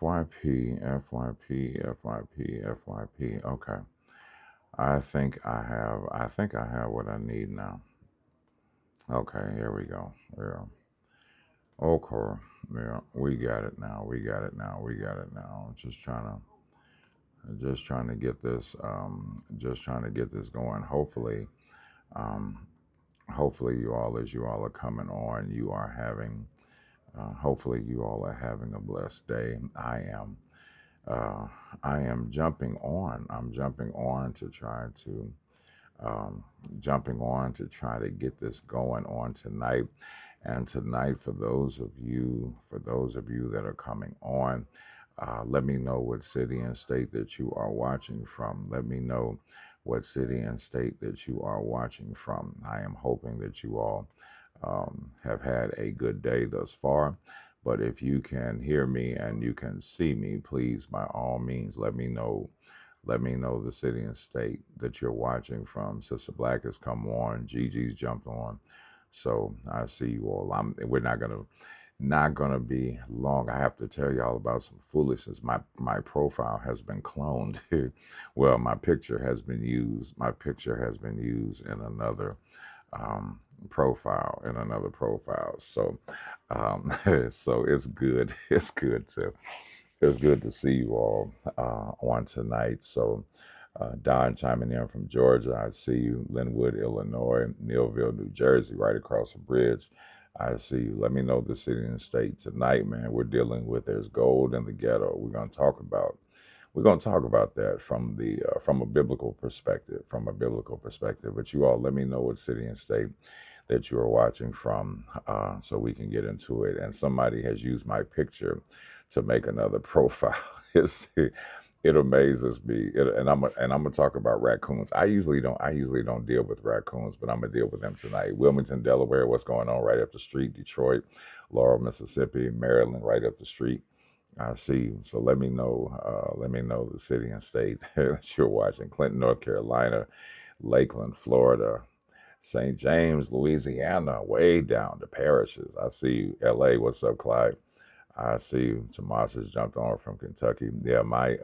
FYP, FYP, FYP, FYP. Okay. I think I have what I need now. Okay, here we go. Yeah. Okay. Yeah, we got it now. We got it now. We got it now. Just trying to get this just trying to get this going. Um hopefully you all, as you all are coming on, you are having hopefully you all are having a blessed day. Uh, I am jumping on. I'm um, jumping on to try to get this going on tonight. And tonight, for those of you that are coming on, let me know what city and state that you are watching from. Let me know what city and state that you are watching from. I am hoping that you all have had a good day thus far. But if you can hear me and you can see me, please, by all means, let me know. Let me know the city and state that you're watching from. Sister Black has come on. Gigi's jumped on. So I see you all. We're not gonna be long. I have to tell y'all about some foolishness. My profile has been cloned. Well, my picture has been used. My picture has been used in another um, profile. So so it's good. It's good to see you all on tonight. So, Don chiming in from Georgia. I see you. Linwood, Illinois. Millville, New Jersey, right across the bridge. I see you. Let me know the city and state tonight, man. We're dealing with there's gold in the ghetto. We're going to talk about that from a biblical perspective, But you all, let me know what city and state that you are watching from, so we can get into it. And somebody has used my picture to make another profile. It amazes me. And I'm gonna talk about raccoons. I usually don't deal with raccoons, but I'm gonna deal with them tonight. Wilmington, Delaware, what's going on right up the street? Detroit, Laurel, Mississippi, Maryland, right up the street. I see you. So let me know. Let me know the city and state that you're watching. Clinton, North Carolina, Lakeland, Florida, St. James, Louisiana, way down the parishes. I see you. L.A. What's up, Clyde? I see you. Tomas has jumped on from Kentucky. Yeah, my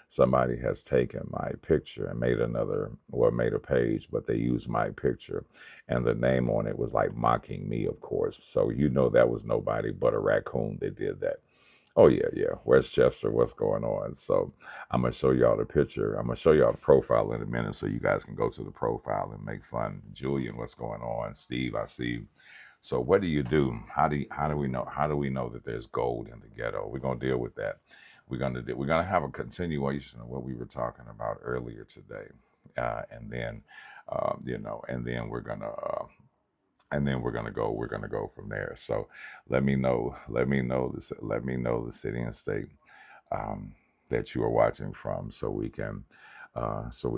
somebody has taken my picture and made a page, but they used my picture, and the name on it was like mocking me, of course. So that was nobody but a raccoon that did that. Oh yeah, yeah. Westchester, what's going on? So I'm gonna show y'all the picture. I'm gonna show y'all the profile in a minute, so you guys can go to the profile and make fun. Julian, what's going on? Steve, I see you. So what do you do? How do we know that there's gold in the ghetto? We're gonna deal with that. We're gonna have a continuation of what we were talking about earlier today, and then and then we're gonna go from there. So let me know the city and state um, that you are watching from, so we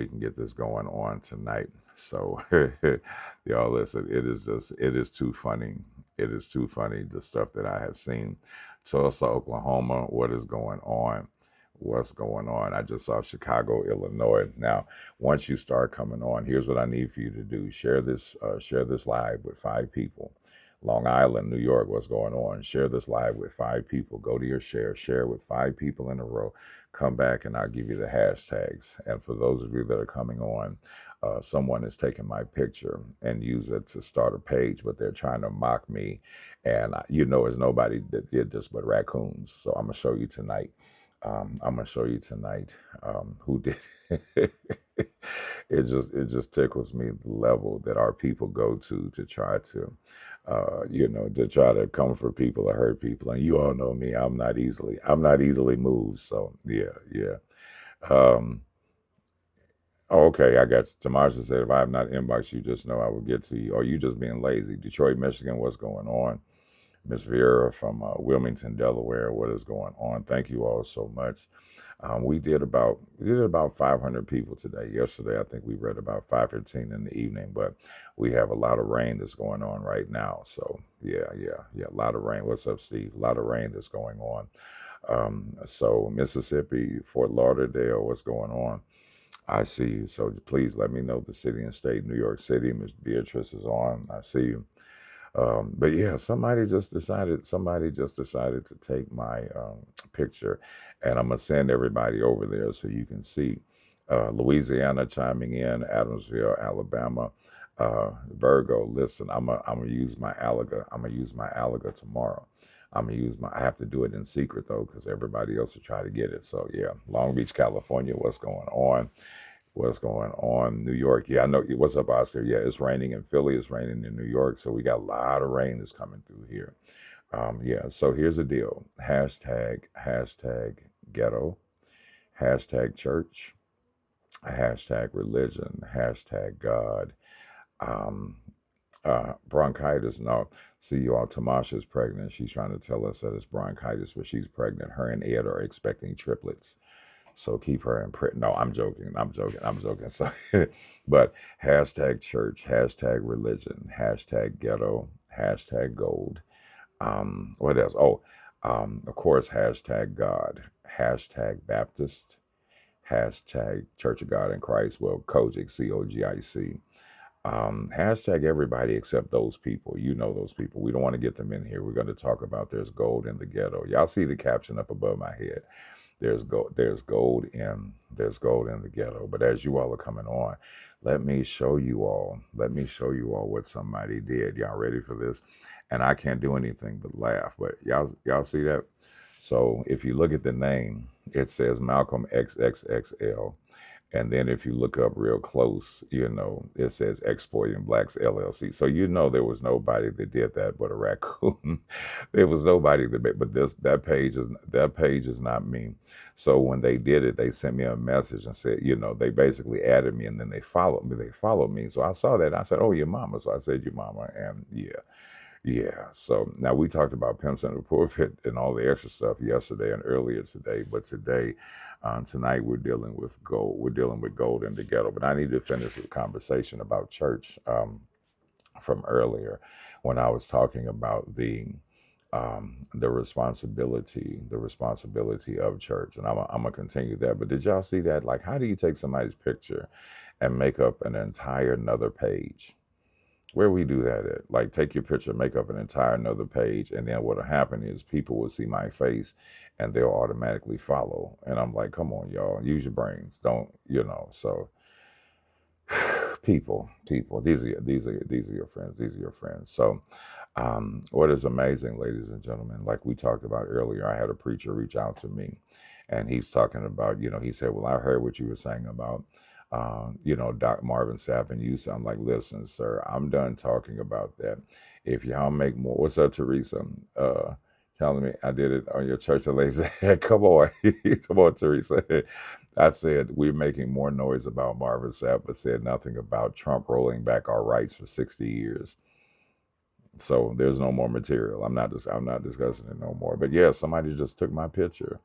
can get this going on tonight. So y'all listen, it is too funny. It is too funny, the stuff that I have seen. Tulsa, Oklahoma, what is going on? What's going on? I just saw Chicago, Illinois. Now, once you start coming on, here's what I need for you to do. Share this live with 5 people. Long Island, New York, what's going on? Share this live with 5 people. Go to your share with 5 people in a row. Come back and I'll give you the hashtags. And for those of you that are coming on, someone is taking my picture and use it to start a page, but they're trying to mock me. And it's nobody that did this but raccoons. So I'm gonna show you tonight. Who did it. It just tickles me the level that our people go to try to comfort people or hurt people. And you all know me, I'm not easily moved. So yeah, yeah. Um, oh, okay, I got Tamasha said if I have not inboxed you, just know I will get to you. Or you just being lazy. Detroit, Michigan, what's going on? Miss Vera from Wilmington, Delaware, what is going on? Thank you all so much. We did about 500 people today. Yesterday, I think we read about 515 in the evening, but we have a lot of rain that's going on right now. So yeah, yeah, yeah, a lot of rain. What's up, Steve? A lot of rain that's going on. So Mississippi, Fort Lauderdale, what's going on? I see you. So please let me know the city and state. New York City, Miss Beatrice is on. I see you. But yeah, somebody just decided to take my picture, and I'm gonna send everybody over there so you can see. Louisiana chiming in, Adamsville, Alabama. Virgo, listen, I'm gonna use my Alaga. I'm gonna use my Alaga tomorrow. I'm gonna use my. I have to do it in secret though, because everybody else will try to get it. So yeah, Long Beach, California. What's going on? What's going on? New York. Yeah, I know. What's up, Oscar? Yeah, it's raining in Philly. It's raining in New York. So we got a lot of rain that's coming through here. Yeah. So here's the deal. Hashtag ghetto. Hashtag church. Hashtag religion. Hashtag God. Um, bronchitis. No, see you all. Tamasha is pregnant. She's trying to tell us that it's bronchitis, but she's pregnant. Her and Ed are expecting triplets. So keep her in prayer. No, I'm joking. I'm joking. I'm joking. So, but hashtag church, hashtag religion, hashtag ghetto, hashtag gold. What else? Oh, of course, hashtag God, hashtag Baptist, hashtag Church of God in Christ. Well, Kojic, COGIC. Hashtag everybody except those people. You know those people. We don't want to get them in here. We're going to talk about there's gold in the ghetto. Y'all see the caption up above my head. There's gold in the ghetto. But as you all are coming on, let me show you all what somebody did. Y'all ready for this? And I can't do anything but laugh. But y'all see that? So if you look at the name, it says Malcolm XXXL. And then if you look up real close, it says Exploiting Blacks LLC. So there was nobody that did that but a raccoon. There was nobody but that page is not me. So when they did it, they sent me a message and said, they basically added me and then they followed me. So I saw that and I said, oh, your mama. So I said, your mama. And yeah. Yeah, so now we talked about pimps in the pulpit and all the extra stuff yesterday and earlier today, but tonight we're dealing with gold. We're dealing with gold in the ghetto. But I need to finish the conversation about church from earlier when I was talking about the responsibility of church, and I'm gonna continue that. But did y'all see that? Like, how do you take somebody's picture and make up an entire another page? Where we do that at? Like, take your picture, make up an entire another page, and then what'll happen is people will see my face and they'll automatically follow. And I'm like, come on, y'all, use your brains. So people, these are your friends. These are your friends. So what is amazing, ladies and gentlemen, like we talked about earlier, I had a preacher reach out to me and he's talking about, he said, well, I heard what you were saying about Doc Marvin Sapp and you. So I'm like, listen, sir, I'm done talking about that. If y'all make more, what's up, Teresa? Telling me I did it on your church. The lady said, come on, come on, Teresa. I said, we're making more noise about Marvin Sapp, but said nothing about Trump rolling back our rights for 60 years. So there's no more material. I'm not discussing it no more. But yeah, somebody just took my picture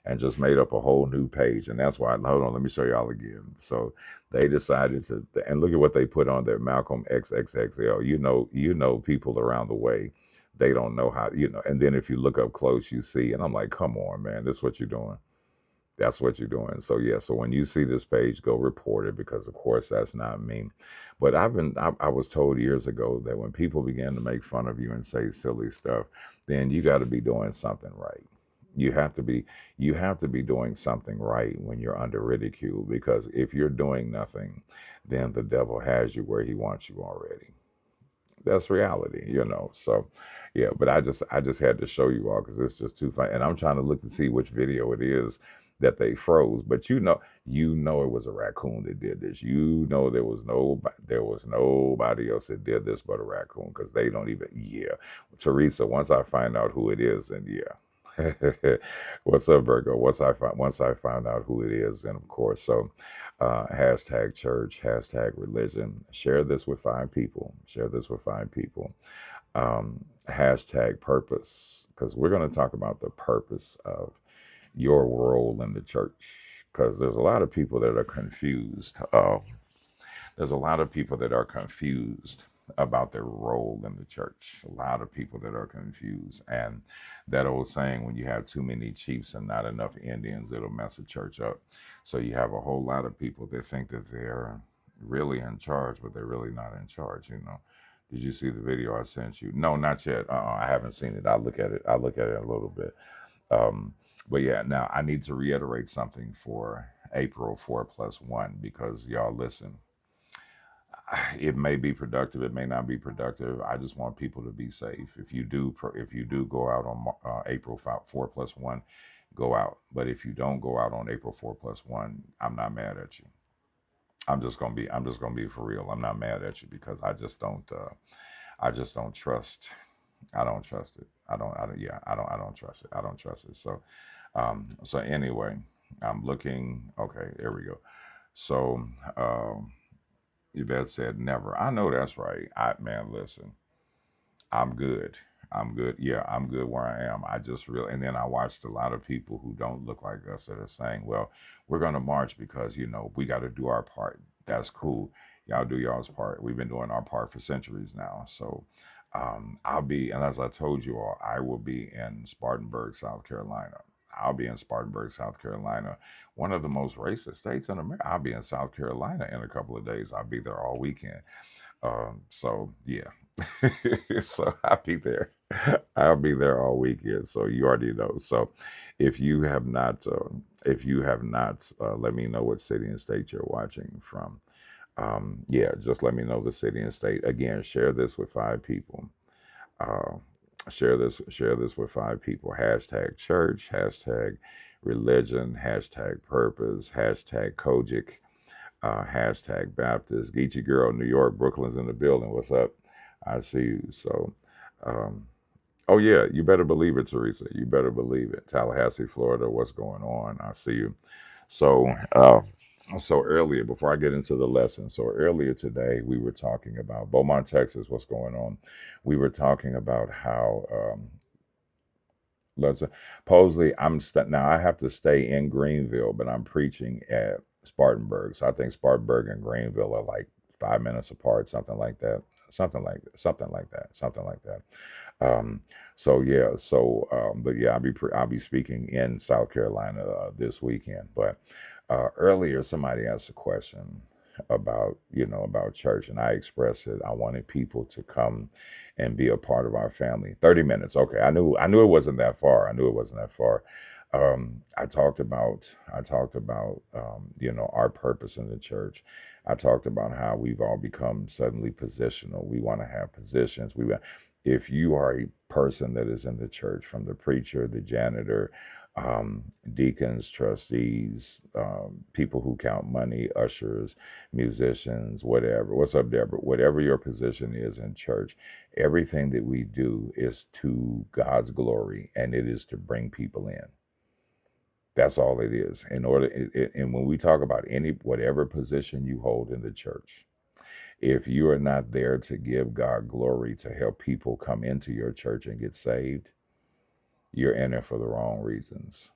and just made up a whole new page. And that's why, hold on, let me show y'all again. So they decided and look at what they put on there, Malcolm XXXL. People around the way, they don't know how, and then if you look up close, you see, and I'm like, come on, man, this is what you're doing. That's what you're doing. So yeah, so when you see this page, go report it, because of course that's not me. But I was told years ago that when people begin to make fun of you and say silly stuff, then you got to be doing something right. You have to be doing something right when you're under ridicule, because if you're doing nothing, then the devil has you where he wants you already. That's reality. So yeah, but I just had to show you all because it's just too funny. And I'm trying to look to see which video it is that they froze. But it was a raccoon that did this. There was nobody else that did this but a raccoon, because they don't even. Yeah, Teresa. Once I find out who it is, and yeah. What's up, Virgo? Once I found out who it is, and of course, so hashtag church, hashtag religion. Share this with 5 people. Share this with 5 people. Hashtag purpose, because we're going to talk about the purpose of your role in the church, because there's a lot of people that are confused. There's a lot of people that are confused about their role in the church. A lot of people that are confused. And that old saying, when you have too many chiefs and not enough Indians, it'll mess a church up. So you have a whole lot of people that think that they're really in charge, but they're really not in charge. Did you see the video I sent you? No, not yet. I haven't seen it. I'll look at it. I'll look at it in a little bit. Um, but yeah, now I need to reiterate something for April 4+1 because y'all listen. It may be productive. It may not be productive. I just want people to be safe. If you do go out on April 4+1, go out. But if you don't go out on April 4+1, I'm not mad at you. I'm just gonna be for real. I'm not mad at you because I just don't trust. I don't trust it. I don't. Yeah. I don't trust it. I don't trust it. So anyway, I'm looking. Okay, there we go. So, Yvette said never. I know that's right. Man, listen. I'm good. I'm good. Yeah, I'm good where I am. I just really, and then I watched a lot of people who don't look like us that are saying, well, we're going to march because, we got to do our part. That's cool. Y'all do y'all's part. We've been doing our part for centuries now. So I'll be, and as I told you all, I will be in Spartanburg, South Carolina. I'll be in Spartanburg, South Carolina, one of the most racist states in America. I'll be in South Carolina in a couple of days. I'll be there all weekend. So yeah, so I'll be there. I'll be there all weekend. So you already know. So if you have not, let me know what city and state you're watching from. Yeah, just let me know the city and state. Again, share this with 5 people. Uh, share this with 5 people. Hashtag church. Hashtag religion. Hashtag purpose. Hashtag Kojic. Hashtag Baptist. Geechee Girl, New York, Brooklyn's in the building. What's up? I see you. So, um, oh yeah, you better believe it, Teresa. You better believe it. Tallahassee, Florida. What's going on? I see you. So, so earlier, before I get into the lesson, so earlier today we were talking about Beaumont, Texas. What's going on? We were talking about how let's supposedly now I have to stay in Greenville, but I'm preaching at Spartanburg. So I think Spartanburg and Greenville are like 5 minutes apart, something like that. Something like that. Um, so yeah, but yeah, I'll be speaking in South Carolina this weekend. But earlier, somebody asked a question about about church, and I expressed it. I wanted people to come and be a part of our family. 30 minutes, okay. I knew it wasn't that far. I knew it wasn't that far. I talked about our purpose in the church. I talked about how we've all become suddenly positional. We want to have positions. If you are a person that is in the church, from the preacher, the janitor, deacons, trustees, people who count money, ushers, musicians, whatever. What's up, Deborah? Whatever your position is in church, everything that we do is to God's glory, and it is to bring people in. That's all it is. And when we talk about whatever position you hold in the church, if you are not there to give God glory, to help people come into your church and get saved, you're in it for the wrong reasons.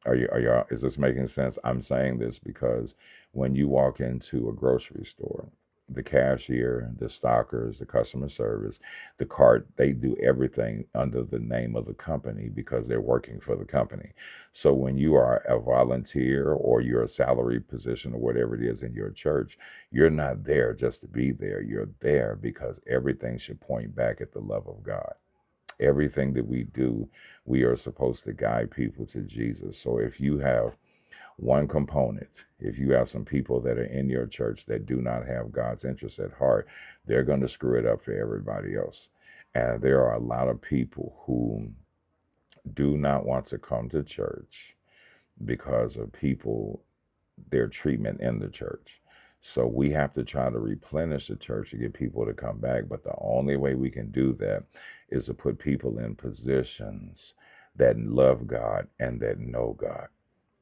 Is this making sense? I'm saying this because when you walk into a grocery store, the cashier, the stockers, the customer service, the cart, they do everything under the name of the company because they're working for the company. So when you are a volunteer or you're a salary position or whatever it is in your church, you're not there just to be there. You're there because everything should point back at the love of God. Everything that we do, we are supposed to guide people to Jesus. So if you have one component, if you have some people that are in your church that do not have God's interests at heart, they're going to screw it up for everybody else. And there are a lot of people who do not want to come to church because of their treatment in the church. So we have to try to replenish the church to get people to come back. But the only way we can do that is to put people in positions that love God and that know God.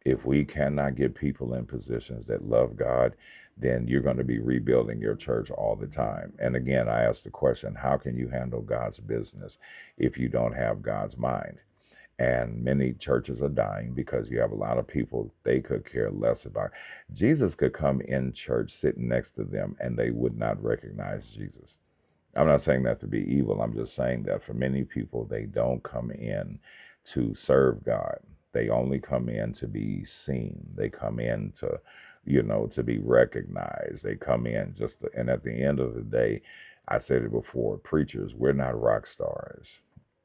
If we cannot get people in positions that love God, then you're going to be rebuilding your church all the time. And again, I asked the question, how can you handle God's business if you don't have God's mind? And many churches are dying because you have a lot of people they could care less about. Jesus could come in church sitting next to them and they would not recognize Jesus. I'm not saying that to be evil. I'm just saying that for many people, they don't come in to serve God. They only come in to be seen. They come in to, to be recognized. They come in and at the end of the day, I said it before, preachers, we're not rock stars.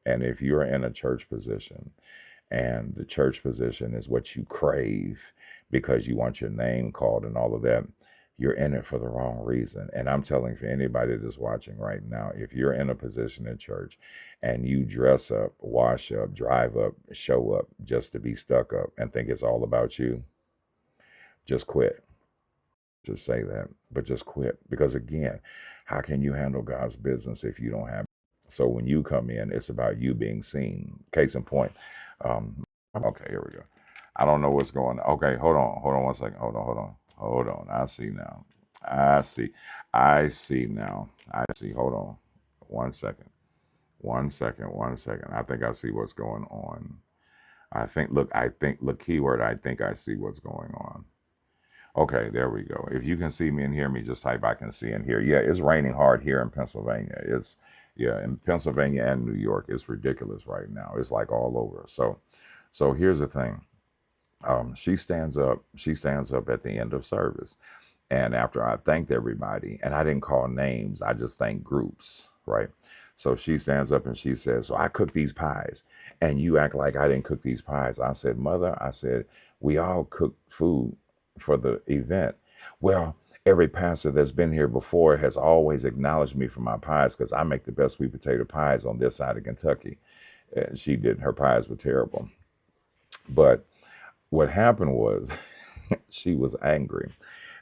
And if you're in a church position and the church position is what you crave because you want your name called and all of that, you're in it for the wrong reason. And I'm telling for anybody that's watching right now, if you're in a position in church and you dress up, wash up, drive up, show up just to be stuck up and think it's all about you, just quit. Just say that, but just quit. Because again, how can you handle God's business if you don't have? So when you come in, it's about you being seen. Case in point. Okay, here we go. I don't know what's going on. Okay, hold on 1 second. Hold on. I see now. I see now. I see. Hold on. 1 second. 1 second. 1 second. I think I see what's going on. Look, keyword, I think I see what's going on. Okay, there we go. If you can see me and hear me, just type I can see and hear. Yeah, it's raining hard here in Pennsylvania. Yeah, in Pennsylvania and New York, it's ridiculous right now. It's like all over. So here's the thing. She stands up. She stands up at the end of service, and after I thanked everybody, and I didn't call names, I just thanked groups, right? So she stands up and she says, "So I cooked these pies, and you act like I didn't cook these pies." I said, "Mother," I said, "we all cook food for the event." Well, every pastor that's been here before has always acknowledged me for my pies because I make the best sweet potato pies on this side of Kentucky. And she didn't. Her pies were terrible. But what happened was she was angry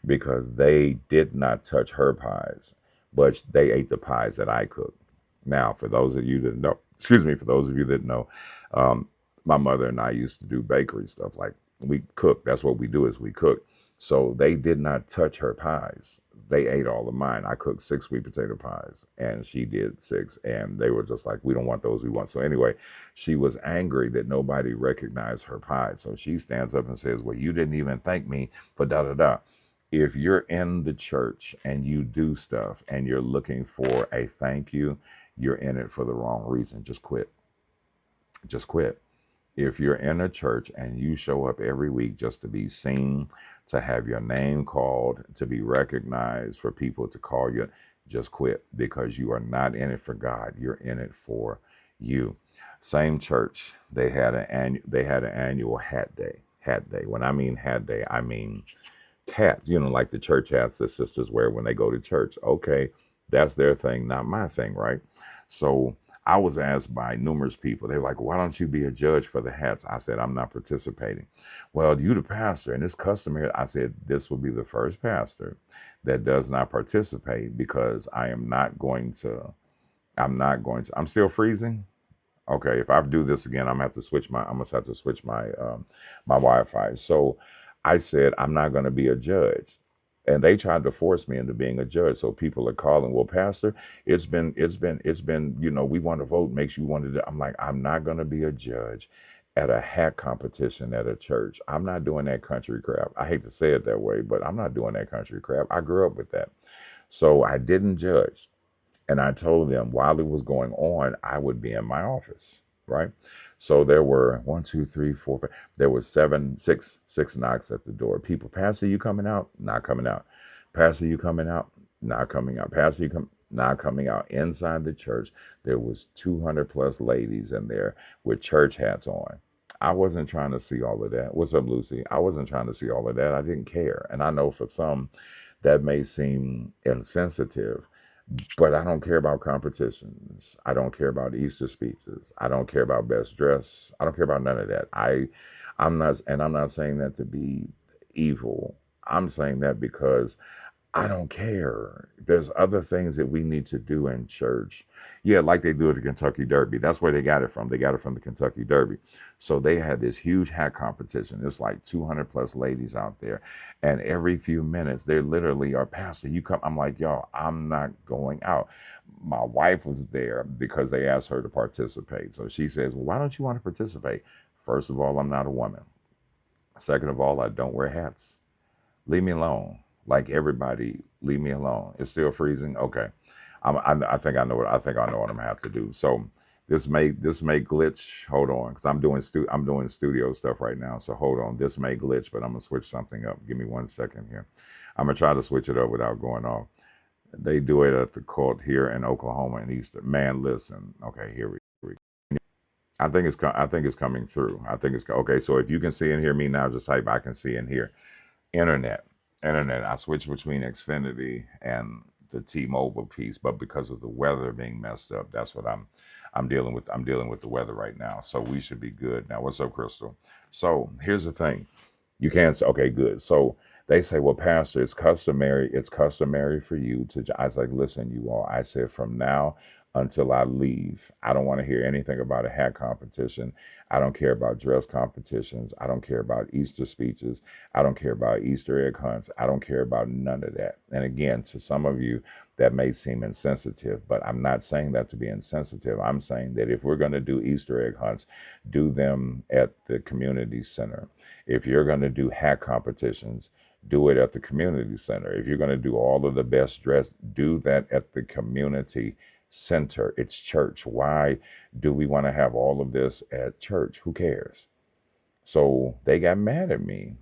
because they did not touch her pies, but they ate the pies that I cooked. Now, for those of you that know, for those of you that know, um, my mother and I used to do bakery stuff. Like we cook. That's what we do is we cook. So they did not touch her pies. They ate all of mine. I cooked 6 sweet potato pies and she did 6. And they were just like, we don't want those. We want. So anyway, she was angry that nobody recognized her pies. So she stands up and says, well, you didn't even thank me for da da da. If you're in the church and you do stuff and you're looking for a thank you, you're in it for the wrong reason. Just quit. Just quit. If you're in a church and you show up every week just to be seen, to have your name called, to be recognized, for people to call you, just quit because you are not in it for God. You're in it for you. Same church, they had an annual hat day. Hat day. When I mean hat day, I mean hats, like the church hats that sisters wear when they go to church. Okay, that's their thing, not my thing, right? So I was asked by numerous people, they're like, why don't you be a judge for the hats? I said, I'm not participating. Well, you the pastor, and it's customary. I said, this will be the first pastor that does not participate because I'm still freezing. Okay, if I do this again, I must have to switch my Wi-Fi. So I said I'm not going to be a judge. And they tried to force me into being a judge. So people are calling, well, Pastor, it's been, we want to vote, makes you want to do. I'm like, I'm not going to be a judge at a hat competition at a church. I'm not doing that country crap. I hate to say it that way, but I'm not doing that country crap. I grew up with that. So I didn't judge. And I told them while it was going on, I would be in my office, right? So there were 1, 2, 3, 4, 5. There was six knocks at the door. People, Pastor, you coming out? Not coming out. Pastor, you coming out? Not coming out. Pastor, you come? Not coming out. Inside the church, there was 200 plus ladies in there with church hats on. I wasn't trying to see all of that. What's up, Lucy? I wasn't trying to see all of that. I didn't care. And I know for some that may seem insensitive, but I don't care about competitions. I don't care about Easter speeches. I don't care about best dress. I don't care about none of that. I'm not saying that to be evil. I'm saying that because I don't care. There's other things that we need to do in church. Yeah, like they do at the Kentucky Derby. That's where they got it from. They got it from the Kentucky Derby. So they had this huge hat competition. It's like 200 plus ladies out there. And every few minutes, they literally are, Pastor, you come. I'm like, y'all, I'm not going out. My wife was there because they asked her to participate. So she says, well, why don't you want to participate? First of all, I'm not a woman. Second of all, I don't wear hats. Leave me alone. Like everybody, leave me alone. It's still freezing. Okay, I think I know what I'm gonna have to do. So This may glitch. Hold on, because I'm doing studio stuff right now. So hold on. This may glitch, but I'm gonna switch something up. Give me 1 second here. I'm gonna try to switch it up without going off. They do it at the court here in Oklahoma and Easter. Man, listen. Okay, here we. I think it's coming through. I think it's okay. So if you can see and hear me now, just type I can see and hear. Internet, internet. I switched between Xfinity and the T-Mobile piece, but because of the weather being messed up, that's what I'm dealing with. I'm dealing with the weather right now, so we should be good now. What's up, Crystal? So here's the thing. You can't say, okay, good. So they say, well, Pastor, it's customary for you to, I was like, listen, you all, I said, from now until I leave, I don't want to hear anything about a hat competition. I don't care about dress competitions. I don't care about Easter speeches. I don't care about Easter egg hunts. I don't care about none of that. And again, to some of you, that may seem insensitive, but I'm not saying that to be insensitive. I'm saying that if we're going to do Easter egg hunts, do them at the community center. If you're going to do hat competitions, do it at the community center. If you're going to do all of the best dressed, do that at the community center. It's church. Why do we want to have all of this at church? Who cares? So they got mad at me.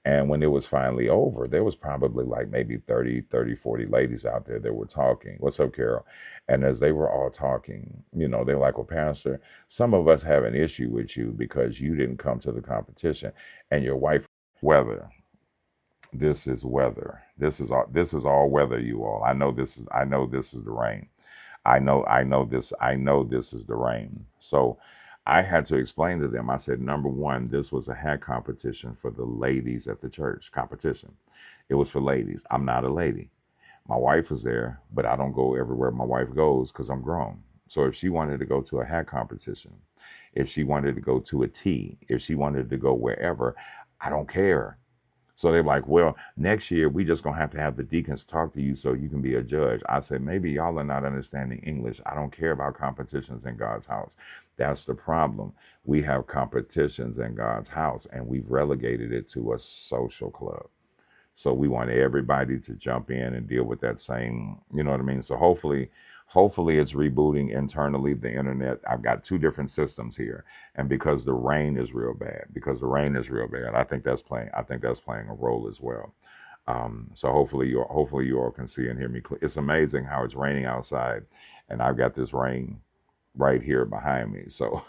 And when it was finally over, there was probably like maybe 40 ladies out there that were talking. What's up, Carol? And as they were all talking, they were like, well, Pastor, some of us have an issue with you because you didn't come to the competition and your wife weather. This is weather. This is all weather, you all. I know this is the rain. I know this is the rain. So I had to explain to them. I said, number one, this was a hat competition for the ladies at the church. Competition. It was for ladies. I'm not a lady. My wife was there, but I don't go everywhere my wife goes because I'm grown. So if she wanted to go to a hat competition, if she wanted to go to a tea, if she wanted to go wherever, I don't care. So they're like, well, next year we just gonna have to have the deacons talk to you so you can be a judge. I said, maybe y'all are not understanding English. I don't care about competitions in God's house. That's the problem. We have competitions in God's house and we've relegated it to a social club. So we want everybody to jump in and deal with that same, you know what I mean? So hopefully it's rebooting internally the internet. I've got two different systems here. And because the rain is real bad, I think that's playing a role as well. So hopefully you all can see and hear me. It's amazing how it's raining outside and I've got this rain right here behind me. So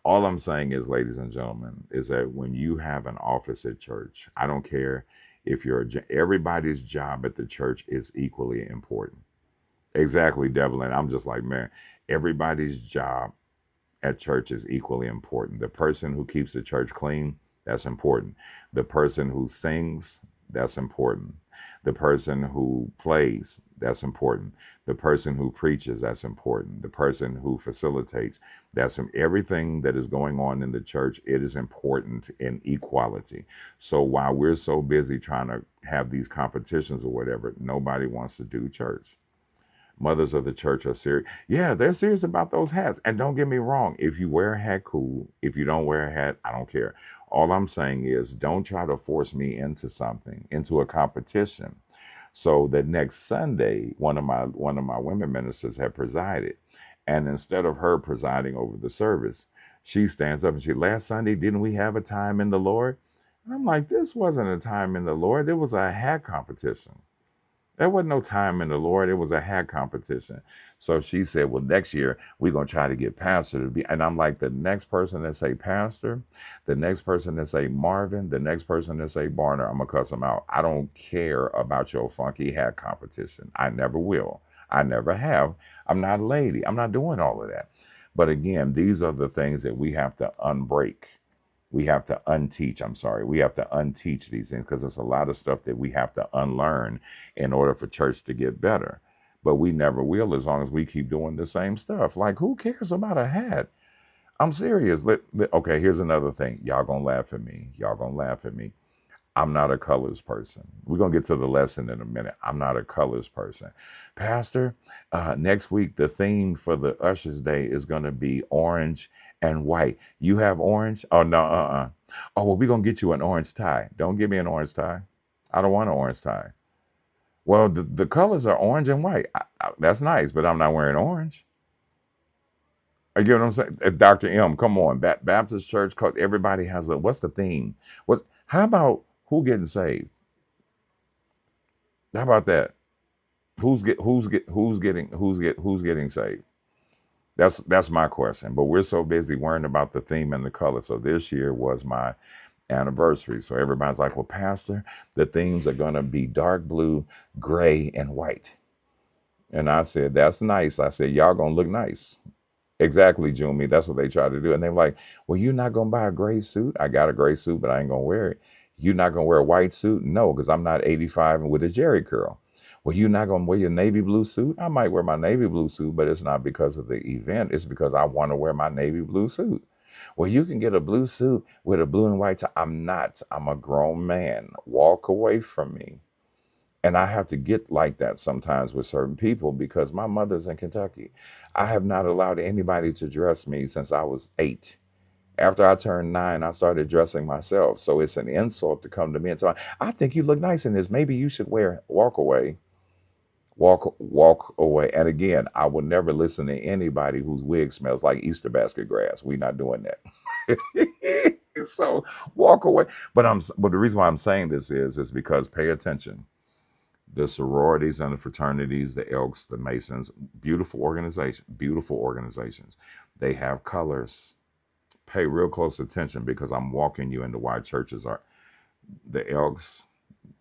all I'm saying is, ladies and gentlemen, is that when you have an office at church, I don't care if everybody's job at the church is equally important. Exactly, Devlin. I'm just like, man, everybody's job at church is equally important. The person who keeps the church clean, that's important. The person who sings, that's important. The person who plays, that's important. The person who preaches, that's important. The person who facilitates, everything that is going on in the church, it is important in equality. So while we're so busy trying to have these competitions or whatever, nobody wants to do church. Mothers of the church are serious. Yeah, they're serious about those hats. And don't get me wrong, if you wear a hat, cool. If you don't wear a hat, I don't care. All I'm saying is don't try to force me into something, into a competition. So the next Sunday, one of my women ministers had presided. And instead of her presiding over the service, she stands up and last Sunday, didn't we have a time in the Lord? And I'm like, this wasn't a time in the Lord. It was a hat competition. There wasn't no time in the Lord. It was a hat competition. So she said, well, next year we're going to try to get Pastor to be. And I'm like, the next person that say Pastor, the next person that say Marvin, the next person that say Barner, I'm going to cuss them out. I don't care about your funky hat competition. I never will. I never have. I'm not a lady. I'm not doing all of that. But again, these are the things that we have to unbreak. We have to unteach. I'm sorry. We have to unteach these things because there's a lot of stuff that we have to unlearn in order for church to get better. But we never will as long as we keep doing the same stuff. Like, who cares about a hat? I'm serious. Okay, here's another thing. Y'all gonna laugh at me. Y'all gonna laugh at me. I'm not a colors person. We're going to get to the lesson in a minute. I'm not a colors person. Pastor, next week, the theme for the Ushers Day is going to be orange and white. You have orange? Oh, no, Oh, well, we're going to get you an orange tie. Don't give me an orange tie. I don't want an orange tie. Well, the colors are orange and white. That's nice, but I'm not wearing orange. I get what I'm saying? Dr. M, come on. Baptist church, everybody has a, what's the theme? How about who getting saved? How about that? Who's getting saved? That's my question. But we're so busy worrying about the theme and the color. So this year was my anniversary. So everybody's like, well, Pastor, the themes are going to be dark blue, gray, and white. And I said, that's nice. I said, y'all going to look nice. Exactly, Jumi. That's what they try to do. And they're like, well, you're not going to buy a gray suit? I got a gray suit, but I ain't going to wear it. You're not going to wear a white suit? No, because I'm not 85 and with a Jerry curl. Well, you're not going to wear your navy blue suit? I might wear my navy blue suit, but it's not because of the event. It's because I want to wear my navy blue suit. Well, you can get a blue suit with a blue and white tie. I'm not. I'm a grown man. Walk away from me. And I have to get like that sometimes with certain people because my mother's in Kentucky. I have not allowed anybody to dress me since I was 8. After I turned 9, I started dressing myself. So it's an insult to come to me and say, I think you look nice in this. Maybe you should walk away. Walk away. And again, I will never listen to anybody whose wig smells like Easter basket grass. We're not doing that. So walk away. But the reason why I'm saying this is because pay attention. The sororities and the fraternities, the Elks, the Masons, beautiful organizations. They have colors. Pay real close attention because I'm walking you into why churches are the Elks,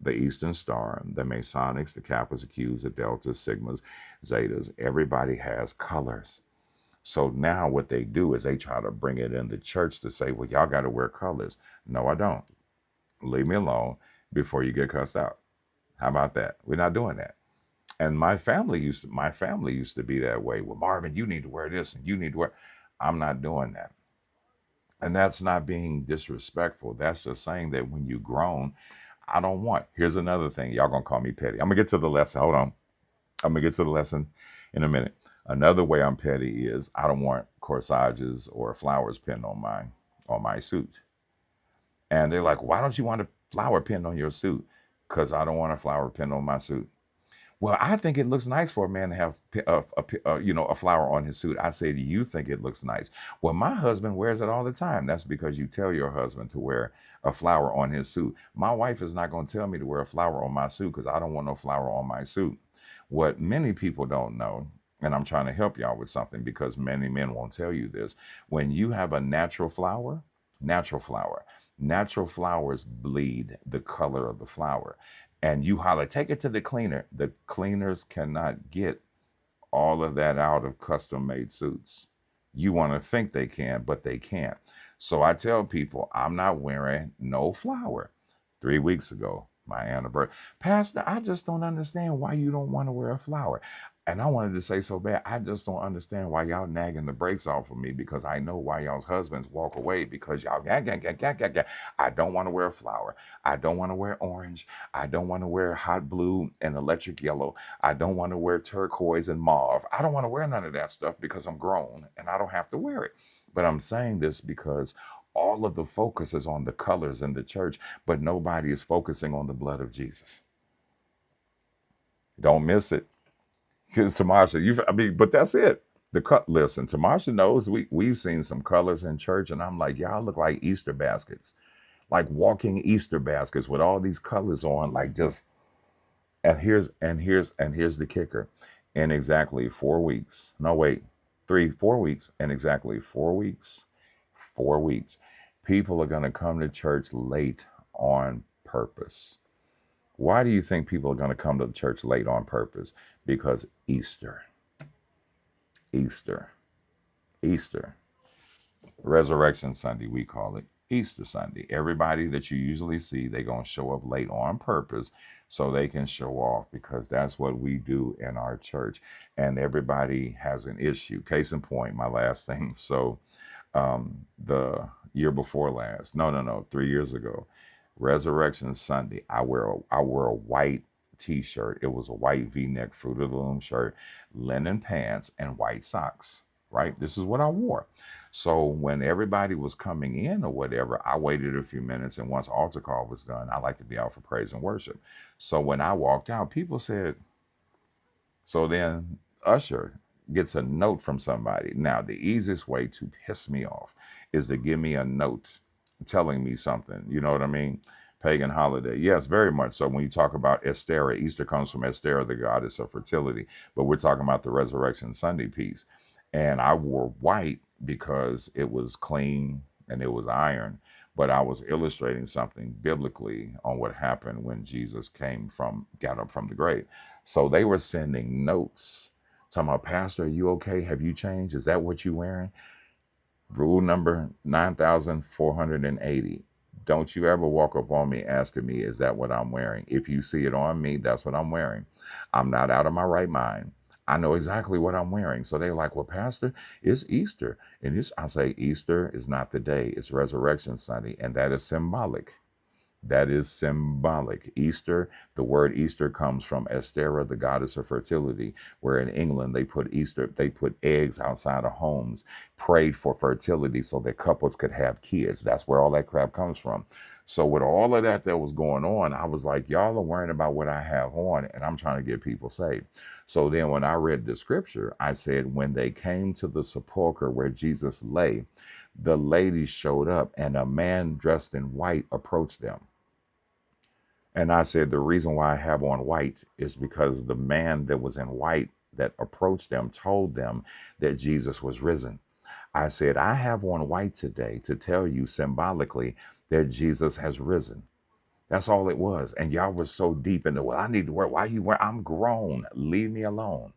the Eastern Star, the Masonics, the Kappas, the Qs, the Deltas, Sigmas, Zetas. Everybody has colors. So now what they do is they try to bring it in the church to say, well, y'all got to wear colors. No, I don't. Leave me alone before you get cussed out. How about that? We're not doing that. And my family used to be that way. Well, Marvin, you need to wear this and you need to wear. I'm not doing that. And that's not being disrespectful. That's just saying that when you've grown, I don't want. Here's another thing. Y'all gonna call me petty. I'm gonna get to the lesson. Hold on. I'm gonna get to the lesson in a minute. Another way I'm petty is I don't want corsages or flowers pinned on my suit. And they're like, why don't you want a flower pinned on your suit? Because I don't want a flower pinned on my suit. Well, I think it looks nice for a man to have a flower on his suit. I say, do you think it looks nice? Well, my husband wears it all the time. That's because you tell your husband to wear a flower on his suit. My wife is not going to tell me to wear a flower on my suit because I don't want no flower on my suit. What many people don't know, and I'm trying to help y'all with something because many men won't tell you this. When you have a natural flower, natural flowers bleed the color of the flower. And you holler, take it to the cleaner. The cleaners cannot get all of that out of custom made suits. You want to think they can, but they can't. So I tell people, I'm not wearing no flower. 3 weeks ago, my anniversary. Pastor, I just don't understand why you don't want to wear a flower. And I wanted to say so bad, I just don't understand why y'all nagging the brakes off of me because I know why y'all's husbands walk away because y'all, I don't want to wear a flower. I don't want to wear orange. I don't want to wear hot blue and electric yellow. I don't want to wear turquoise and mauve. I don't want to wear none of that stuff because I'm grown and I don't have to wear it. But I'm saying this because all of the focus is on the colors in the church, but nobody is focusing on the blood of Jesus. Don't miss it. Because Tamasha, but that's it. Listen, Tamasha knows we've seen some colors in church, and I'm like, y'all look like Easter baskets, like walking Easter baskets with all these colors on, like just. And here's the kicker. In exactly 4 weeks, no wait, 4 weeks, in exactly 4 weeks, 4 weeks, people are gonna come to church late on purpose. Why do you think people are going to come to church late on purpose? Because Easter, Easter, Easter, Resurrection Sunday, we call it Easter Sunday. Everybody that you usually see, they're going to show up late on purpose so they can show off because that's what we do in our church. And everybody has an issue. Case in point, my last thing. So the year before last, no, 3 years ago, Resurrection Sunday, I wore a white t-shirt. It was a white v-neck Fruit of the Loom shirt, linen pants, and white socks, right? This is what I wore. So when everybody was coming in or whatever, I waited a few minutes, and once altar call was done, I like to be out for praise and worship. So when I walked out, people said, so then usher, gets a note from somebody. Now, the easiest way to piss me off is to give me a note telling me something. You know what I mean? Pagan holiday. Yes, very much so. When you talk about Esther, Easter comes from Esther, the goddess of fertility. But we're talking about the Resurrection Sunday piece. And I wore white because it was clean and it was iron. But I was illustrating something biblically on what happened when Jesus got up from the grave. So they were sending notes talking about, Pastor, are you okay? Have you changed? Is that what you're wearing? Rule number 9,480. Don't you ever walk up on me asking me, is that what I'm wearing? If you see it on me, that's what I'm wearing. I'm not out of my right mind. I know exactly what I'm wearing. So they're like, well, Pastor, it's Easter. And I say, Easter is not the day, it's Resurrection Sunday. And that is symbolic. That is symbolic. Easter, the word Easter comes from Estera, the goddess of fertility, where in England they put eggs outside of homes, prayed for fertility so that couples could have kids. That's where all that crap comes from. So with all of that was going on, I was like, y'all are worrying about what I have on, and I'm trying to get people saved. So then when I read the scripture, I said, when they came to the sepulcher where Jesus lay, the ladies showed up, and a man dressed in white approached them. And I said, the reason why I have on white is because the man that was in white that approached them told them that Jesus was risen. I said, I have on white today to tell you symbolically that Jesus has risen. That's all it was. And y'all were so deep into, well, I need to wear, why you wear, I'm grown. Leave me alone.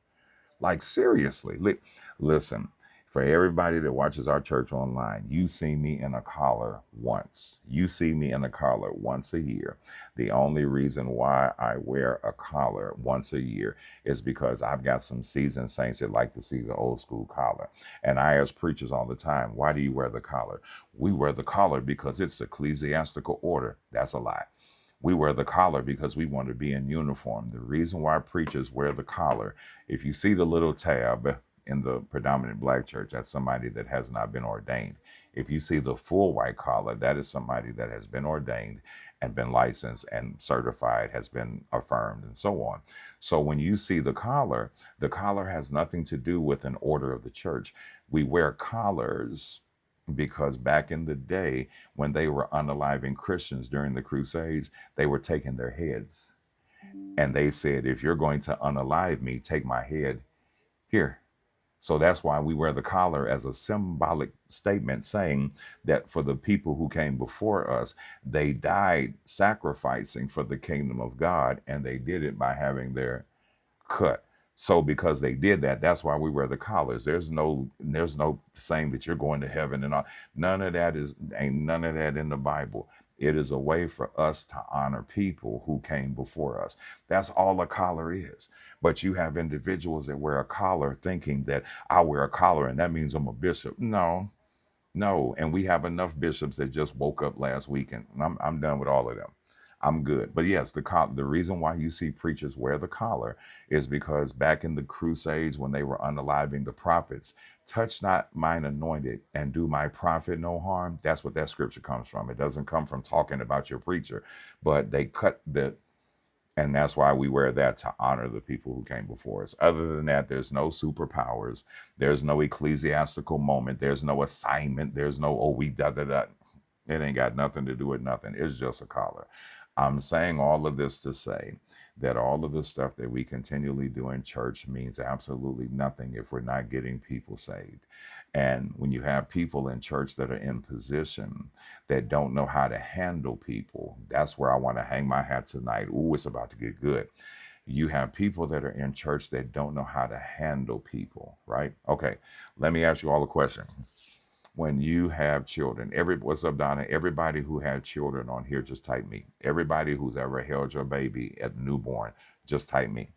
Like, seriously, listen, for everybody that watches our church online, you see me in a collar once. You see me in a collar once a year. The only reason why I wear a collar once a year is because I've got some seasoned saints that like to see the old school collar. And I ask preachers all the time, why do you wear the collar? We wear the collar because it's ecclesiastical order. That's a lie. We wear the collar because we want to be in uniform. The reason why preachers wear the collar, if you see the little tab in the predominant black church, that's somebody that has not been ordained. If you see the full white collar, that is somebody that has been ordained and been licensed and certified, has been affirmed, and so on. So when you see the collar has nothing to do with an order of the church. We wear collars because back in the day, when they were unaliving Christians during the Crusades, they were taking their heads. And they said, if you're going to unalive me, take my head here. So that's why we wear the collar as a symbolic statement saying that for the people who came before us, they died sacrificing for the kingdom of God, and they did it by having their cut. So because they did that, that's why we wear the collars. There's no saying that you're going to heaven and all. Ain't none of that in the Bible. It is a way for us to honor people who came before us. That's all a collar is. But you have individuals that wear a collar thinking that I wear a collar and that means I'm a bishop. No, no, and we have enough bishops that just woke up last week, and I'm done with all of them. I'm good. But yes, the reason why you see preachers wear the collar is because back in the Crusades, when they were unaliving the prophets, touch not mine anointed and do my prophet no harm. That's what that scripture comes from. It doesn't come from talking about your preacher, but they cut the and that's why we wear that to honor the people who came before us. Other than that, there's no superpowers. There's no ecclesiastical moment. There's no assignment. There's no, oh, we da da da. It ain't got nothing to do with nothing. It's just a collar. I'm saying all of this to say that all of the stuff that we continually do in church means absolutely nothing if we're not getting people saved. And when you have people in church that are in position that don't know how to handle people, that's where I want to hang my hat tonight. Ooh, it's about to get good. You have people that are in church that don't know how to handle people, right? Okay, let me ask you all a question. When you have children, what's up, Donna? Everybody who had children on here, just type me. Everybody who's ever held your baby at newborn, just type me.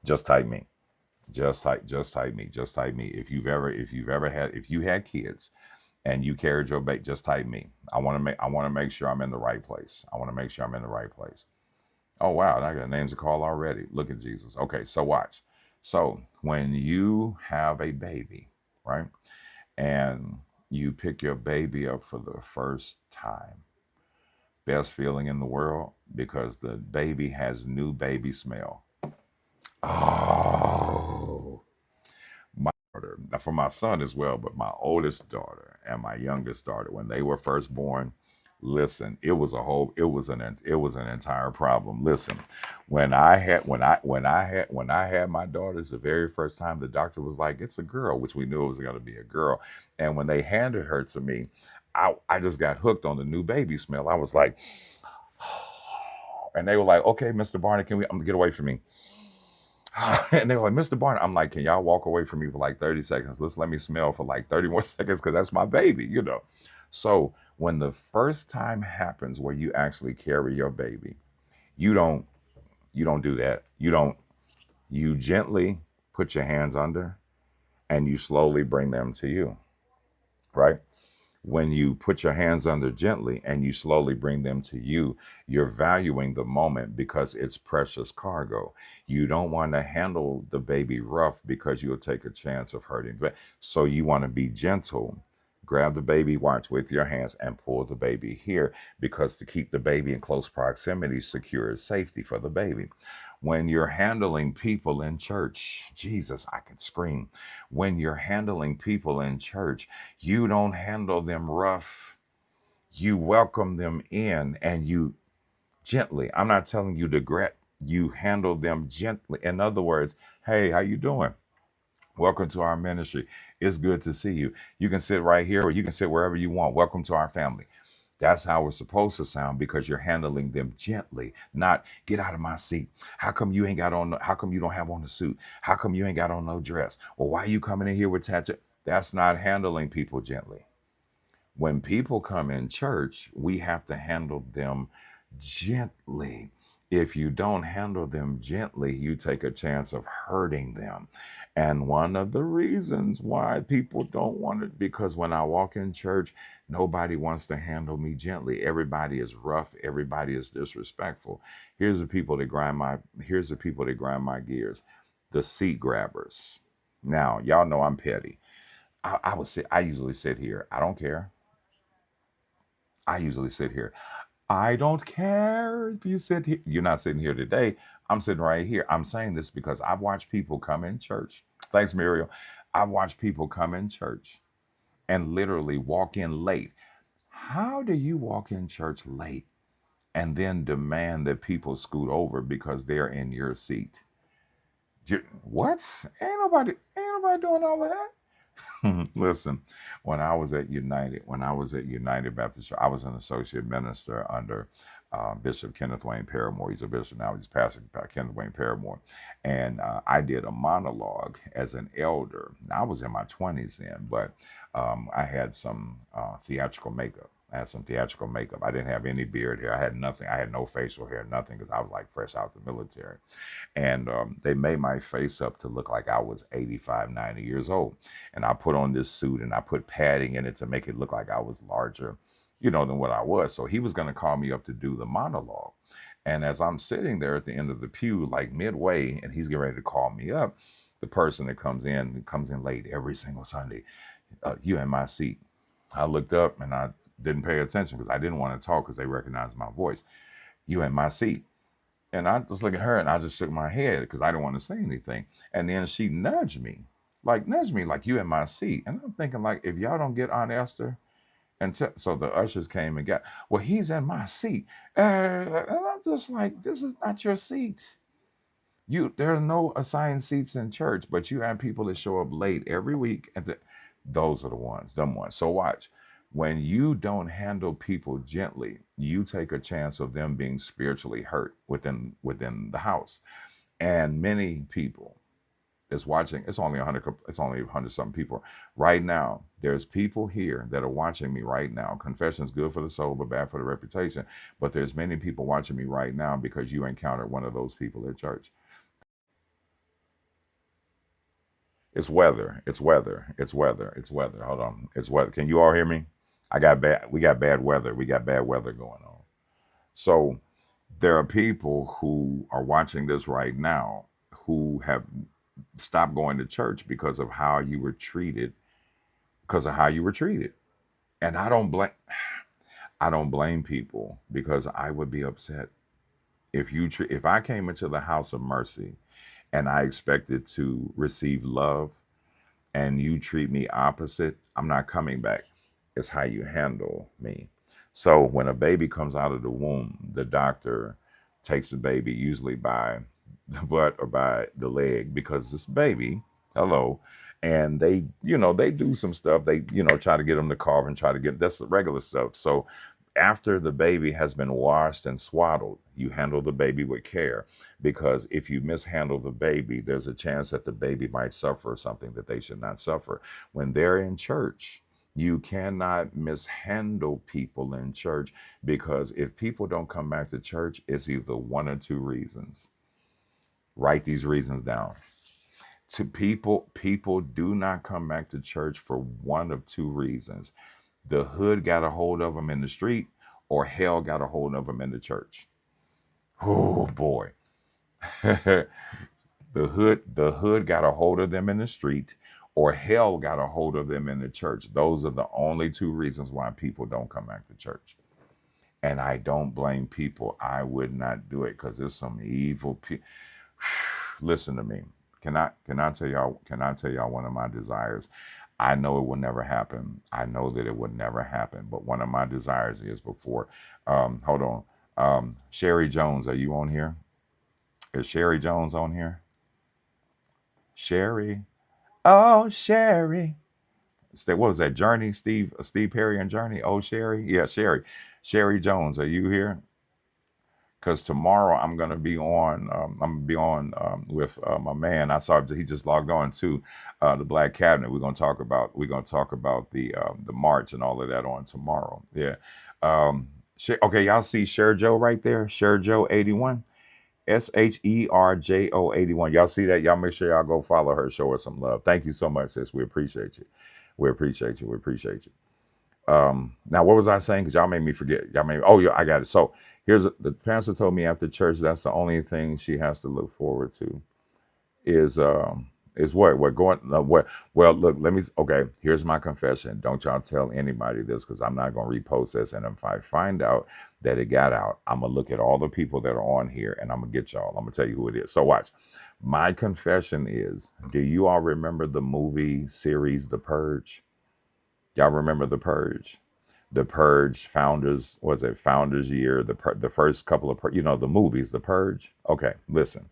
Just type me. Just type me. Just type me. If you had kids and you carried your baby, just type me. I want to make sure I'm in the right place. I want to make sure I'm in the right place. Oh wow, I got names to call already. Look at Jesus. Okay, so watch. So when you have a baby, right? And you pick your baby up for the first time. Best feeling in the world because the baby has new baby smell. Oh, for my son as well, but my oldest daughter and my youngest daughter, when they were first born, listen, it was an entire problem. Listen, when I had my daughters the very first time, the doctor was like, it's a girl, which we knew it was going to be a girl. And when they handed her to me, I just got hooked on the new baby smell. I was like, and they were like, okay, Mr. Barney, can we, I'm gonna get away from me. And they were like, Mr. Barney, I'm like, can y'all walk away from me for like 30 seconds? Let's let me smell for like 30 more seconds because that's my baby, you know. So when the first time happens where you actually carry your baby, you don't you don't do that. You gently put your hands under and you slowly bring them to you, right? When you put your hands under gently and you slowly bring them to you, you're valuing the moment because it's precious cargo. You don't want to handle the baby rough because you'll take a chance of hurting. So you want to be gentle. Grab the baby watch with your hands and pull the baby here because to keep the baby in close proximity secures safety for the baby. When you're handling people in church, Jesus, I could scream. When you're handling people in church, you don't handle them rough. You welcome them in and you gently. I'm not telling you to regret. You handle them gently. In other words, hey, how you doing? Welcome to our ministry. It's good to see you. You can sit right here or you can sit wherever you want. Welcome to our family. That's how it's supposed to sound because you're handling them gently, not get out of my seat. How come you ain't got on, how come you don't have on a suit? How come you ain't got on no dress? Well, why are you coming in here with tattoo? That's not handling people gently. When people come in church, we have to handle them gently. If you don't handle them gently, you take a chance of hurting them. And one of the reasons why people don't want it, because when I walk in church, nobody wants to handle me gently. Everybody is rough. Everybody is disrespectful. Here's the people that grind my gears. The seat grabbers. Now, y'all know I'm petty. I usually sit here. I don't care. I usually sit here. I don't care if you sit here. You're not sitting here today. I'm sitting right here. I'm saying this because I've watched people come in church. Thanks, Muriel. I've watched people come in church and literally walk in late. How do you walk in church late and then demand that people scoot over because they're in your seat? What? Ain't nobody doing all of that. Listen, when I was at United Baptist Church, I was an associate minister under Bishop Kenneth Wayne Paramore. He's a bishop now. He's Pastor Kenneth Wayne Paramore. And I did a monologue as an elder. I was in my 20s then, but I had some theatrical makeup. I had some theatrical makeup. I didn't have any beard hair. I had nothing. I had no facial hair, nothing, because I was like fresh out the military. And they made my face up to look like I was 85, 90 years old. And I put on this suit and I put padding in it to make it look like I was larger, than what I was. So he was going to call me up to do the monologue. And as I'm sitting there at the end of the pew, like midway, and he's getting ready to call me up, the person that comes in late every single Sunday, you in my seat. I looked up and I didn't pay attention because I didn't want to talk because they recognized my voice. You in my seat. And I just look at her and I just shook my head because I didn't want to say anything. And then she nudged me like you in my seat. And I'm thinking like, if y'all don't get Aunt Esther, so the ushers came and got, well, he's in my seat. And I'm just like, this is not your seat. There are no assigned seats in church, but you have people that show up late every week. And those are them ones. So watch. When you don't handle people gently, you take a chance of them being spiritually hurt within the house. And many people is watching. It's only 100. It's only 100 something people right now. There's people here that are watching me right now. Confession is good for the soul, but bad for the reputation. But there's many people watching me right now because you encountered one of those people at church. It's weather. It's weather. It's weather. It's weather. Hold on. It's weather. Can you all hear me? We got bad weather. We got bad weather going on. So there are people who are watching this right now who have stopped going to church because of how you were treated, And I don't blame people because I would be upset if I came into the house of mercy and I expected to receive love and you treat me opposite, I'm not coming back. It's how you handle me. So when a baby comes out of the womb, the doctor takes the baby usually by the butt or by the leg because it's baby. Hello. And they, they do some stuff. They, try to get them to cough and try to get, that's the regular stuff. So after the baby has been washed and swaddled, you handle the baby with care, because if you mishandle the baby, there's a chance that the baby might suffer something that they should not suffer. When they're in church, you cannot mishandle people in church, because if people don't come back to church, it's either one or two reasons. Write these reasons down. To people do not come back to church for one of two reasons. The hood got a hold of them in the street, or hell got a hold of them in the church. Oh boy. The hood got a hold of them in the street, or hell got a hold of them in the church. Those are the only two reasons why people don't come back to church. And I don't blame people. I would not do it, because there's some evil people. Listen to me. Can I tell y'all one of my desires? I know it will never happen. I know that it would never happen. But one of my desires is before. Hold on. Sherry Jones, are you on here? Is Sherry Jones on here? Sherry. Oh, Sherry. What was that? Journey, Steve Perry and Journey. Oh, Sherry. Yeah, Sherry. Sherry Jones, are you here? Because tomorrow I'm gonna be on. With my man. I saw he just logged on to the Black Cabinet. We're gonna talk about the march and all of that on tomorrow. Yeah. Okay, y'all see Share Joe right there. Share Joe 81. SHERJO 81. Y'all see that? Y'all make sure y'all go follow her. Show her some love. Thank you so much, sis. We appreciate you. We appreciate you. We appreciate you. Now, what was I saying? Because y'all made me forget. Y'all made. Oh, yeah, I got it. So the pastor told me after church that's the only thing she has to look forward to is what going what well look, let me okay, here's my confession. Don't y'all tell anybody this, because I'm not going to repost this, and if I find out that it got out, I'm gonna look at all the people that are on here, and I'm gonna get y'all. I'm gonna tell you who it is. So watch. My confession is, do you all remember the movie series The Purge? Y'all remember The Purge? The Purge, Founders, was it Founders Year? The first couple of the movies, The Purge. Okay, listen.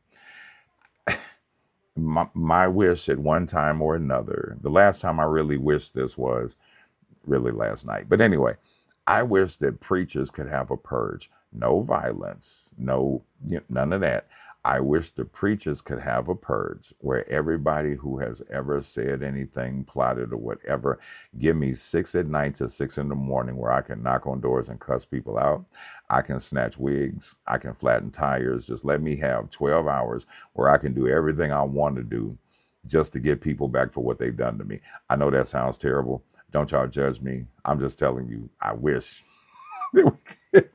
My wish at one time or another, the last time I really wished this was really last night. But anyway, I wish that preachers could have a purge. No violence, none of that. I wish the preachers could have a purge where everybody who has ever said anything, plotted, or whatever, give me 6 at night to 6 in the morning, where I can knock on doors and cuss people out. I can snatch wigs. I can flatten tires. Just let me have 12 hours where I can do everything I want to do, just to get people back for what they've done to me. I know that sounds terrible. Don't y'all judge me. I'm just telling you, I wish that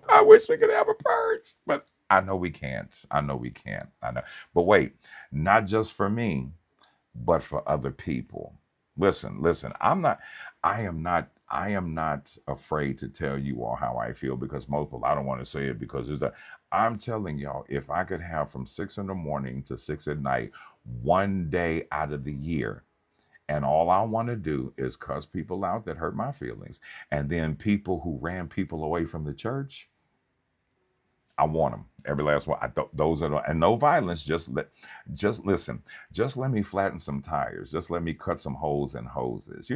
I wish we could have a purge, but I know we can't. I know we can't. I know. But wait, not just for me, but for other people. Listen, I am not afraid to tell you all how I feel, because most people, I don't want to say it because it's that I'm telling y'all, if I could have from 6 in the morning to 6 at night, one day out of the year, and all I want to do is cuss people out that hurt my feelings. And then people who ran people away from the church, I want them. Every last one. Those are and no violence. Just listen. Just let me flatten some tires. Just let me cut some holes in hoses.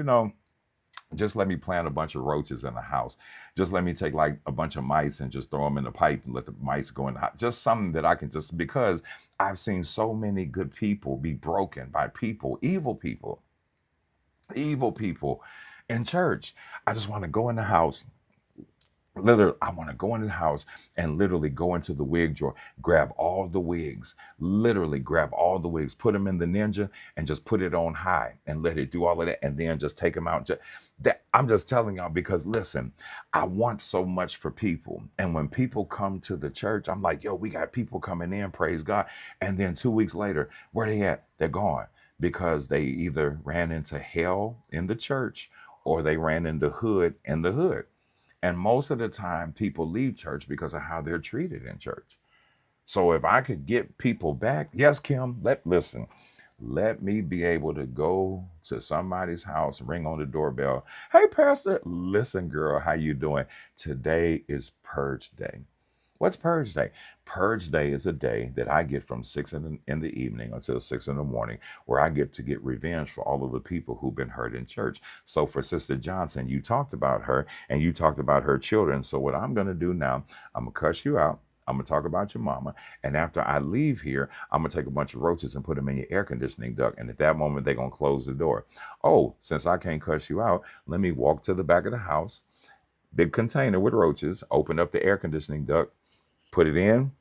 Just let me plant a bunch of roaches in the house. Just let me take like a bunch of mice and just throw them in the pipe and let the mice go in the house. Just something that I can just, because I've seen so many good people be broken by people, evil people in church. I just want to go in the house. Literally, I want to go in the house and literally go into the wig drawer, grab all the wigs, literally grab all the wigs, put them in the Ninja and just put it on high and let it do all of that, and then just take them out. I'm just telling y'all, because listen, I want so much for people. And when people come to the church, I'm like, yo, we got people coming in, praise God. And then 2 weeks later, where they at? They're gone, because they either ran into hell in the church, or they ran into hood in the hood. And most of the time, people leave church because of how they're treated in church. So if I could get people back, yes, Kim, listen. Let me be able to go to somebody's house, ring on the doorbell. Hey, Pastor, listen, girl, how you doing? Today is Purge Day. What's Purge Day? Purge Day is a day that I get from 6 in the evening until 6 in the morning, where I get to get revenge for all of the people who've been hurt in church. So for Sister Johnson, you talked about her and you talked about her children. So what I'm going to do now, I'm going to cuss you out. I'm going to talk about your mama. And after I leave here, I'm going to take a bunch of roaches and put them in your air conditioning duct. And at that moment, they're going to close the door. Oh, since I can't cuss you out, let me walk to the back of the house, big container with roaches, open up the air conditioning duct, put it in,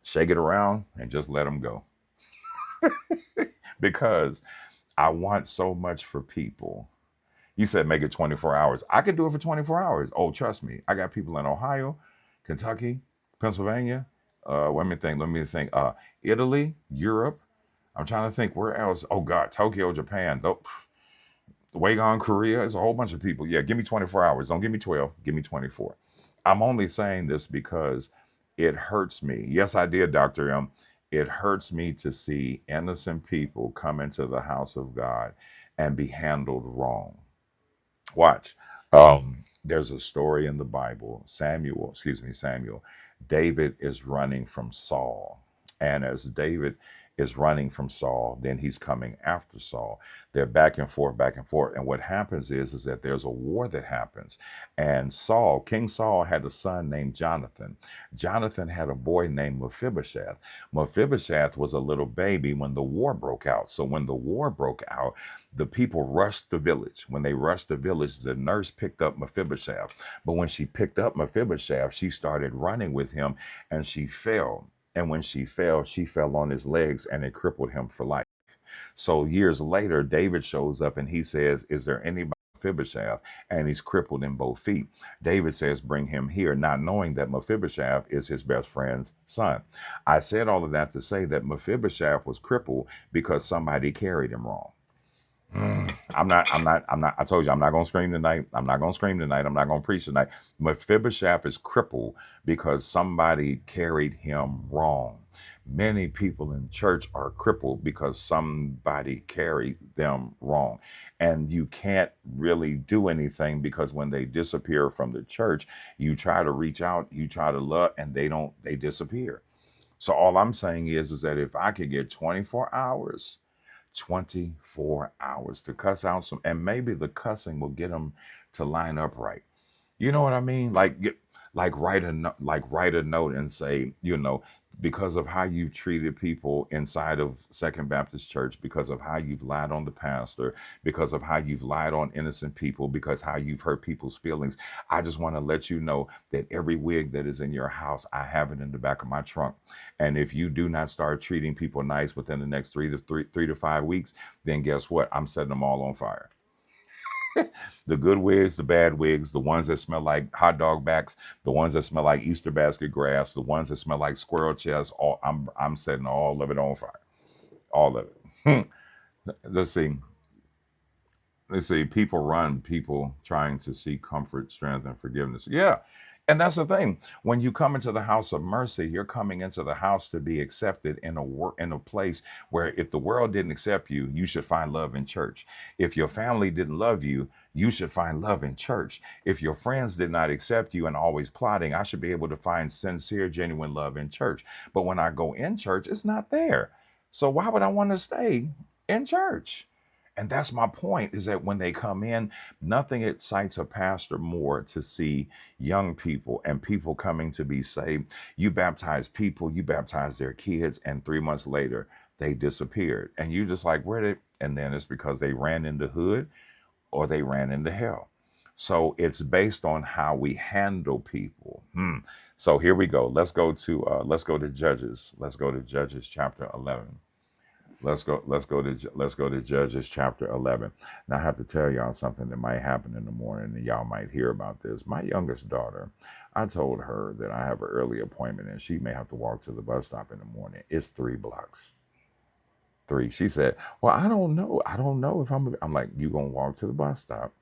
shake it around, and just let them go. Because I want so much for people. You said make it 24 hours. I could do it for 24 hours. Oh, trust me. I got people in Ohio, Kentucky, Pennsylvania. Let me think. Italy, Europe. I'm trying to think where else. Oh God, Tokyo, Japan. Wagon, Korea. It's a whole bunch of people. Yeah, give me 24 hours. Don't give me 12. Give me 24. I'm only saying this because it hurts me. Yes, I did, Dr. M. It hurts me to see innocent people come into the house of God and be handled wrong. Watch. There's a story in the Bible. Samuel. David is running from Saul. And as David is running from Saul, then he's coming after Saul. They're back and forth, back and forth. And what happens is that there's a war that happens. And King Saul had a son named Jonathan. Jonathan had a boy named Mephibosheth. Mephibosheth was a little baby when the war broke out. So when the war broke out, the people rushed the village. When they rushed the village, the nurse picked up Mephibosheth. But when she picked up Mephibosheth, she started running with him and she fell. And when she fell on his legs and it crippled him for life. So years later, David shows up and he says, is there anybody Mephibosheth? And he's crippled in both feet. David says, bring him here, not knowing that Mephibosheth is his best friend's son. I said all of that to say that Mephibosheth was crippled because somebody carried him wrong. I told you, I'm not going to scream tonight. I'm not going to scream tonight. I'm not going to preach tonight. Mephibosheth is crippled because somebody carried him wrong. Many people in church are crippled because somebody carried them wrong. And you can't really do anything because when they disappear from the church, you try to reach out, you try to love, and they disappear. So all I'm saying is that if I could get 24 hours to cuss out some, and maybe the cussing will get them to line up right. You know what I mean? Write a note and say, because of how you've treated people inside of Second Baptist Church, because of how you've lied on the pastor, because of how you've lied on innocent people, because how you've hurt people's feelings. I just want to let you know that every wig that is in your house, I have it in the back of my trunk. And if you do not start treating people nice within the next 3 to 5 weeks, then guess what? I'm setting them all on fire. The good wigs, the bad wigs, the ones that smell like hot dog backs, the ones that smell like Easter basket grass, the ones that smell like squirrel chest. I'm setting all of it on fire. All of it. Let's see. Let's see. People trying to seek comfort, strength, and forgiveness. Yeah. And that's the thing. When you come into the house of mercy, you're coming into the house to be accepted in a place where if the world didn't accept you, you should find love in church. If your family didn't love you, you should find love in church. If your friends did not accept you and always plotting, I should be able to find sincere, genuine love in church. But when I go in church, it's not there. So why would I want to stay in church? And that's my point, is that when they come in, nothing excites a pastor more to see young people and people coming to be saved. You baptize people, you baptize their kids, and 3 months later, they disappeared. And you just like, where did, and then it's because they ran into hood or they ran into hell. So it's based on how we handle people. So here we go. Let's go to Judges. Let's go to Judges chapter 11. Let's go to Judges chapter 11. Now I have to tell y'all something that might happen in the morning, and y'all might hear about this. My youngest daughter, I told her that I have an early appointment and she may have to walk to the bus stop in the morning. It's 3 blocks. Three. She said, well, I don't know if I'm like, you gonna walk to the bus stop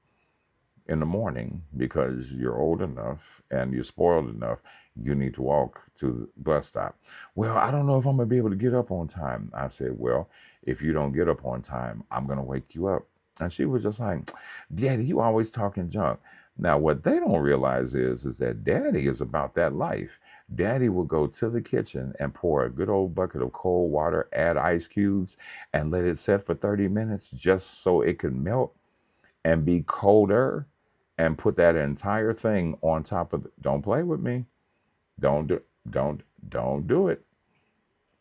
in the morning because you're old enough and you're spoiled enough. You need to walk to the bus stop. Well, I don't know if I'm going to be able to get up on time. I said, well, if you don't get up on time, I'm going to wake you up. And she was just like, Daddy, you always talking junk. Now, what they don't realize is that Daddy is about that life. Daddy will go to the kitchen and pour a good old bucket of cold water, add ice cubes, and let it set for 30 minutes just so it can melt and be colder, and put that entire thing on top of don't play with me. Don't do don't don't do it.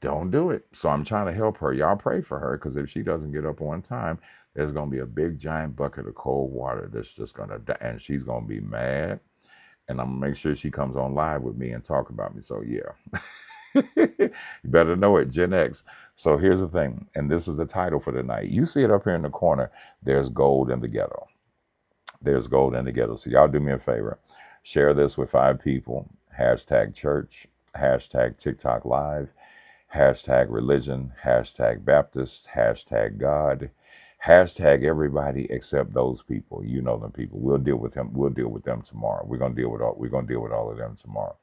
Don't do it. So I'm trying to help her. Y'all pray for her, because if she doesn't get up on time, there's gonna be a big giant bucket of cold water that's just gonna die, and she's gonna be mad. And I'm gonna make sure she comes on live with me and talk about me. So yeah. You better know it, Gen X. So here's the thing, and this is the title for tonight. You see it up here in the corner. There's gold in the ghetto. There's gold in the ghetto. So y'all do me a favor. Share this with 5 people. Hashtag church. Hashtag TikTok live. Hashtag religion. Hashtag Baptist. Hashtag God. Hashtag everybody except those people. You know them people. We'll deal with them. We'll deal with them tomorrow. We're gonna deal with all of them tomorrow.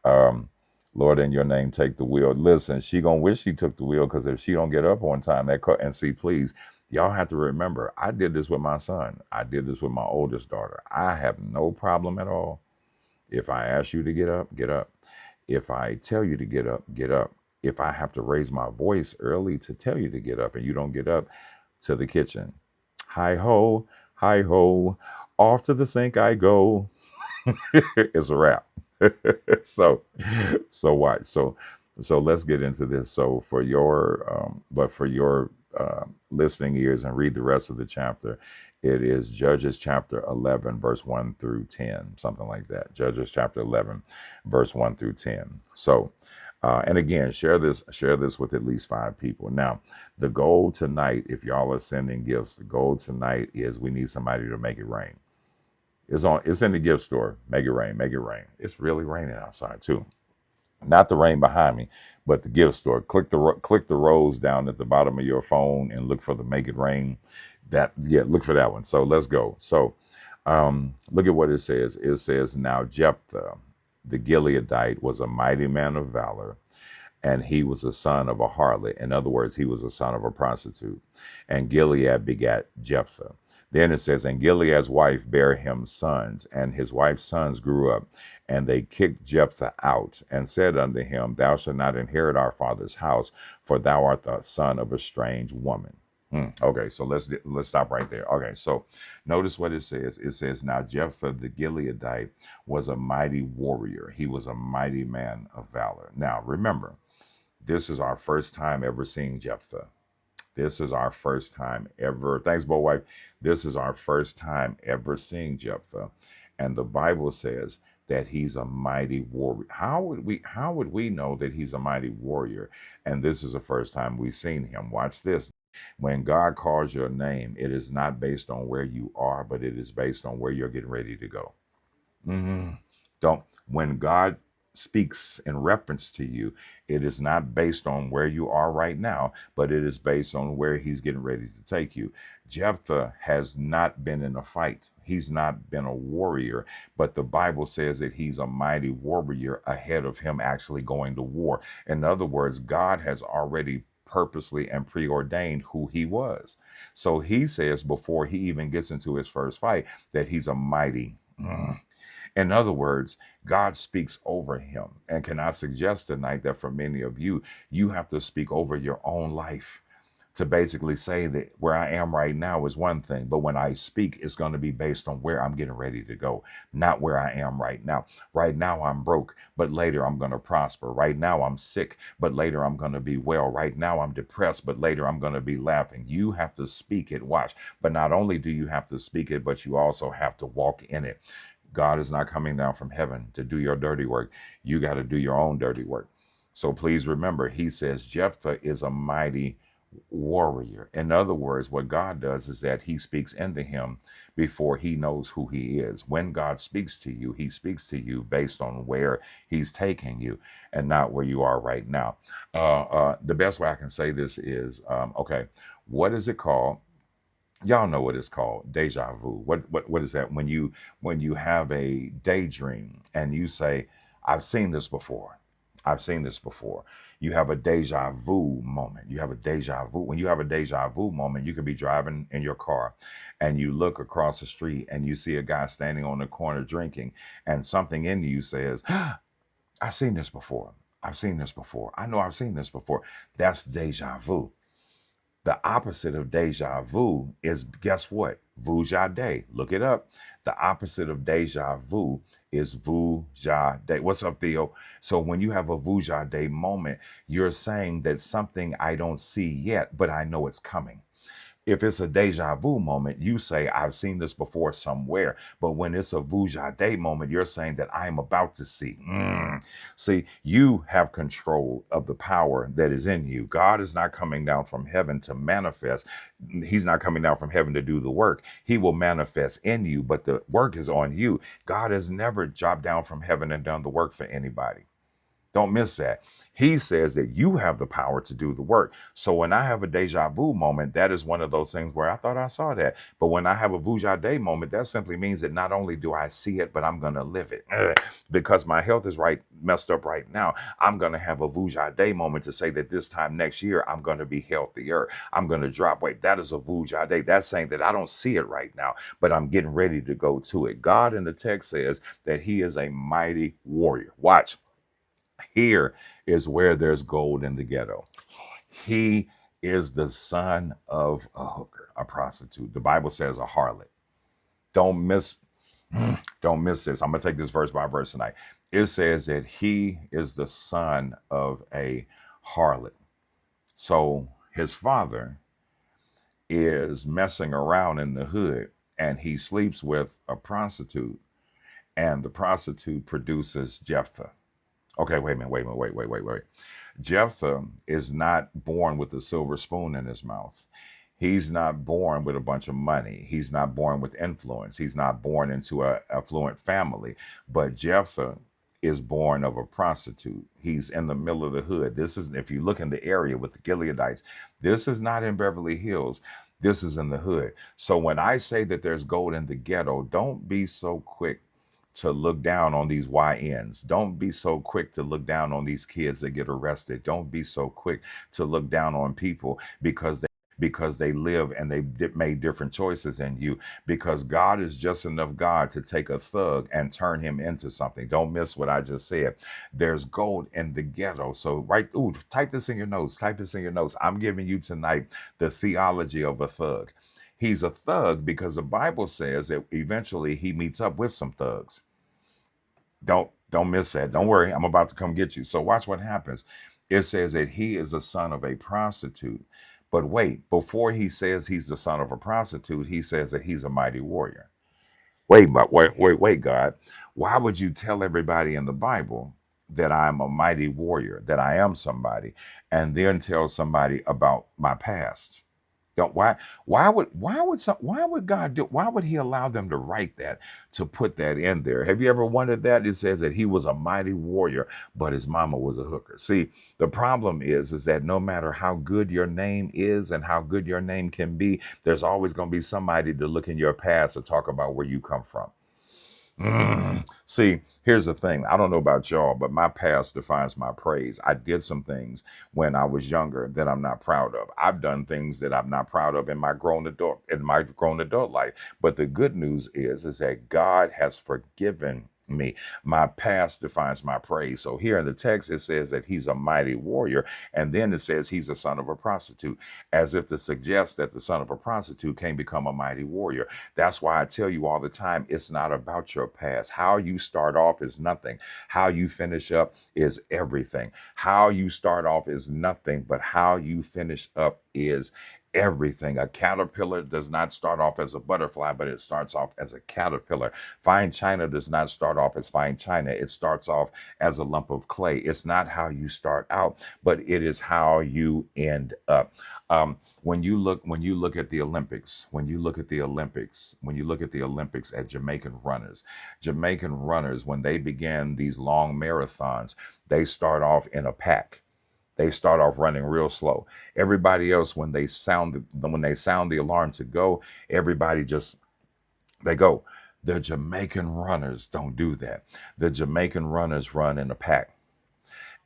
Um, Lord, in your name, take the wheel. Listen, she gonna wish she took the wheel, because if she don't get up on time, and see, please, y'all have to remember, I did this with my son. I did this with my oldest daughter. I have no problem at all. If I ask you to get up, get up. If I tell you to get up, get up. If I have to raise my voice early to tell you to get up and you don't get up, to the kitchen. Hi ho, off to the sink I go. It's a wrap. so watch. So let's get into this. So for your listening ears, and read the rest of the chapter. It is Judges chapter 11 verse 1 through 10, something like that. Judges chapter 11 verse 1 through 10. So and again, share this with at least 5 people. Now, the goal tonight, if y'all are sending gifts, the goal tonight is we need somebody to make it rain. It's in the gift store. Make it rain, make it rain. It's really raining outside too. Not the rain behind me, but the gift store. Click the rose down at the bottom of your phone and look for the make it rain. Look for that one. So let's go. So look at what it says. It says, now Jephthah the Gileadite was a mighty man of valor, and he was a son of a harlot. In other words, he was a son of a prostitute. And Gilead begat Jephthah. Then it says, and Gilead's wife bare him sons, and his wife's sons grew up, and they kicked Jephthah out, and said unto him, thou shalt not inherit our father's house, for thou art the son of a strange woman. Okay, so let's stop right there. Okay, so notice what it says. It says, now Jephthah the Gileadite was a mighty warrior. He was a mighty man of valor. Now remember, this is our first time ever seeing Jephthah. This is our first time ever. Thanks, Bo Wife. This is our first time ever seeing Jephthah, and the Bible says that he's a mighty warrior. How would we know that he's a mighty warrior? And this is the first time we've seen him. Watch this. When God calls your name, it is not based on where you are, but it is based on where you're getting ready to go. Don't When God speaks in reference to you, it is not based on where you are right now, but it is based on where he's getting ready to take you. Jephthah has not been in a fight. He's not been a warrior, but the Bible says that he's a mighty warrior ahead of him actually going to war. In other words, God has already purposely and preordained who he was. So he says before he even gets into his first fight that he's a mighty. In other words, God speaks over him. And can I suggest tonight that for many of you, you have to speak over your own life to basically say that where I am right now is one thing, but when I speak, it's going to be based on where I'm getting ready to go, not where I am right now. Right now, I'm broke, but later I'm going to prosper. Right now, I'm sick, but later I'm going to be well. Right now, I'm depressed, but later I'm going to be laughing. You have to speak it, watch. But not only do you have to speak it, but you also have to walk in it. God is not coming down from heaven to do your dirty work. You got to do your own dirty work. So please remember, he says Jephthah is a mighty warrior. In other words, what God does is that he speaks into him before he knows who he is. When God speaks to you, he speaks to you based on where he's taking you and not where you are right now. The best way I can say this is, okay, what is it called? Y'all know what it's called, deja vu. What is that? When you have a daydream and you say, I've seen this before. I've seen this before. You have a deja vu moment. You have a deja vu. When you have a deja vu moment, you could be driving in your car and you look across the street and you see a guy standing on the corner drinking, and something in you says, I've seen this before. I've seen this before. I know I've seen this before. That's deja vu. The opposite of deja vu is, guess what? Vujade. Look it up. The opposite of deja vu is vujade. What's up, Theo? So when you have a vujade moment, you're saying that something I don't see yet, but I know it's coming. If it's a deja vu moment, you say, I've seen this before somewhere. But when it's a vuja day moment, you're saying that I'm about to see. See, you have control of the power that is in you. God is not coming down from heaven to manifest. He's not coming down from heaven to do the work. He will manifest in you, but the work is on you. God has never dropped down from heaven and done the work for anybody. Don't miss that. He says that you have the power to do the work. So when I have a deja vu moment, that is one of those things where I thought I saw that. But when I have a vuja day moment, that simply means that not only do I see it, but I'm going to live it. Because my health is messed up right now. I'm going to have a vuja day moment to say that this time next year, I'm going to be healthier. I'm going to drop weight. That is a vuja day. That's saying that I don't see it right now, but I'm getting ready to go to it. God in the text says that he is a mighty warrior. Watch. Here is where there's gold in the ghetto. He is the son of a hooker, a prostitute. The Bible says a harlot. Don't miss, don't miss this. I'm gonna take this verse by verse tonight. It says that he is the son of a harlot. So his father is messing around in the hood and he sleeps with a prostitute, and the prostitute produces Jephthah. Okay, wait a minute, wait. Jephthah is not born with a silver spoon in his mouth. He's not born with a bunch of money. He's not born with influence. He's not born into a affluent family. But Jephthah is born of a prostitute. He's in the middle of the hood. This is, if you look in the area with the Gileadites, this is not in Beverly Hills. This is in the hood. So when I say that there's gold in the ghetto, don't be so quick to look down on these YNs. Don't be so quick to look down on these kids that get arrested. Don't be so quick to look down on people because they live and they made different choices than you, because God is just enough God to take a thug and turn him into something. Don't miss what I just said. There's gold in the ghetto. So type this in your notes. Type this in your notes. I'm giving you tonight the theology of a thug. He's a thug because the Bible says that eventually he meets up with some thugs. Don't miss that. Don't worry, I'm about to come get you. So watch what happens. It says that he is a son of a prostitute. But wait, before he says he's the son of a prostitute, he says that he's a mighty warrior. Wait, God. Why would you tell everybody in the Bible that I'm a mighty warrior, that I am somebody, and then tell somebody about my past? Don't why would God do, why would he allow them to write that, to put that in there? Have you ever wondered that? It says that he was a mighty warrior, but his mama was a hooker. See, the problem is that no matter how good your name is and how good your name can be, there's always going to be somebody to look in your past to talk about where you come from. See, here's the thing. I don't know about y'all, but my past defines my praise. I did some things when I was younger that I'm not proud of. I've done things that I'm not proud of in my grown adult life. But the good news is that God has forgiven me. My past defines my praise. So here in the text, it says that he's a mighty warrior. And then it says he's a son of a prostitute, as if to suggest that the son of a prostitute can become a mighty warrior. That's why I tell you all the time, it's not about your past. How you start off is nothing. How you finish up is everything. How you start off is nothing, but how you finish up is everything. A caterpillar does not start off as a butterfly, but it starts off as a caterpillar. Fine china does not start off as fine china. It starts off as a lump of clay. It's not how you start out, but it is how you end up. When you look at the Olympics, when you look at the Olympics at Jamaican runners, when they began these long marathons, they start off in a pack. They start off running real slow. Everybody else, when they sound the alarm to go, everybody just they go. The Jamaican runners don't do that. The Jamaican runners run in a pack,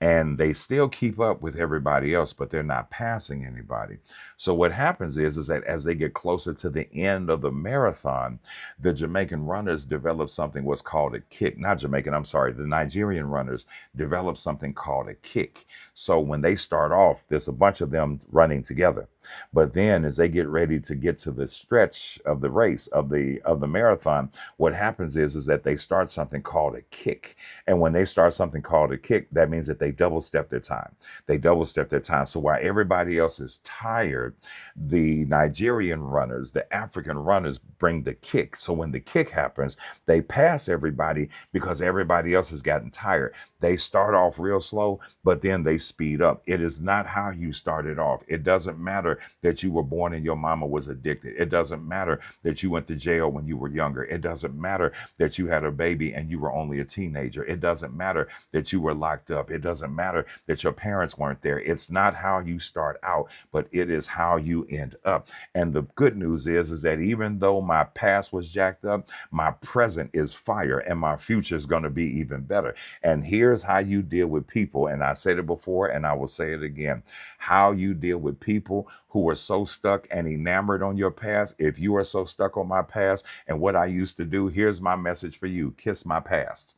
and they still keep up with everybody else, but they're not passing anybody. So what happens is that as they get closer to the end of the marathon, the Jamaican runners develop something what's called a kick. Not Jamaican, I'm sorry, the Nigerian runners develop something called a kick. So when they start off, there's a bunch of them running together. But then as they get ready to get to the stretch of the race of the marathon, what happens is that they start something called a kick. And when they start something called a kick, that means that they double step their time. They double step their time. So while everybody else is tired, the Nigerian runners, the African runners bring the kick. So when the kick happens, they pass everybody because everybody else has gotten tired. They start off real slow, but then they speed up. It is not how you started off. It doesn't matter that you were born and your mama was addicted. It doesn't matter that you went to jail when you were younger. It doesn't matter that you had a baby and you were only a teenager. It doesn't matter that you were locked up. It doesn't matter that your parents weren't there. It's not how you start out, but it is how you end up. And the good news is that even though my past was jacked up, my present is fire and my future is going to be even better. And here's how you deal with people. And I said it before and I will say it again. How you deal with people who are so stuck and enamored on your past. If you are so stuck on my past and what I used to do, here's my message for you. Kiss my past.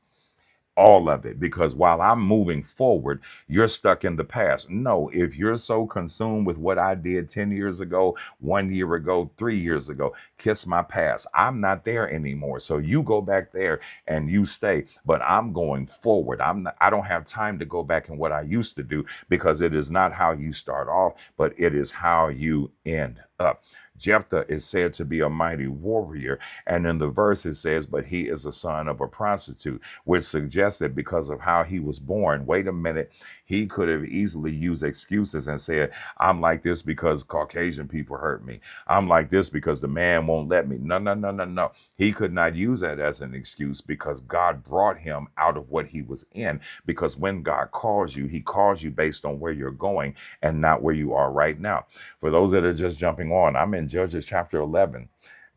All of it, because while I'm moving forward, you're stuck in the past. No, if you're so consumed with what I did 10 years ago, 1 year ago, 3 years ago, kiss my past. I'm not there anymore. So you go back there and you stay, but I'm going forward. I don't have time to go back and what I used to do, because it is not how you start off, but it is how you end up. Jephthah is said to be a mighty warrior. And in the verse it says, but he is a son of a prostitute, which suggests that because of how he was born, wait a minute, he could have easily used excuses and said, I'm like this because Caucasian people hurt me. I'm like this because the man won't let me. No, no, no, no, no. He could not use that as an excuse, because God brought him out of what he was in. Because when God calls you, he calls you based on where you're going and not where you are right now. For those that are just jumping on, I'm in Judges chapter 11,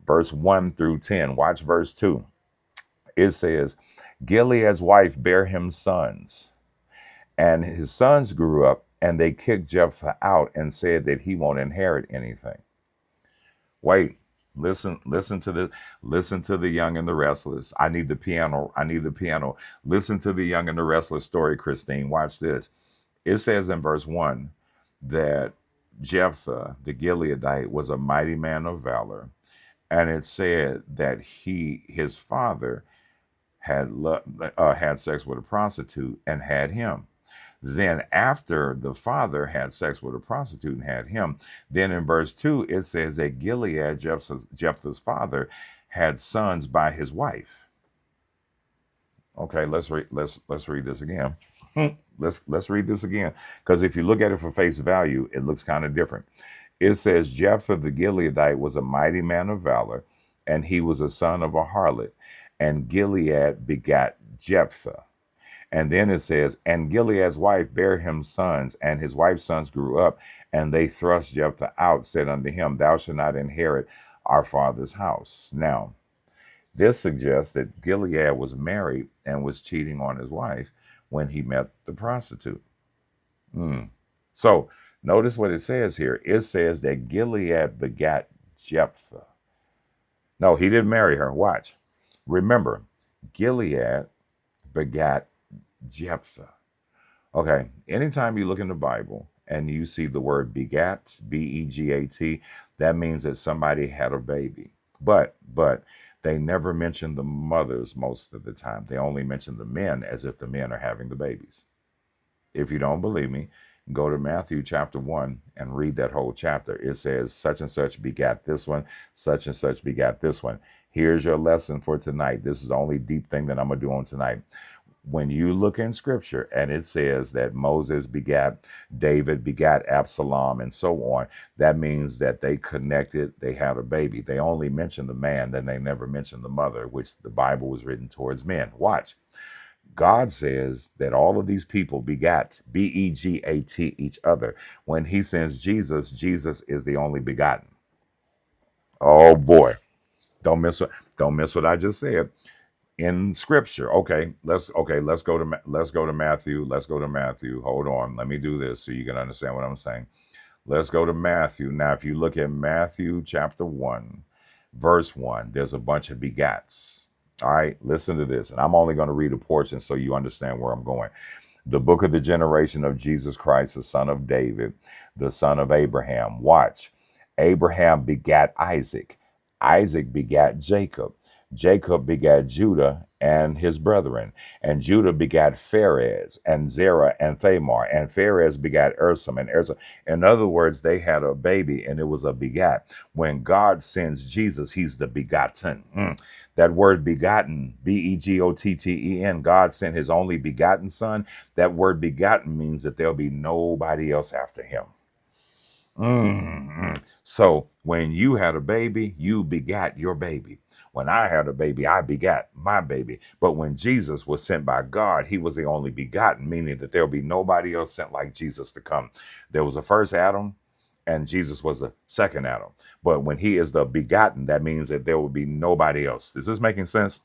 verse 1 through 10. Watch verse 2. It says, Gilead's wife bare him sons, and his sons grew up, and they kicked Jephthah out and said that he won't inherit anything. Wait, listen to the Young and the Restless. I need the piano. I need the piano. Listen to the Young and the Restless story, Christine. Watch this. It says in verse 1 that Jephthah, the Gileadite, was a mighty man of valor. And it said that his father had sex with a prostitute and had him. Then after the father had sex with a prostitute and had him, then in verse 2, it says that Gilead, Jephthah's father, had sons by his wife. Okay, let's read this again. Let's read this again, because if you look at it for face value, it looks kind of different. It says Jephthah the Gileadite was a mighty man of valor, and he was a son of a harlot, and Gilead begat Jephthah. And then it says, and Gilead's wife bare him sons, and his wife's sons grew up, and they thrust Jephthah out, said unto him, thou shalt not inherit our father's house. Now, this suggests that Gilead was married and was cheating on his wife when he met the prostitute. So notice what it says here. It says that Gilead begat Jephthah. No, he didn't marry her. Watch. Remember, Gilead begat Jephthah. Okay, anytime you look in the Bible and you see the word begat, B-E-G-A-T, that means that somebody had a baby. But they never mention the mothers most of the time. They only mention the men as if the men are having the babies. If you don't believe me, go to Matthew chapter 1 and read that whole chapter. It says such and such begat this one, such and such begat this one. Here's your lesson for tonight. This is the only deep thing that I'm going to do on tonight. When you look in scripture and it says that Moses begat David, begat Absalom, and so on, that means that they connected, they had a baby. They only mention the man, then they never mention the mother, which the Bible was written towards men. Watch. God says that all of these people begat, begat, each other. When he sends Jesus, Jesus is the only begotten. Oh boy, don't miss what I just said in Scripture. Let's go to Matthew. Let's go to Matthew. Hold on, let me do this so you can understand what I'm saying. Let's go to Matthew. Now, if you look at Matthew chapter 1, verse 1, there's a bunch of begats. All right, listen to this. And I'm only going to read a portion so you understand where I'm going. The book of the generation of Jesus Christ, the son of David, the son of Abraham. Watch. Abraham begat Isaac. Isaac begat Jacob. Jacob begat Judah and his brethren. And Judah begat Pharez and Zerah and Thamar. And Pharez begat Ersam and Ersam. In other words, they had a baby and it was a begat. When God sends Jesus, he's the begotten. That word begotten, begotten, God sent his only begotten son. That word begotten means that there'll be nobody else after him. So when you had a baby, you begat your baby. When I had a baby, I begat my baby. But when Jesus was sent by God, he was the only begotten, meaning that there'll be nobody else sent like Jesus to come. There was a first Adam, and Jesus was the second Adam. But when he is the begotten, that means that there will be nobody else. Is this making sense?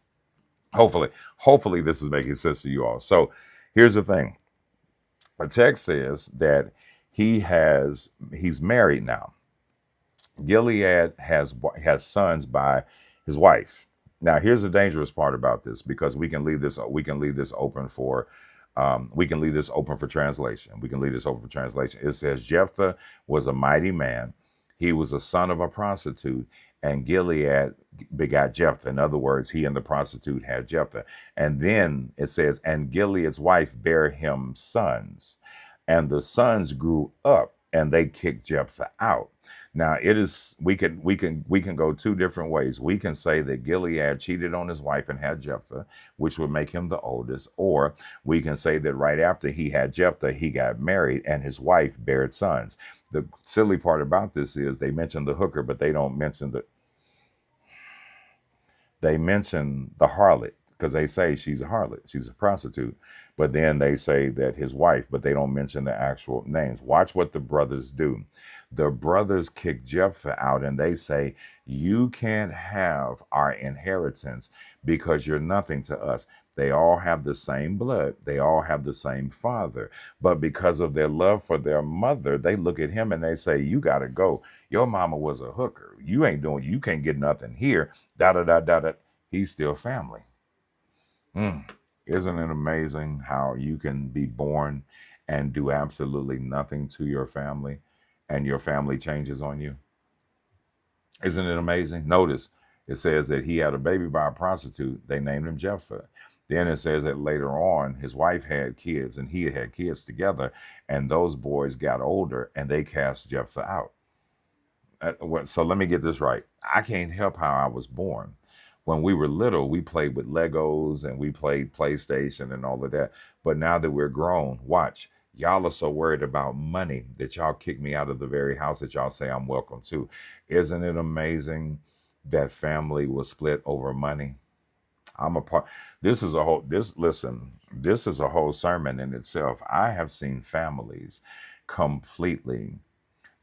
Hopefully this is making sense to you all. So here's the thing. The text says that he's married now. Gilead has sons by his wife. Now, here's the dangerous part about this, because we can leave this open for translation. We can leave this open for translation. It says Jephthah was a mighty man. He was a son of a prostitute, and Gilead begat Jephthah. In other words, he and the prostitute had Jephthah. And then it says, and Gilead's wife bare him sons, and the sons grew up, and they kicked Jephthah out. Now it is we can go two different ways. We can say that Gilead cheated on his wife and had Jephthah, which would make him the oldest, or we can say that right after he had Jephthah, he got married and his wife bared sons. The silly part about this is they mention the hooker, but they don't mention they mention the harlot, because they say she's a harlot, she's a prostitute. But then they say that his wife, but they don't mention the actual names. Watch what the brothers do. The brothers kick Jephthah out and they say, you can't have our inheritance because you're nothing to us. They all have the same blood. They all have the same father. But because of their love for their mother, they look at him and they say, you got to go. Your mama was a hooker. You can't get nothing here. Da da da da da. He's still family. Isn't it amazing how you can be born and do absolutely nothing to your family and your family changes on you? Isn't it amazing? Notice it says that he had a baby by a prostitute. They named him Jephthah. Then it says that later on, his wife had kids and he had kids together, and those boys got older and they cast Jephthah out. So let me get this right. I can't help how I was born. When we were little, we played with Legos and we played PlayStation and all of that. But now that we're grown, watch, y'all are so worried about money that y'all kick me out of the very house that y'all say I'm welcome to. Isn't it amazing that family was split over money? I'm a part. This is a whole. This is a whole sermon in itself. I have seen families completely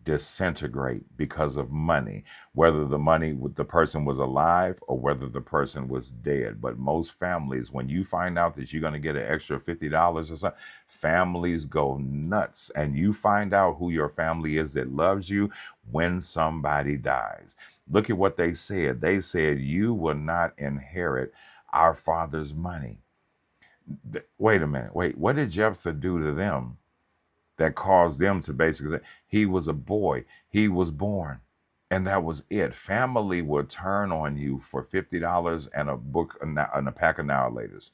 disintegrate because of money, whether the person was alive or whether the person was dead. But most families, when you find out that you're going to get an extra $50 or something, families go nuts. And you find out who your family is that loves you when somebody dies. Look at what they said. They said, you will not inherit our father's money. Wait a minute. Wait, what did Jephthah do to them that caused them to basically say, he was a boy, he was born, and that was it? Family will turn on you for $50 and a book and a pack of now laters.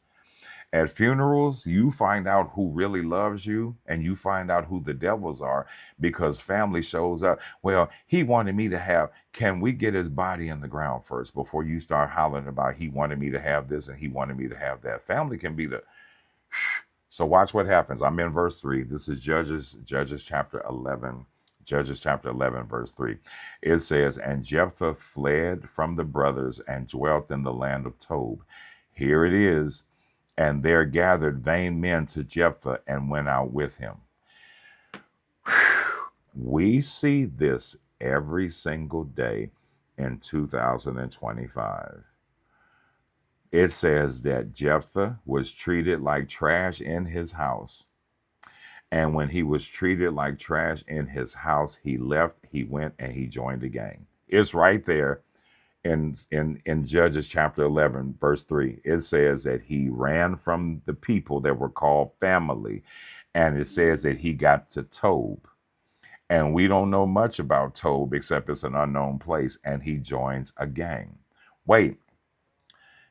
At funerals, you find out who really loves you and you find out who the devils are, because family shows up. Well, he wanted me to have, can we get his body in the ground first before you start hollering about he wanted me to have this and he wanted me to have that? Family can be the... So watch what happens. I'm in verse 3. This is Judges chapter 11. Judges chapter 11, verse 3. It says, and Jephthah fled from the brothers and dwelt in the land of Tob. Here it is. And there gathered vain men to Jephthah and went out with him. We see this every single day in 2025. It says that Jephthah was treated like trash in his house. And when he was treated like trash in his house, he left, he went, and he joined a gang. It's right there in Judges chapter 11, verse 3. It says that he ran from the people that were called family. And it says that he got to Tob. And we don't know much about Tob except it's an unknown place. And he joins a gang. Wait,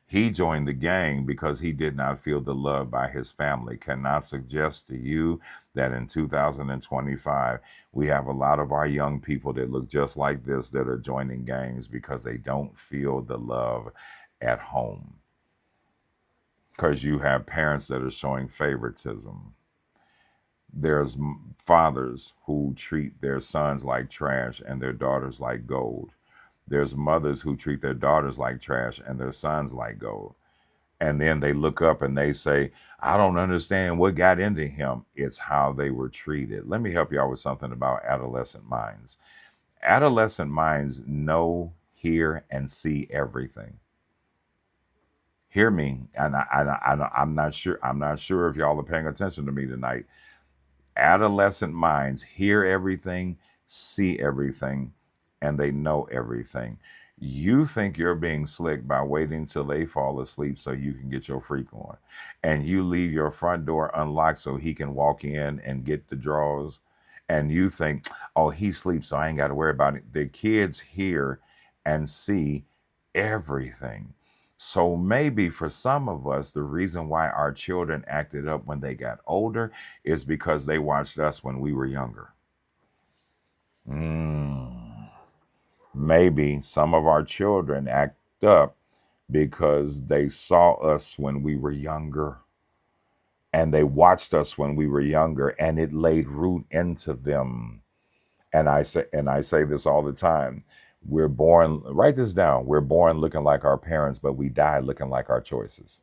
he joined the gang because he did not feel the love by his family. Can I suggest to you that in 2025, we have a lot of our young people that look just like this that are joining gangs because they don't feel the love at home. Because you have parents that are showing favoritism. There's fathers who treat their sons like trash and their daughters like gold. There's mothers who treat their daughters like trash and their sons like gold. And then they look up and they say, I don't understand what got into him. It's how they were treated. Let me help you out with something about adolescent minds. Adolescent minds know, hear, and see everything. Hear me, and I'm not sure. I'm not sure if y'all are paying attention to me tonight. Adolescent minds hear everything, see everything, and they know everything. You think you're being slick by waiting till they fall asleep so you can get your freak on. And you leave your front door unlocked so he can walk in and get the drawers. And you think, oh, he sleeps, so I ain't got to worry about it. The kids hear and see everything. So maybe for some of us, the reason why our children acted up when they got older is because they watched us when we were younger. Maybe some of our children act up because they saw us when we were younger and they watched us when we were younger and it laid root into them. And I say this all the time. We're born, write this down. We're born looking like our parents, but we die looking like our choices.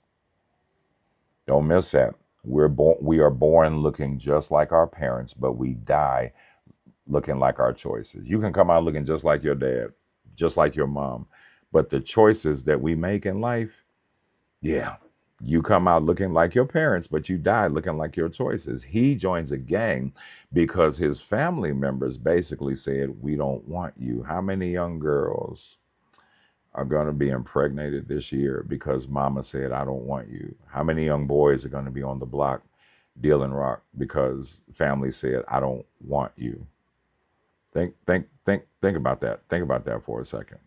Don't miss that. We are born looking just like our parents, but we die looking like our choices. You can come out looking just like your dad, just like your mom, but the choices that we make in life, yeah, you come out looking like your parents, but you die looking like your choices. He joins a gang because his family members basically said, we don't want you. How many young girls are going to be impregnated this year because mama said, I don't want you? How many young boys are going to be on the block dealing rock because family said, I don't want you? Think about that. Think about that for a second.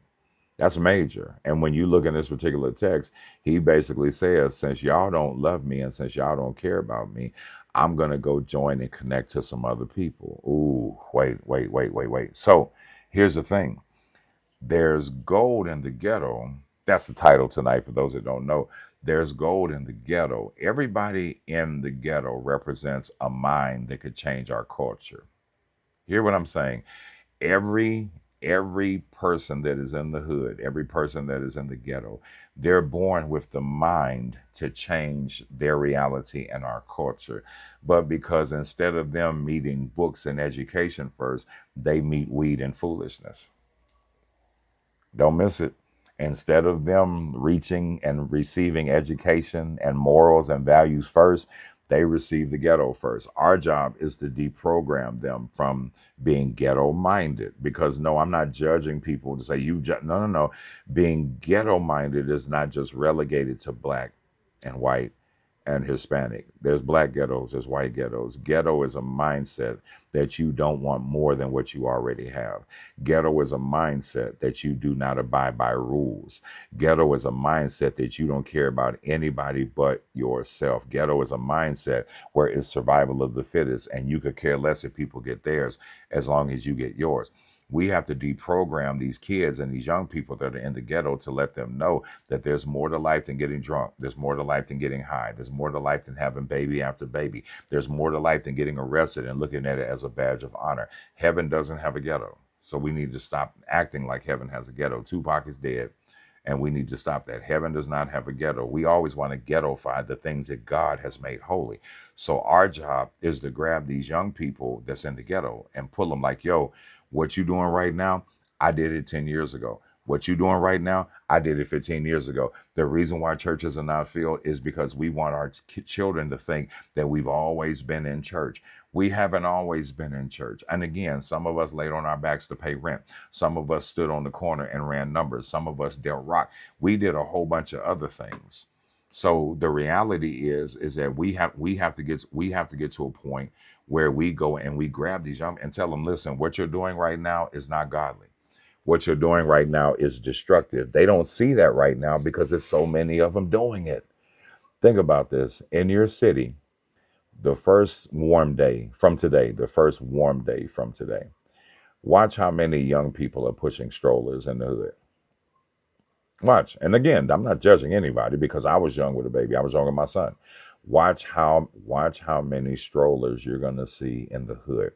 That's major. And when you look in this particular text, he basically says, since y'all don't love me and since y'all don't care about me, I'm going to go join and connect to some other people. Ooh, wait. So here's the thing. There's gold in the ghetto. That's the title tonight for those that don't know. There's gold in the ghetto. Everybody in the ghetto represents a mind that could change our culture. Hear what I'm saying? Every person that is in the hood, every person that is in the ghetto, they're born with the mind to change their reality and our culture. But because instead of them meeting books and education first, they meet weed and foolishness. Don't miss it. Instead of them reaching and receiving education and morals and values first, they receive the ghetto first. Our job is to deprogram them from being ghetto minded. Because no, I'm not judging people to say no. Being ghetto minded is not just relegated to black and white and Hispanic. There's black ghettos, there's white ghettos. Ghetto is a mindset that you don't want more than what you already have. Ghetto is a mindset that you do not abide by rules. Ghetto is a mindset that you don't care about anybody but yourself. Ghetto is a mindset where it's survival of the fittest and you could care less if people get theirs as long as you get yours. We have to deprogram these kids and these young people that are in the ghetto to let them know that there's more to life than getting drunk. There's more to life than getting high. There's more to life than having baby after baby. There's more to life than getting arrested and looking at it as a badge of honor. Heaven doesn't have a ghetto. So we need to stop acting like heaven has a ghetto. Tupac is dead. And we need to stop that. Heaven does not have a ghetto. We always want to ghettoify the things that God has made holy. So our job is to grab these young people that's in the ghetto and pull them like, yo, what you doing right now? I did it 10 years ago. What you doing right now? I did it 15 years ago. The reason why churches are not filled is because we want our children to think that we've always been in church. We haven't always been in church. And again, some of us laid on our backs to pay rent. Some of us stood on the corner and ran numbers. Some of us dealt rock. We did a whole bunch of other things. So the reality is that we have to get to a point where we go and we grab these young and tell them, listen, what you're doing right now is not godly. What you're doing right now is destructive. They don't see that right now because there's so many of them doing it. Think about this. In your city, the first warm day from today, the first warm day from today, watch how many young people are pushing strollers in the hood. Watch. And again, I'm not judging anybody because I was young with a baby. I was young with my son. Watch how many strollers you're gonna see in the hood.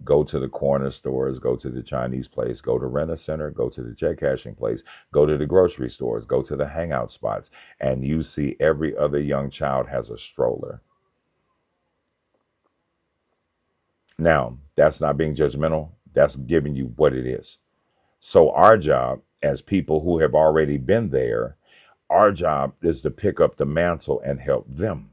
Go to the corner stores, go to the Chinese place, go to rent a center, go to the check cashing place, go to the grocery stores, go to the hangout spots, and you see every other young child has a stroller. Now, that's not being judgmental. That's giving you what it is. So our job as people who have already been there, our job is to pick up the mantle and help them.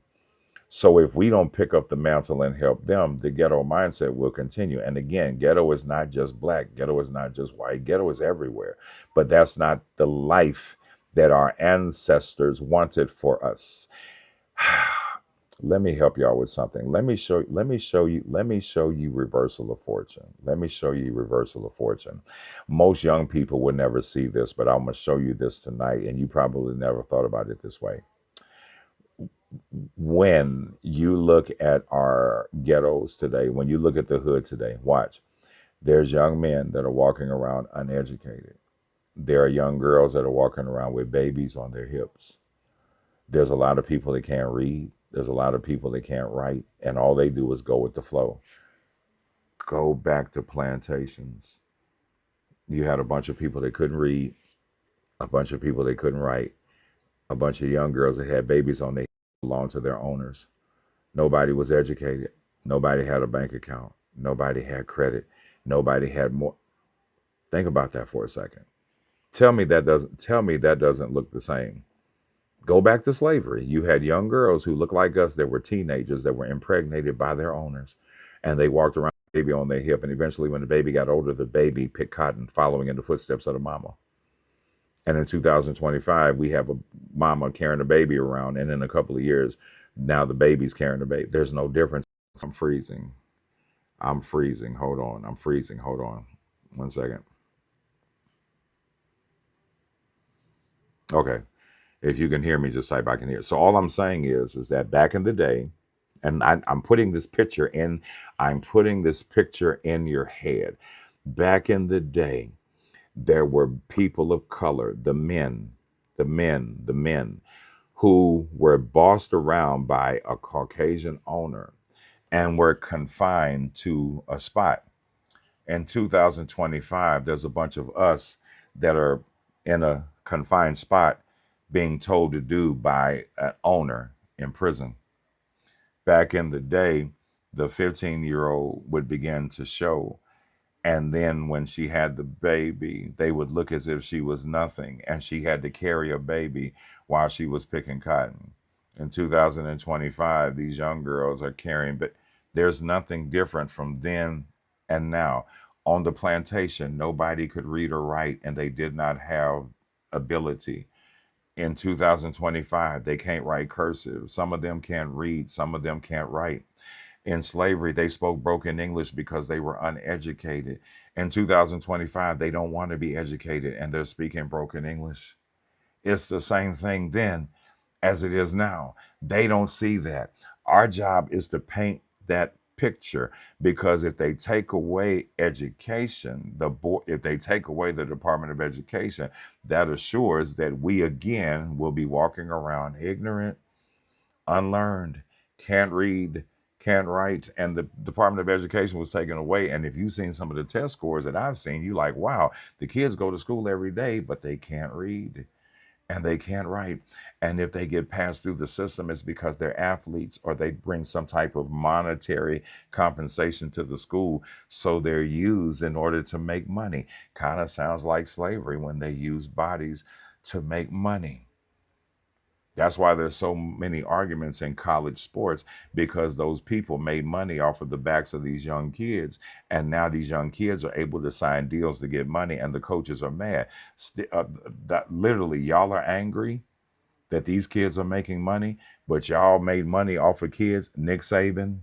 So if we don't pick up the mantle and help them, the ghetto mindset will continue. And again, ghetto is not just black, ghetto is not just white, ghetto is everywhere. But that's not the life that our ancestors wanted for us. Let me help y'all with something. Let me show you reversal of fortune. Let me show you reversal of fortune. Most young people would never see this, but I'm gonna show you this tonight, and you probably never thought about it this way. When you look at our ghettos today, when you look at the hood today, watch. There's young men that are walking around uneducated. There are young girls that are walking around with babies on their hips. There's a lot of people that can't read. There's a lot of people that can't write, and all they do is go with the flow. Go back to plantations. You had a bunch of people that couldn't read, a bunch of people that couldn't write, a bunch of young girls that had babies on their hips belonged to their owners. Nobody was educated. Nobody had a bank account. Nobody had credit. Nobody had more. Think about that for a second. Tell me that doesn't look the same. Go back to slavery. You had young girls who looked like us that were teenagers that were impregnated by their owners. And they walked around with a baby on their hip. And eventually when the baby got older, the baby picked cotton following in the footsteps of the mama. And in 2025, we have a mama carrying a baby around. And in a couple of years, now the baby's carrying the baby. There's no difference. I'm freezing. I'm freezing. Hold on. I'm freezing. Hold on. 1 second. Okay. If you can hear me, just type I can hear. So all I'm saying is that back in the day, and I'm putting this picture in, I'm putting this picture in your head. Back in the day, there were people of color, the men who were bossed around by a Caucasian owner and were confined to a spot. In 2025, there's a bunch of us that are in a confined spot being told to do by an owner in prison. Back in the day, the 15-year-old would begin to show. And then when she had the baby, they would look as if she was nothing. And she had to carry a baby while she was picking cotton. In 2025, these young girls are carrying, but there's nothing different from then and now. On the plantation, nobody could read or write, and they did not have ability. In 2025, they can't write cursive. Some of them can't read, some of them can't write. In slavery, they spoke broken English because they were uneducated. In 2025, they don't want to be educated and they're speaking broken English. It's the same thing then as it is now. They don't see that. Our job is to paint that picture, because if they take away education, if they take away the Department of Education, that assures that we again will be walking around ignorant, unlearned, can't read, can't write, and the Department of Education was taken away. And if you've seen some of the test scores that I've seen, you like, wow, the kids go to school every day, but they can't read. and they can't write. And if they get passed through the system, it's because they're athletes or they bring some type of monetary compensation to the school. So they're used in order to make money. Kind of sounds like slavery when they use bodies to make money. That's why there's so many arguments in college sports, because those people made money off of the backs of these young kids. And now these young kids are able to sign deals to get money, and the coaches are mad. That literally, y'all are angry that these kids are making money, but y'all made money off of kids. Nick Saban,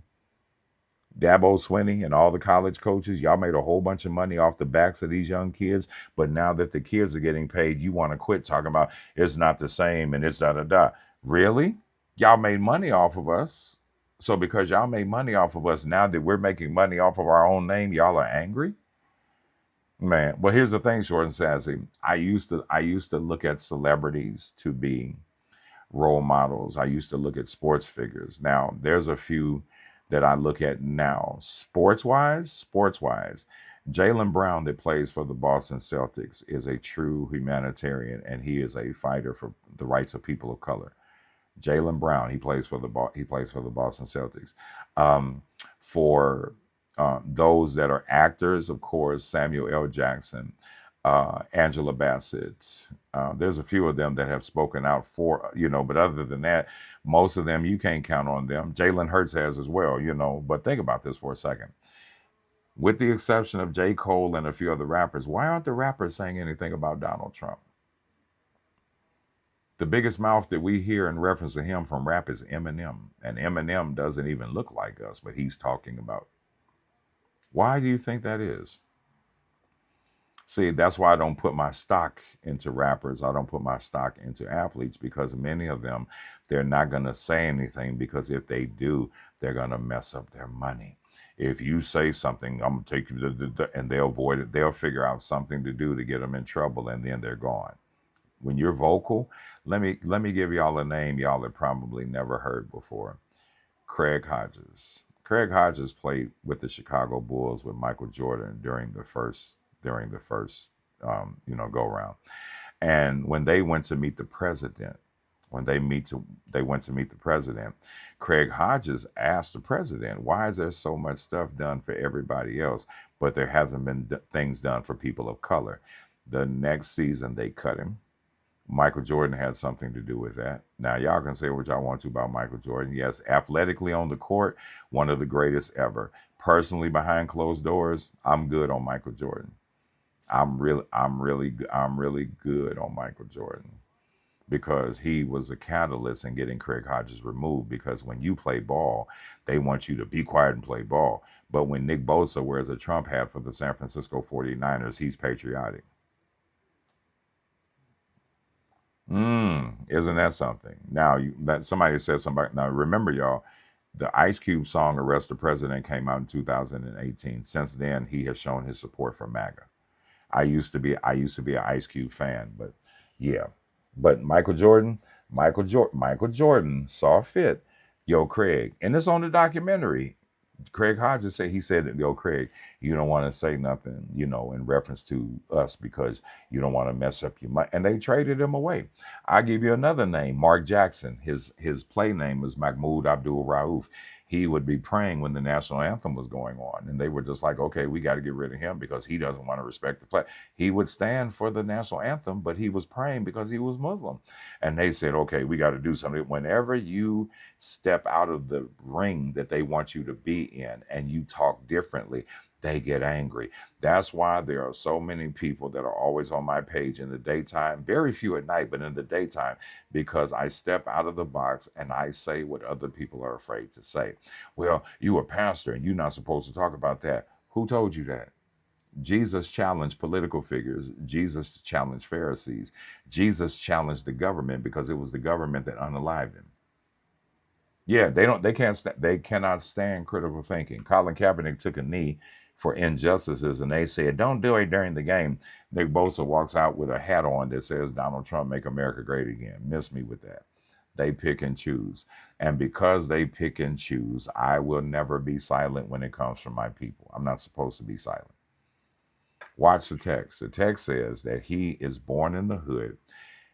Dabo Swinney, and all the college coaches, y'all made a whole bunch of money off the backs of these young kids. But now that the kids are getting paid, you want to quit talking about it's not the same and it's da da da. Really? Y'all made money off of us. So because y'all made money off of us, now that we're making money off of our own name, y'all are angry? Man, well, here's the thing, Short and Sassy. I used to look at celebrities to be role models. I used to look at sports figures. Now, there's a few that I look at now. Sports wise, Jalen Brown, that plays for the Boston Celtics, is a true humanitarian, and he is a fighter for the rights of people of color. Jalen Brown, he plays for the Boston Celtics. Um, for those that are actors, of course, Samuel L. Jackson, Angela Bassett. There's a few of them that have spoken out for, but other than that, most of them, you can't count on them. Jalen Hurts has as well, but think about this for a second. With the exception of J. Cole and a few other rappers, why aren't the rappers saying anything about Donald Trump? The biggest mouth that we hear in reference to him from rap is Eminem. And Eminem doesn't even look like us, but he's talking about. Why do you think that is? See, that's why I don't put my stock into rappers. I don't put my stock into athletes, because many of them, they're not going to say anything, because if they do, they're going to mess up their money. If you say something, I'm going to take you to and they'll avoid it. They'll figure out something to do to get them in trouble, and then they're gone. When you're vocal, let me give y'all a name y'all have probably never heard before. Craig Hodges. Craig Hodges played with the Chicago Bulls with Michael Jordan during the first go round. And when they went to meet the president, they went to meet the president, Craig Hodges asked the president, "Why is there so much stuff done for everybody else, but there hasn't been things done for people of color?" The next season they cut him. Michael Jordan had something to do with that. Now, y'all can say what y'all want to about Michael Jordan. Yes, athletically on the court, one of the greatest ever. Personally, behind closed doors, I'm good on Michael Jordan. I'm really good on Michael Jordan, because he was a catalyst in getting Craig Hodges removed. Because when you play ball, they want you to be quiet and play ball. But when Nick Bosa wears a Trump hat for the San Francisco 49ers, he's patriotic. Isn't that something? Now, that somebody said somebody. Now, remember, y'all, the Ice Cube song "Arrest the President" came out in 2018. Since then, he has shown his support for MAGA. I used to be an Ice Cube fan, but yeah. But Michael Jordan saw fit. Yo, Craig, and it's on the documentary. Craig Hodges said, he said, "Yo, Craig, you don't want to say nothing, in reference to us, because you don't want to mess up your money." And they traded him away. I'll give you another name, Mark Jackson. His play name is Mahmoud Abdul Rauf. He would be praying when the national anthem was going on, and they were just like, "Okay, we got to get rid of him because he doesn't want to respect the flag." He would stand for the national anthem, but he was praying because he was Muslim. And they said, "Okay, we got to do something." Whenever you step out of the ring that they want you to be in and you talk differently, they get angry. That's why there are so many people that are always on my page in the daytime, very few at night, but in the daytime, because I step out of the box and I say what other people are afraid to say. "Well, you a pastor and you're not supposed to talk about that." Who told you that? Jesus challenged political figures. Jesus challenged Pharisees. Jesus challenged the government, because it was the government that unalived him. Yeah, they cannot stand critical thinking. Colin Kaepernick took a knee for injustices, and they said, "Don't do it during the game." Nick Bosa walks out with a hat on that says, "Donald Trump, make America great again." Miss me with that. They pick and choose. And because they pick and choose, I will never be silent when it comes from my people. I'm not supposed to be silent. Watch the text. The text says that he is born in the hood.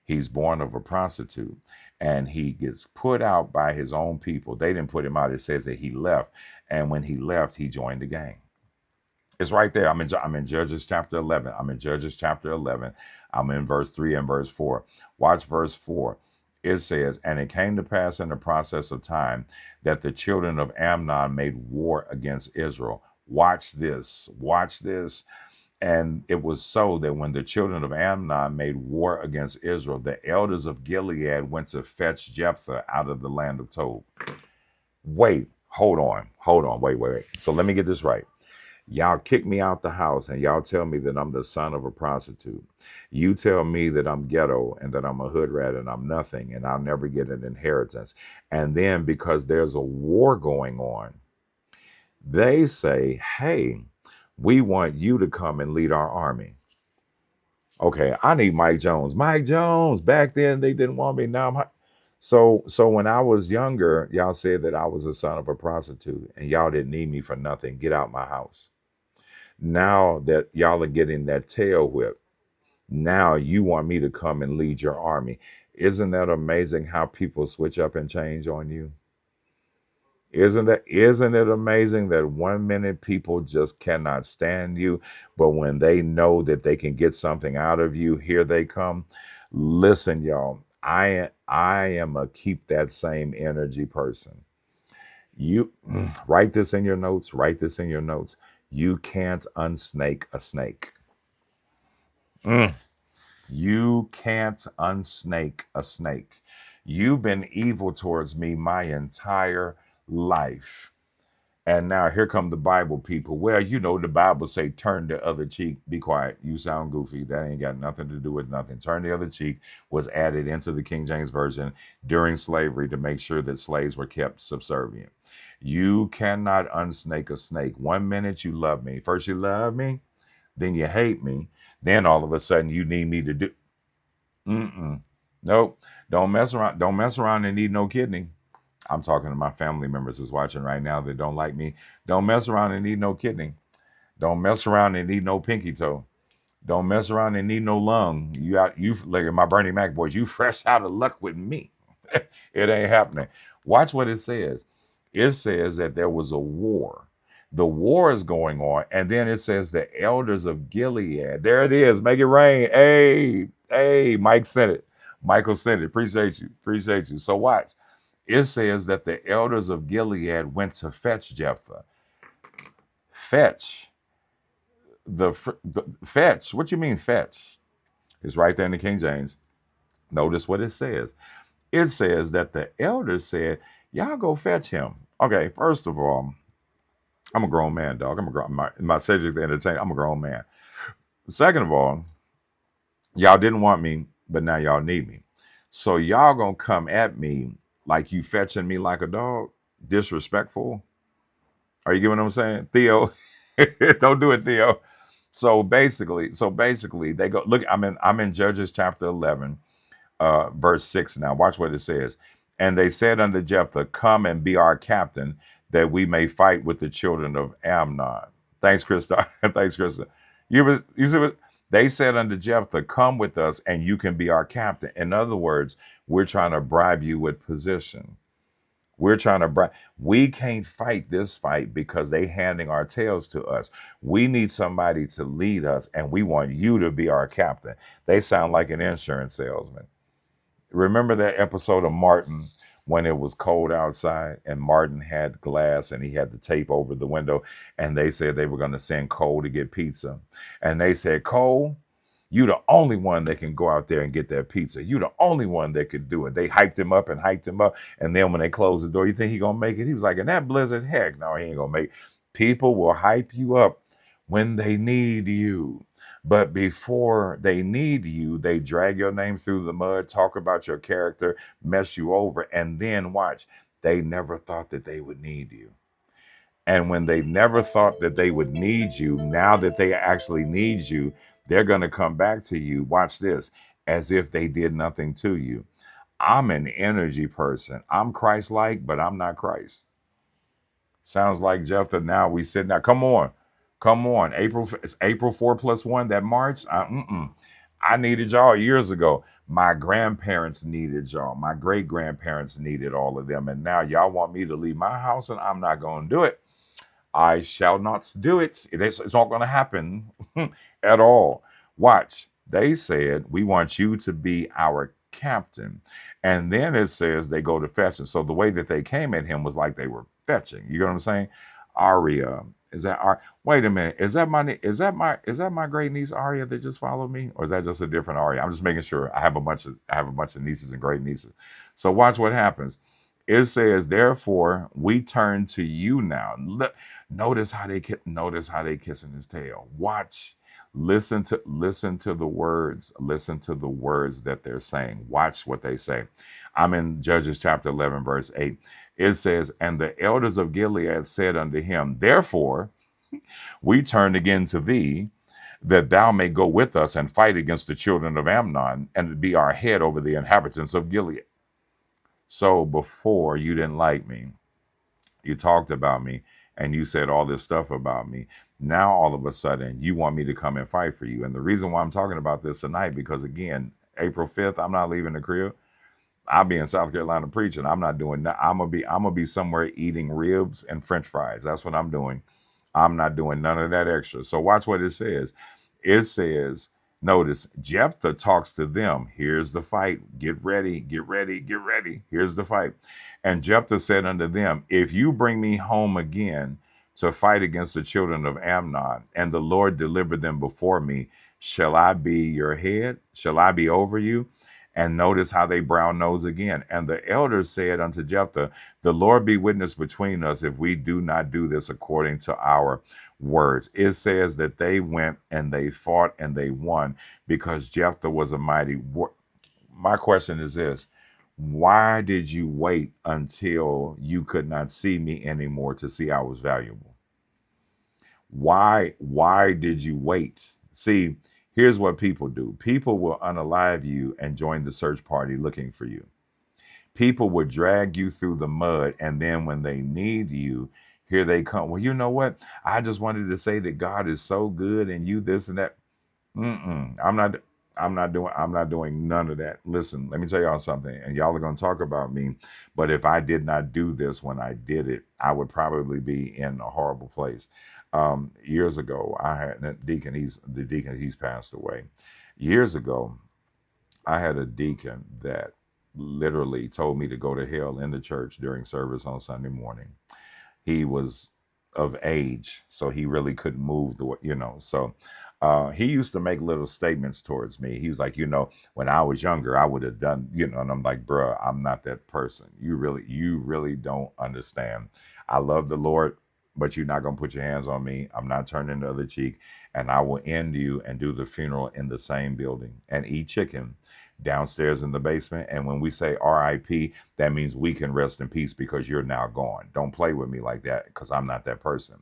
He's born of a prostitute, and he gets put out by his own people. They didn't put him out. It says that he left, and when he left, he joined the gang. It's right there. I'm in Judges chapter 11. I'm in Judges chapter 11. I'm in verse 3 and verse 4. Watch verse 4. It says, and it came to pass in the process of time that the children of Amnon made war against Israel. Watch this. Watch this. And it was so that when the children of Amnon made war against Israel, the elders of Gilead went to fetch Jephthah out of the land of Tob. Wait, hold on, wait. So let me get this right. Y'all kick me out the house and y'all tell me that I'm the son of a prostitute. You tell me that I'm ghetto and that I'm a hood rat and I'm nothing and I'll never get an inheritance. And then because there's a war going on, they say, hey, we want you to come and lead our army. Okay, I need Mike Jones. Mike Jones. Back then they didn't want me. Now so when I was younger, y'all said that I was a son of a prostitute and y'all didn't need me for nothing. Get out my house. Now that y'all are getting that tail whip, now you want me to come and lead your army. Isn't that amazing how people switch up and change on you? Isn't it amazing that one minute people just cannot stand you, but when they know that they can get something out of you, here they come. Listen, y'all, I am a keep that same energy person. You write this in your notes, write this in your notes. You can't unsnake a snake. Mm. You can't unsnake a snake. You've been evil towards me my entire life. And now here come the Bible people. Well, you know, the Bible say turn the other cheek. Be quiet. You sound goofy. That ain't got nothing to do with nothing. Turn the other cheek was added into the King James Version during slavery to make sure that slaves were kept subservient. You cannot unsnake a snake. One minute you love me. First you love me, then you hate me. Then all of a sudden you need me to do. Mm-mm. Nope. Don't mess around. Don't mess around and need no kidney. I'm talking to my family members who's watching right now that don't like me. Don't mess around and need no kidney. Don't mess around and need no pinky toe. Don't mess around and need no lung. You like my Bernie Mac boys, you fresh out of luck with me. It ain't happening. Watch what it says. It says that there was a war. The war is going on, and then it says the elders of Gilead. There it is. Make it rain. Hey, Mike sent it. Michael sent it. Appreciate you. Appreciate you. So watch. It says that the elders of Gilead went to fetch Jephthah. Fetch. The fetch. What you mean fetch? It's right there in the King James. Notice what it says. It says that the elders said, y'all go fetch him. Okay, first of all, I'm a grown man, dog. I'm a grown my subject to entertain. I'm a grown man. Second of all, y'all didn't want me, but now y'all need me. So y'all gonna come at me like you fetching me like a dog? Disrespectful? Are you getting what I'm saying? Theo, don't do it, Theo. So basically, they go look. I'm in Judges chapter 11, verse 6 now. Watch what it says. And they said unto Jephthah, come and be our captain, that we may fight with the children of Amnon. Thanks, Krista. Thanks, Krista. You see what they said unto Jephthah, come with us and you can be our captain. In other words, we're trying to bribe you with position. We're trying to bribe. We can't fight this fight because they handing our tails to us. We need somebody to lead us, and we want you to be our captain. They sound like an insurance salesman. Remember that episode of Martin when it was cold outside and Martin had glass and he had the tape over the window and they said they were going to send Cole to get pizza. And they said, Cole, you the only one that can go out there and get that pizza. You the only one that could do it. They hyped him up and hyped him up. And then when they closed the door, you think he going to make it? He was like, in that blizzard, heck, no, he ain't going to make it. People will hype you up when they need you. But before they need you, they drag your name through the mud, talk about your character, mess you over, and then watch. They never thought that they would need you. And when they never thought that they would need you, now that they actually need you, they're going to come back to you. Watch this, as if they did nothing to you. I'm an energy person. I'm Christ-like, but I'm not Christ. Sounds like Jephthah. Now we sit now. Come on. It's April 4 plus 1. That March. I needed y'all years ago. My grandparents needed y'all. My great grandparents needed all of them. And now y'all want me to leave my house and I'm not going to do it. I shall not do it. It's not going to happen at all. Watch. They said, we want you to be our captain. And then it says they go to fetching. So the way that they came at him was like they were fetching. You know what I'm saying? Aria. Is that Ar? Wait a minute. Is that my great niece Aria that just followed me? Or is that just a different Aria? I'm just making sure. I have a bunch of nieces and great nieces. So watch what happens. It says, therefore, we turn to you now. Notice how they kissing his tail. Watch. Listen to the words. Listen to the words that they're saying. Watch what they say. I'm in Judges chapter 11, verse 8. It says, and the elders of Gilead said unto him, therefore, we turn again to thee, that thou may go with us and fight against the children of Ammon, and be our head over the inhabitants of Gilead. So before you didn't like me, you talked about me, and you said all this stuff about me. Now all of a sudden you want me to come and fight for you. And the reason why I'm talking about this tonight, because again, April 5th, I'm not leaving the crib. I'll be in South Carolina preaching. I'm not doing that. I'm gonna be somewhere eating ribs and French fries. That's what I'm doing. I'm not doing none of that extra. So watch what it says. It says, notice, Jephthah talks to them. Here's the fight. Get ready, get ready, get ready. Here's the fight. And Jephthah said unto them, if you bring me home again to fight against the children of Ammon, and the Lord deliver them before me, shall I be your head? Shall I be over you? And notice how they brown nose again. And the elders said unto Jephthah, the Lord be witness between us if we do not do this according to our words. It says that they went and they fought and they won because Jephthah was a mighty war. My question is this: why did you wait until you could not see me anymore to see I was valuable? Why did you wait? See, here's what people do. People will unalive you and join the search party looking for you. People would drag you through the mud, and then when they need you, here they come. Well, you know what? I just wanted to say that God is so good and you this and that. Mm-mm. I'm not doing none of that. Listen, let me tell y'all something, and y'all are gonna talk about me, but if I did not do this when I did it, I would probably be in a horrible place. Years ago, I had a deacon, he's passed away. Years ago, I had a deacon that literally told me to go to hell in the church during service on Sunday morning. He was of age, so he really couldn't move So he used to make little statements towards me. He was like, when I was younger, I would have done, and I'm like, bruh, I'm not that person. You really don't understand. I love the Lord, but you're not gonna put your hands on me. I'm not turning the other cheek, and I will end you and do the funeral in the same building and eat chicken downstairs in the basement. And when we say RIP, that means we can rest in peace because you're now gone. Don't play with me like that because I'm not that person.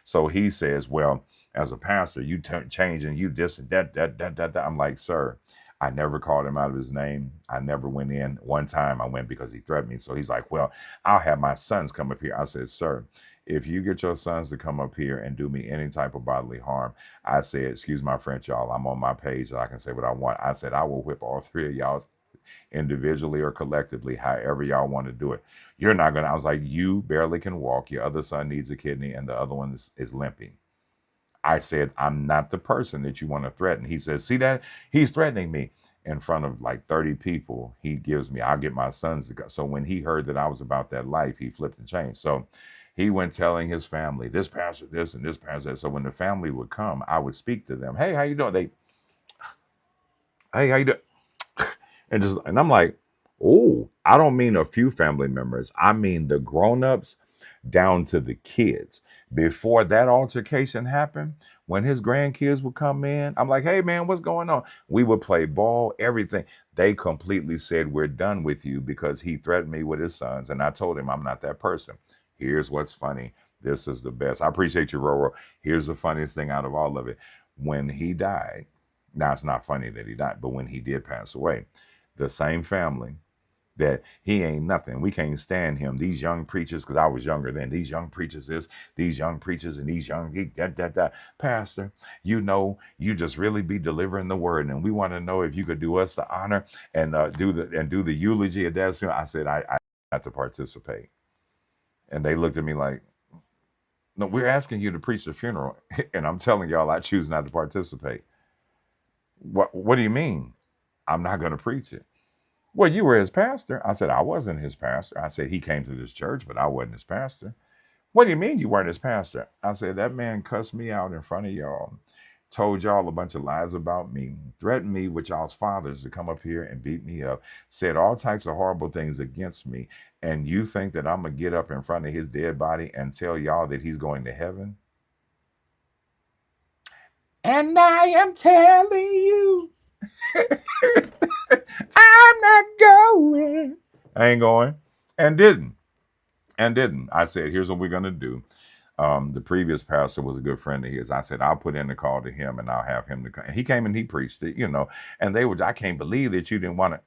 So he says, well, as a pastor, you change and you this and that. I'm like, sir, I never called him out of his name. I never went in. One time I went because he threatened me. So he's like, well, I'll have my sons come up here. I said, sir, if you get your sons to come up here and do me any type of bodily harm, I said, excuse my French, y'all, I'm on my page that I can say what I want. I said, I will whip all three of y'all individually or collectively, however y'all want to do it. You're not going to, I was like, you barely can walk. Your other son needs a kidney and the other one is limping. I said, I'm not the person that you want to threaten. He says, see that? He's threatening me in front of like 30 people. I'll get my sons to go. So when he heard that I was about that life, he flipped and changed. So he went telling his family, this pastor, this and this pastor, that. So when the family would come, I would speak to them. Hey, how you doing? Hey, how you doing? And I'm like, oh, I don't mean a few family members. I mean the grown-ups down to the kids. Before that altercation happened, when his grandkids would come in, I'm like, hey man, what's going on? We would play ball, everything. They completely said, we're done with you because he threatened me with his sons. And I told him I'm not that person. Here's what's funny. This is the best. I appreciate you, Roro. Here's the funniest thing out of all of it. When he died, now it's not funny that he died, but when he did pass away, the same family that he ain't nothing. We can't stand him. These young preachers, because I was younger then, these young preachers is, these young preachers and these young, that. Pastor, you know, you just really be delivering the word. And we want to know if you could do us the honor and do the eulogy of that. I said, I have to participate. And they looked at me like, no, we're asking you to preach the funeral. And I'm telling y'all, I choose not to participate. What do you mean? I'm not going to preach it. Well, you were his pastor. I said, I wasn't his pastor. I said, he came to this church, but I wasn't his pastor. What do you mean you weren't his pastor? I said, that man cussed me out in front of y'all, told y'all a bunch of lies about me, threatened me with y'all's fathers to come up here and beat me up, said all types of horrible things against me. And you think that I'm going to get up in front of his dead body and tell y'all that he's going to heaven? And I am telling you, I'm not going. I ain't going. And didn't. And didn't. I said, here's what we're going to do. The previous pastor was a good friend of his. I said, I'll put in the call to him and I'll have him to come. And he came and he preached it, you know. And they were, I can't believe that you didn't want to.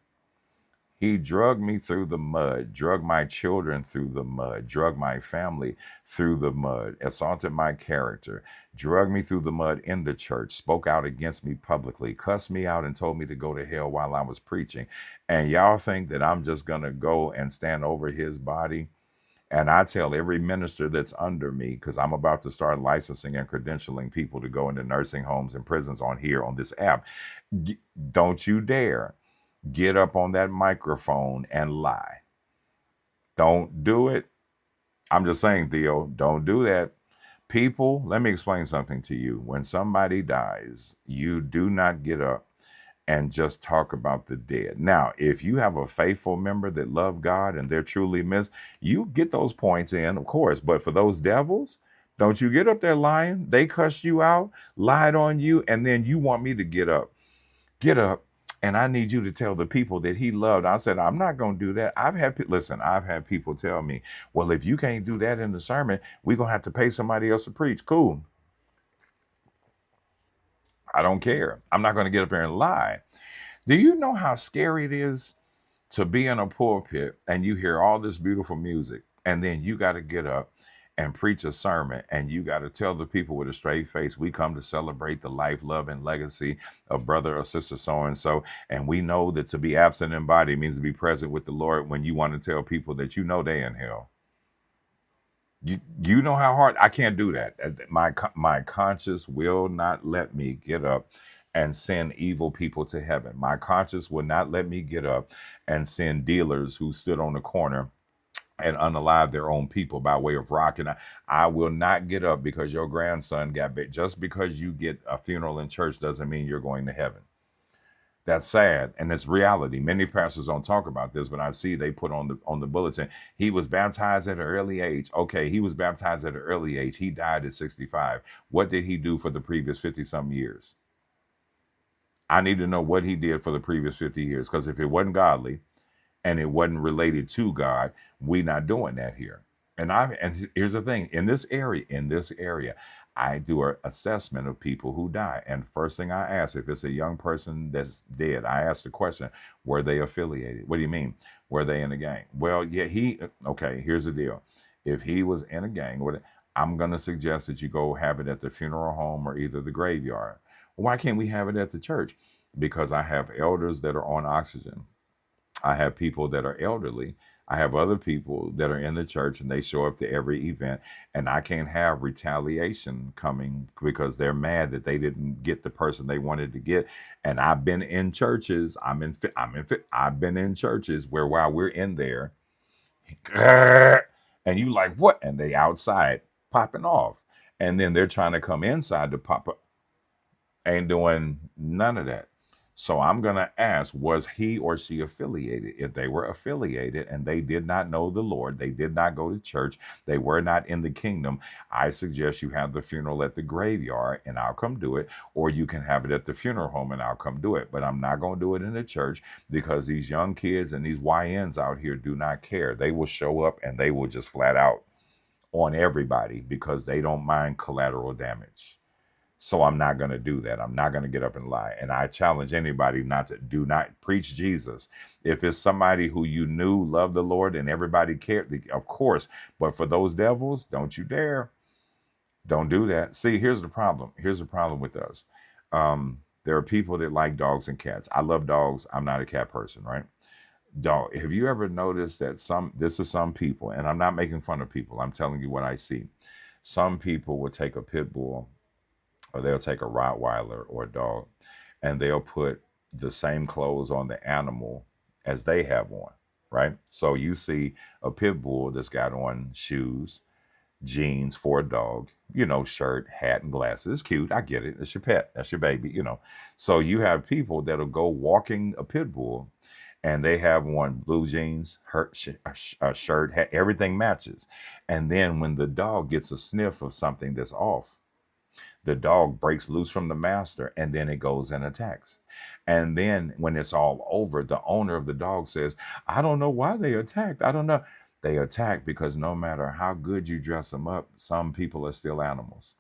He drug me through the mud, drug my children through the mud, drug my family through the mud, assaulted my character, drug me through the mud in the church, spoke out against me publicly, cussed me out and told me to go to hell while I was preaching. And y'all think that I'm just going to go and stand over his body? And I tell every minister that's under me, because I'm about to start licensing and credentialing people to go into nursing homes and prisons on here on this app. Don't you dare get up on that microphone and lie. Don't do it. I'm just saying, Theo, don't do that. People, let me explain something to you. When somebody dies, you do not get up and just talk about the dead. Now, if you have a faithful member that love God and they're truly missed, you get those points in, of course. But for those devils, don't you get up there lying. They cussed you out, lied on you, and then you want me to get up. Get up. And I need you to tell the people that he loved. I said, I'm not going to do that. I've had people tell me, well, if you can't do that in the sermon, we're going to have to pay somebody else to preach. Cool. I don't care. I'm not going to get up there and lie. Do you know how scary it is to be in a pulpit and you hear all this beautiful music and then you got to get up and preach a sermon and you got to tell the people with a straight face, we come to celebrate the life, love, and legacy of brother or sister so-and-so. And we know that to be absent in body means to be present with the Lord when you want to tell people that you know they in hell. You know how hard I can't do that. My conscience will not let me get up and send evil people to heaven. My conscience will not let me get up and send dealers who stood on the corner and unalive their own people by way of rock. And I will not get up because your grandson got bit. Just because you get a funeral in church doesn't mean you're going to heaven. That's sad, and it's reality. Many pastors don't talk about this, but I see they put on the bulletin, he was baptized at an early age. Okay, he was baptized at an early age. He died at 65. What did he do for the previous 50-some years? I need to know what he did for the previous 50 years, because if it wasn't godly, and it wasn't related to God, we not doing that here. And here's the thing, in this area, I do an assessment of people who die. And first thing I ask, if it's a young person that's dead, I ask the question, were they affiliated? What do you mean? Were they in a gang? Well, yeah, okay, here's the deal. If he was in a gang, I'm going to suggest that you go have it at the funeral home or either the graveyard. Why can't we have it at the church? Because I have elders that are on oxygen. I have people that are elderly. I have other people that are in the church and they show up to every event, and I can't have retaliation coming because they're mad that they didn't get the person they wanted to get. And I've been in churches. I've been in churches where while we're in there, and you like what? And they outside popping off, and then they're trying to come inside to pop up. Ain't doing none of that. So I'm going to ask, was he or she affiliated? If they were affiliated and they did not know the Lord, they did not go to church, they were not in the kingdom, I suggest you have the funeral at the graveyard and I'll come do it. Or you can have it at the funeral home and I'll come do it. But I'm not going to do it in the church because these young kids and these YNs out here do not care. They will show up and they will just flat out on everybody because they don't mind collateral damage. So I'm not going to do that. I'm not going to get up and lie. And I challenge anybody not to do not preach Jesus. If it's somebody who you knew loved the Lord and everybody cared, of course. But for those devils, don't you dare. Don't do that. See, here's the problem. Here's the problem with us. There are people that like dogs and cats. I love dogs. I'm not a cat person, right? Dog. Have you ever noticed that this is some people, and I'm not making fun of people. I'm telling you what I see. Some people will take a pit bull or they'll take a Rottweiler or a dog and they'll put the same clothes on the animal as they have on, right? So you see a pit bull that's got on shoes, jeans for a dog, shirt, hat, and glasses. It's cute. I get it. It's your pet. That's your baby. So you have people that'll go walking a pit bull and they have on blue jeans, a shirt, hat, everything matches. And then when the dog gets a sniff of something that's off, the dog breaks loose from the master and then it goes and attacks. And then when it's all over, the owner of the dog says, I don't know why they attacked. I don't know. They attack because no matter how good you dress them up, some people are still animals.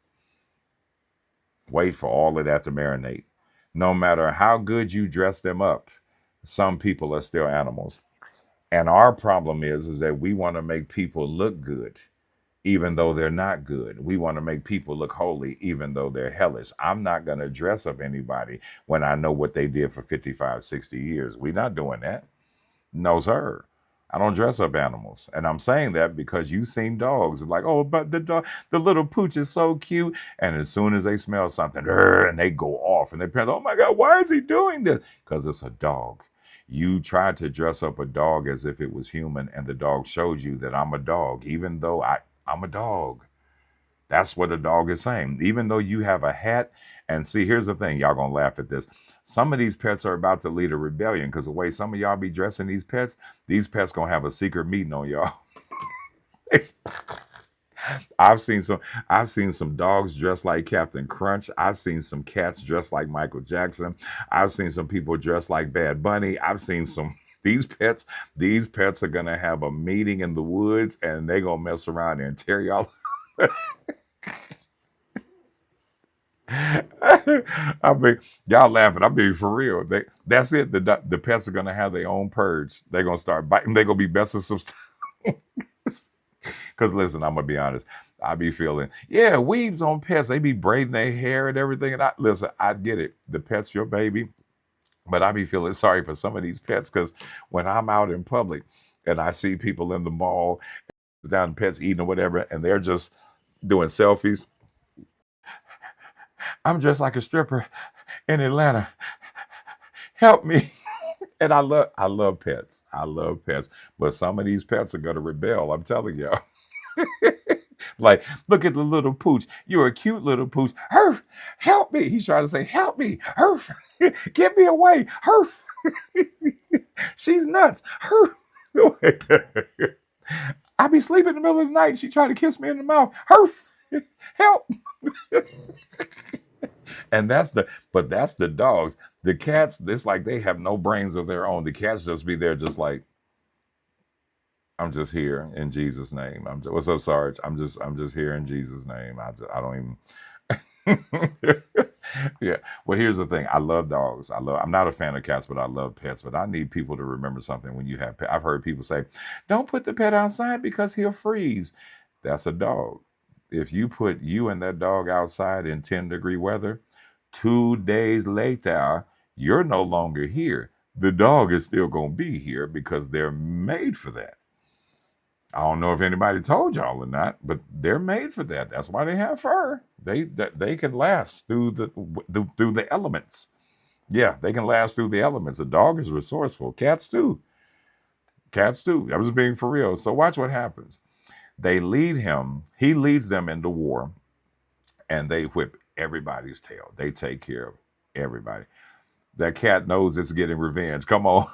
Wait for all of that to marinate. No matter how good you dress them up, some people are still animals. And our problem is that we want to make people look good even though they're not good. We want to make people look holy, even though they're hellish. I'm not going to dress up anybody when I know what they did for 55, 60 years. We're not doing that. No, sir. I don't dress up animals. And I'm saying that because you've seen dogs like, oh, but the dog, the little pooch is so cute. And as soon as they smell something, and they go off and their parents, oh my God, why is he doing this? Because it's a dog. You tried to dress up a dog as if it was human, and the dog showed you that I'm a dog, even though I'm a dog. That's what a dog is saying. Even though you have a hat, and see, here's the thing, y'all gonna laugh at this. Some of these pets are about to lead a rebellion because the way some of y'all be dressing these pets gonna have a secret meeting on y'all. I've seen some dogs dressed like Captain Crunch. I've seen some cats dressed like Michael Jackson. I've seen some people dressed like Bad Bunny. I've seen some these pets are gonna have a meeting in the woods and they gonna mess around and tear y'all. I mean, y'all laughing. I'm being for real. That's it. The pets are gonna have their own purge. They're gonna start biting. They're gonna be messing some stuff. Because listen, I'm gonna be honest. I be feeling, yeah, weaves on pets. They be braiding their hair and everything. And I get it. The pet's your baby. But I be feeling sorry for some of these pets because when I'm out in public and I see people in the mall, down pets eating or whatever, and they're just doing selfies. I'm dressed like a stripper in Atlanta. Help me. And I love pets. I love pets. But some of these pets are gonna rebel. I'm telling y'all. Like, look at the little pooch. You're a cute little pooch. Herf, help me. He's trying to say, help me. Herf, get me away. Herf. She's nuts. Herf. I be sleeping in the middle of the night and she tried to kiss me in the mouth. Herf, help. And that's the dogs. The cats, it's like they have no brains of their own. The cats just be there just like, I'm just here in Jesus' name. What's up, Sarge? I'm just here in Jesus' name. I don't even. Yeah. Well, here's the thing. I love dogs. I'm not a fan of cats, but I love pets. But I need people to remember something when you have pets. I've heard people say, "Don't put the pet outside because he'll freeze." That's a dog. If you put you and that dog outside in 10-degree weather, 2 days later, you're no longer here. The dog is still gonna be here because they're made for that. I don't know if anybody told y'all or not, but they're made for that. That's why they have fur. They can last through the elements. Yeah, they can last through the elements. A dog is resourceful. Cats too. Cats too. I was being for real. So watch what happens. They lead him. He leads them into war, and they whip everybody's tail. They take care of everybody. That cat knows it's getting revenge. Come on.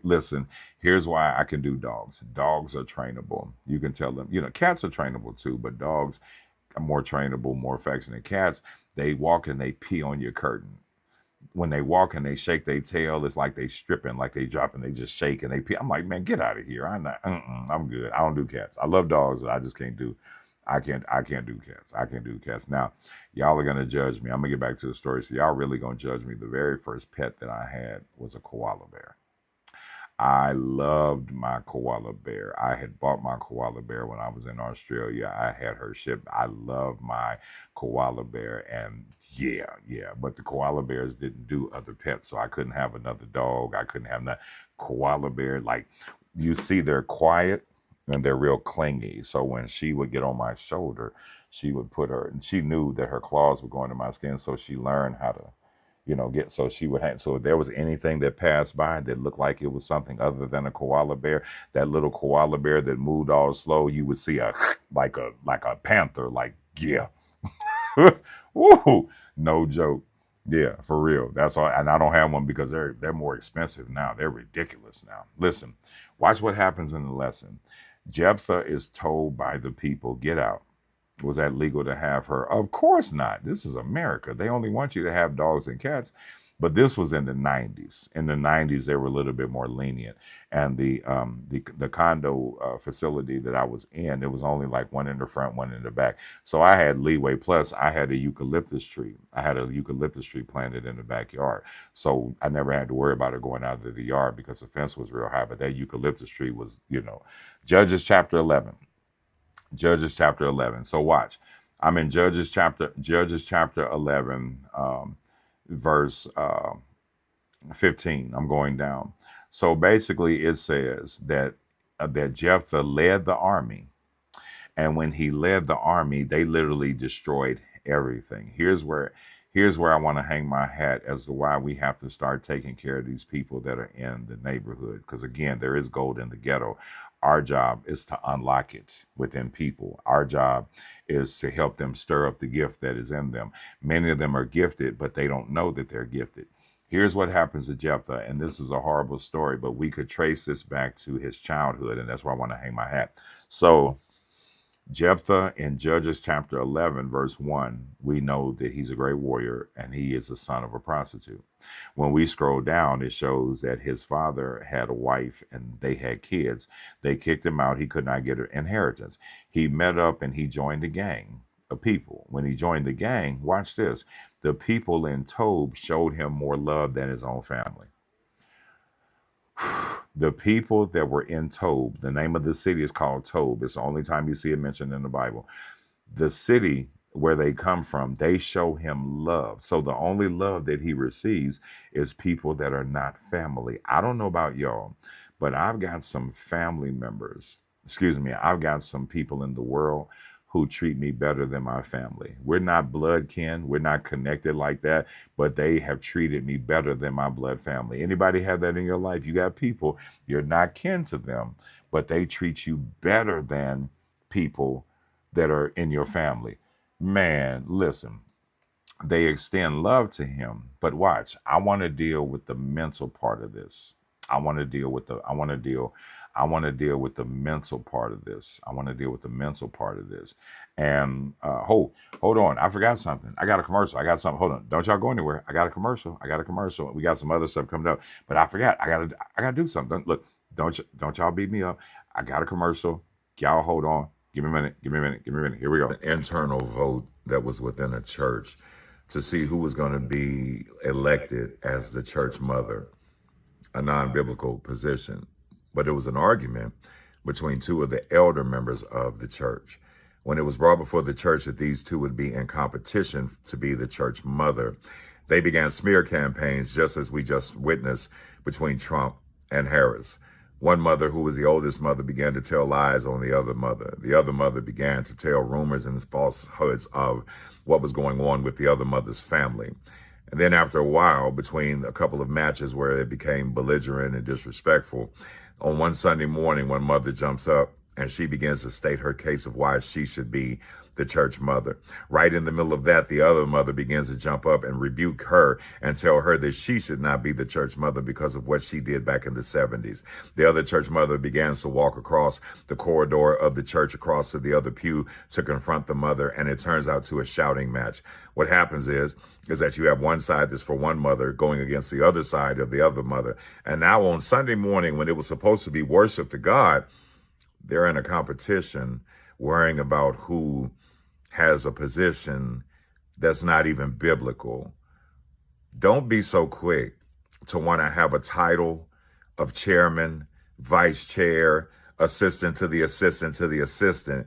Listen, here's why I can do dogs. Dogs are trainable. You can tell them, cats are trainable too, but dogs are more trainable, more affectionate. Cats, they walk and they pee on your curtain. When they walk and they shake their tail, it's like they stripping, like they dropping, they just shake and they pee. I'm like, man, get out of here. I'm good. I don't do cats. I love dogs, but I just can't do. I can't do cats. I can't do cats. Now, y'all are gonna judge me. I'm gonna get back to the story. So y'all really gonna judge me. The very first pet that I had was a koala bear. I loved my koala bear. I had bought my koala bear when I was in Australia. I had her shipped. I love my koala bear. And yeah. But the koala bears didn't do other pets. So I couldn't have another dog. I couldn't have that koala bear. Like, you see, they're quiet and they're real clingy. So when she would get on my shoulder, she would put her, and she knew that her claws would go into my skin. So she learned how to get, so she would have, so if there was anything that passed by that looked like it was something other than a koala bear, that little koala bear that moved all slow, you would see a like a panther, like, yeah. Woo, no joke. Yeah, for real. That's all. And I don't have one because they're more expensive now. They're ridiculous now. Listen, watch what happens in the lesson. Jephthah is told by the people, get out. Was that legal to have her? Of course not. This is America. They only want you to have dogs and cats. But this was in the 90s. In the 90s, they were a little bit more lenient. And the condo facility that I was in, it was only like one in the front, one in the back. So I had leeway. Plus, I had a eucalyptus tree. I had a eucalyptus tree planted in the backyard. So I never had to worry about it going out of the yard because the fence was real high. But that eucalyptus tree was, Judges chapter 11. Judges chapter 11. So watch. I'm in Judges chapter 11, verse 15. I'm going down. So basically it says that Jephthah led the army, and when he led the army, they literally destroyed everything. Here's where I want to hang my hat as to why we have to start taking care of these people that are in the neighborhood. Because again, there is gold in the ghetto. Our job is to unlock it within people. Our job is to help them stir up the gift that is in them. Many of them are gifted, but they don't know that they're gifted. Here's what happens to Jephthah, and this is a horrible story, but we could trace this back to his childhood, and that's why I want to hang my hat. So Jephthah in Judges chapter 11, verse 1, we know that he's a great warrior and he is the son of a prostitute. When we scroll down, it shows that his father had a wife and they had kids. They kicked him out. He could not get an inheritance. He met up and he joined a gang of people. When he joined the gang, watch this, the people in Tob showed him more love than his own family. The people that were in Tob, the name of the city is called Tob. It's the only time you see it mentioned in the Bible. The city where they come from, they show him love. So the only love that he receives is people that are not family. I don't know about y'all, but I've got some family members, I've got some people in the world who treat me better than my family. We're not blood kin, we're not connected like that, but they have treated me better than my blood family. Anybody have that in your life? You got people, you're not kin to them, but they treat you better than people that are in your family. Man, listen, they extend love to him. But watch, I want to deal with the mental part of this. I want to deal with the mental part of this. I want to deal with the mental part of this. And hold on, I forgot something. I got a commercial. I got something. Hold on, don't y'all go anywhere. I got a commercial. We got some other stuff coming up, but I forgot. I gotta do something. Look, don't y'all beat me up. I got a commercial. Y'all hold on. Give me a minute. Here we go. An internal vote that was within a church to see who was going to be elected as the church mother, a non-biblical position. But it was an argument between two of the elder members of the church. When it was brought before the church that these two would be in competition to be the church mother, they began smear campaigns, just as we just witnessed between Trump and Harris. One mother, who was the oldest mother, began to tell lies on the other mother. The other mother began to tell rumors and falsehoods of what was going on with the other mother's family. And then after a while, between a couple of matches where it became belligerent and disrespectful, on one Sunday morning, one mother jumps up and she begins to state her case of why she should be the church mother. Right in the middle of that, the other mother begins to jump up and rebuke her and tell her that she should not be the church mother because of what she did back in the 70s. The other church mother begins to walk across the corridor of the church across to the other pew to confront the mother, and it turns out to a shouting match. What happens is that you have one side that's for one mother going against the other side of the other mother. And now on Sunday morning, when it was supposed to be worship to God, they're in a competition worrying about who has a position that's not even biblical. Don't be so quick to want to have a title of chairman, vice chair, assistant to the assistant to the assistant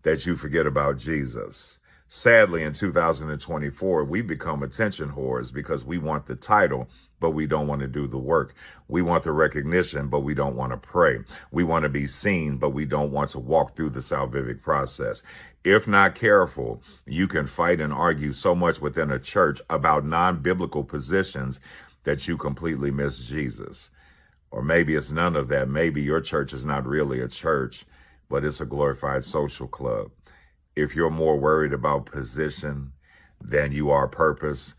that you forget about Jesus. Sadly, in 2024, we've become attention whores because we want the title, but we don't want to do the work. We want the recognition, but we don't want to pray. We want to be seen, but we don't want to walk through the salvific process. If not careful, you can fight and argue so much within a church about non-biblical positions that you completely miss Jesus. Or maybe it's none of that. Maybe your church is not really a church, but it's a glorified social club. If you're more worried about position than you are purpose,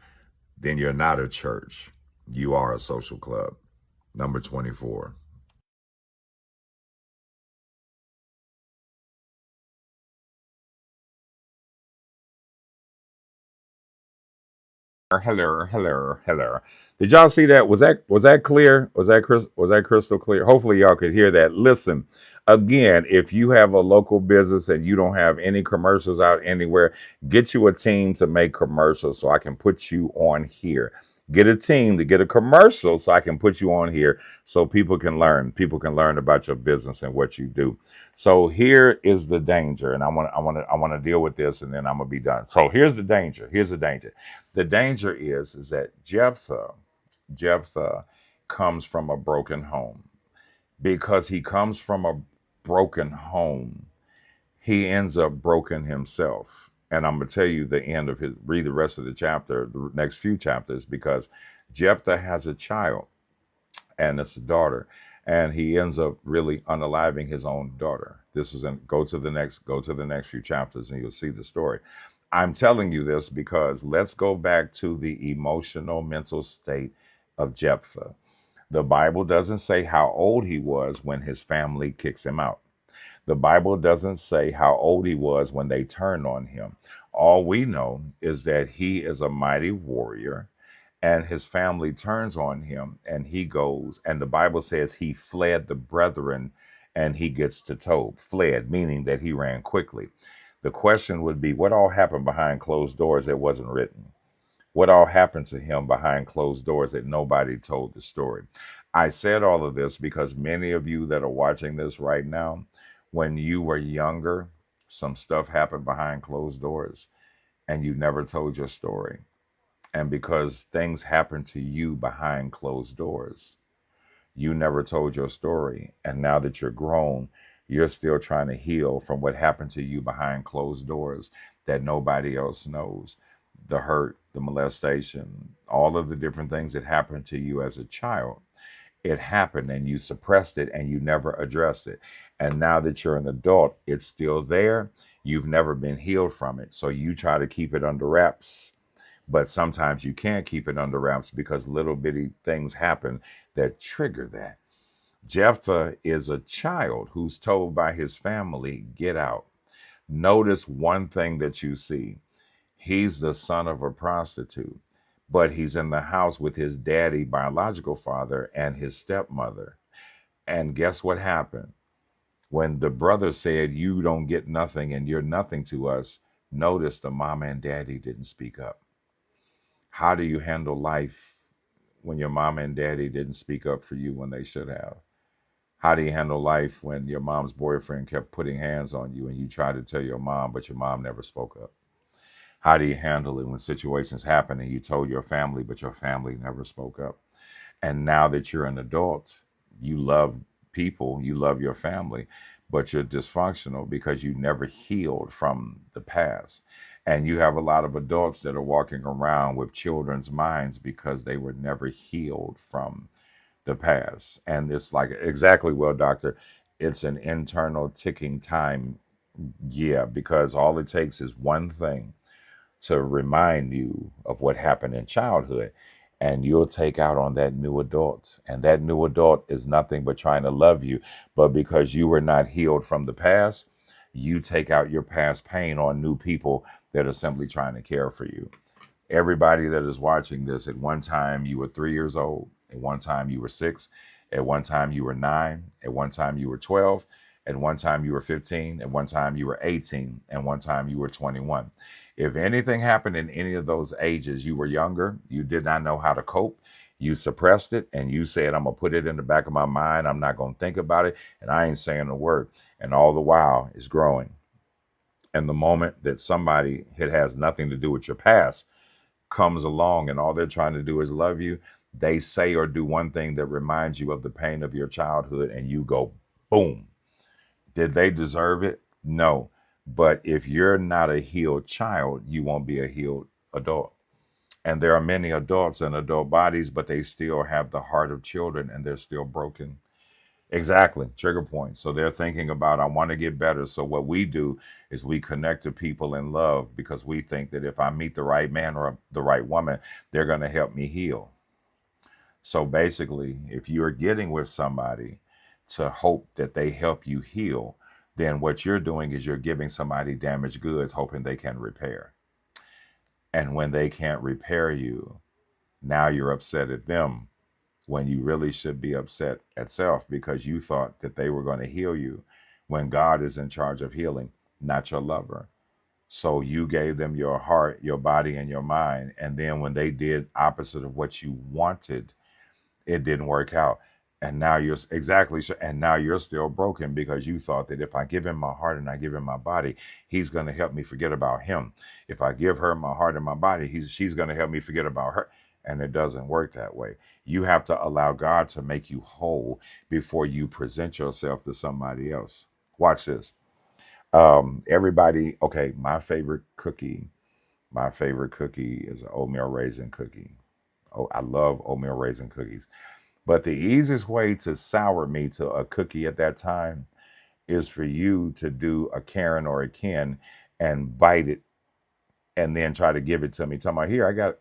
then you're not a church. You are a social club. Number 24. Hello, hello, hello. Did y'all see that? Was that clear? Was that crystal clear? Hopefully y'all could hear that. Listen, again, if you have a local business and you don't have any commercials out anywhere, get you a team to make commercials so I can put you on here. Get a team to get a commercial so I can put you on here so people can learn. People can learn about your business and what you do. So here is the danger, and I want to deal with this, and then I'm gonna be done. So here's the danger. Here's the danger. The danger is that Jephthah comes from a broken home. Because he comes from a broken home, he ends up broken himself. And I'm gonna tell you the end of his. Read the rest of the chapter, the next few chapters, because Jephthah has a child, and it's a daughter, and he ends up really unaliving his own daughter. This is in go to the next few chapters, and you'll see the story. I'm telling you this because let's go back to the emotional mental state of Jephthah. The Bible doesn't say how old he was when his family kicks him out. The Bible doesn't say how old he was when they turned on him. All we know is that he is a mighty warrior, and his family turns on him, and he goes, and the Bible says he fled the brethren, and he gets to Tob. Fled, meaning that he ran quickly. The question would be, what all happened behind closed doors that wasn't written? What all happened to him behind closed doors that nobody told the story? I said all of this because many of you that are watching this right now, when you were younger, some stuff happened behind closed doors and you never told your story. And because things happened to you behind closed doors, you never told your story. And now that you're grown, you're still trying to heal from what happened to you behind closed doors that nobody else knows. The hurt, the molestation, all of the different things that happened to you as a child. It happened and you suppressed it and you never addressed it. And now that you're an adult, it's still there. You've never been healed from it. So you try to keep it under wraps, but sometimes you can't keep it under wraps because little bitty things happen that trigger that. Jephthah is a child who's told by his family, get out. Notice one thing that you see. He's the son of a prostitute, but he's in the house with his daddy, biological father, and his stepmother. And guess what happened? When the brother said, you don't get nothing and you're nothing to us, notice the mama and daddy didn't speak up. How do you handle life when your mama and daddy didn't speak up for you when they should have? How do you handle life when your mom's boyfriend kept putting hands on you and you tried to tell your mom, but your mom never spoke up? How do you handle it when situations happen and you told your family, but your family never spoke up? And now that you're an adult, you love people, you love your family, but you're dysfunctional because you never healed from the past. And you have a lot of adults that are walking around with children's minds because they were never healed from the past. And it's like, exactly, well, doctor, it's an internal ticking time. Yeah, because all it takes is one thing to remind you of what happened in childhood, and you'll take out on that new adult, and that new adult is nothing but trying to love you, but because you were not healed from the past, you take out your past pain on new people that are simply trying to care for you. Everybody that is watching this, at one time you were 3 years old, at one time you were 6, at one time you were 9, at one time you were 12, and one time you were 15, and one time you were 18, and one time you were 21. If anything happened in any of those ages, you were younger, you did not know how to cope, you suppressed it, and you said, I'm going to put it in the back of my mind. I'm not going to think about it, and I ain't saying a word. And all the while, it's growing. And the moment that somebody, it has nothing to do with your past, comes along and all they're trying to do is love you, they say or do one thing that reminds you of the pain of your childhood, and you go, boom. Did they deserve it? No. But if you're not a healed child, you won't be a healed adult. And there are many adults in adult bodies, but they still have the heart of children and they're still broken. Exactly. Trigger point. So they're thinking about, I want to get better. So what we do is we connect to people in love because we think that if I meet the right man or the right woman, they're going to help me heal. So basically, if you're getting with somebody to hope that they help you heal, then what you're doing is you're giving somebody damaged goods, hoping they can repair. And when they can't repair you, now you're upset at them when you really should be upset at self because you thought that they were going to heal you when God is in charge of healing, not your lover. So you gave them your heart, your body, and your mind. And then when they did opposite of what you wanted, it didn't work out. And now you're exactly so, and now you're still broken because you thought that if I give him my heart and I give him my body, he's going to help me forget about him. If I give her my heart and my body, she's going to help me forget about her. And it doesn't work that way. You have to allow God to make you whole before you present yourself to somebody else. Watch this. Everybody, okay, my favorite cookie is an oatmeal raisin cookie. Oh, I love oatmeal raisin cookies. But the easiest way to sour me to a cookie at that time is for you to do a Karen or a Ken and bite it and then try to give it to me. Tell me, here, I got it.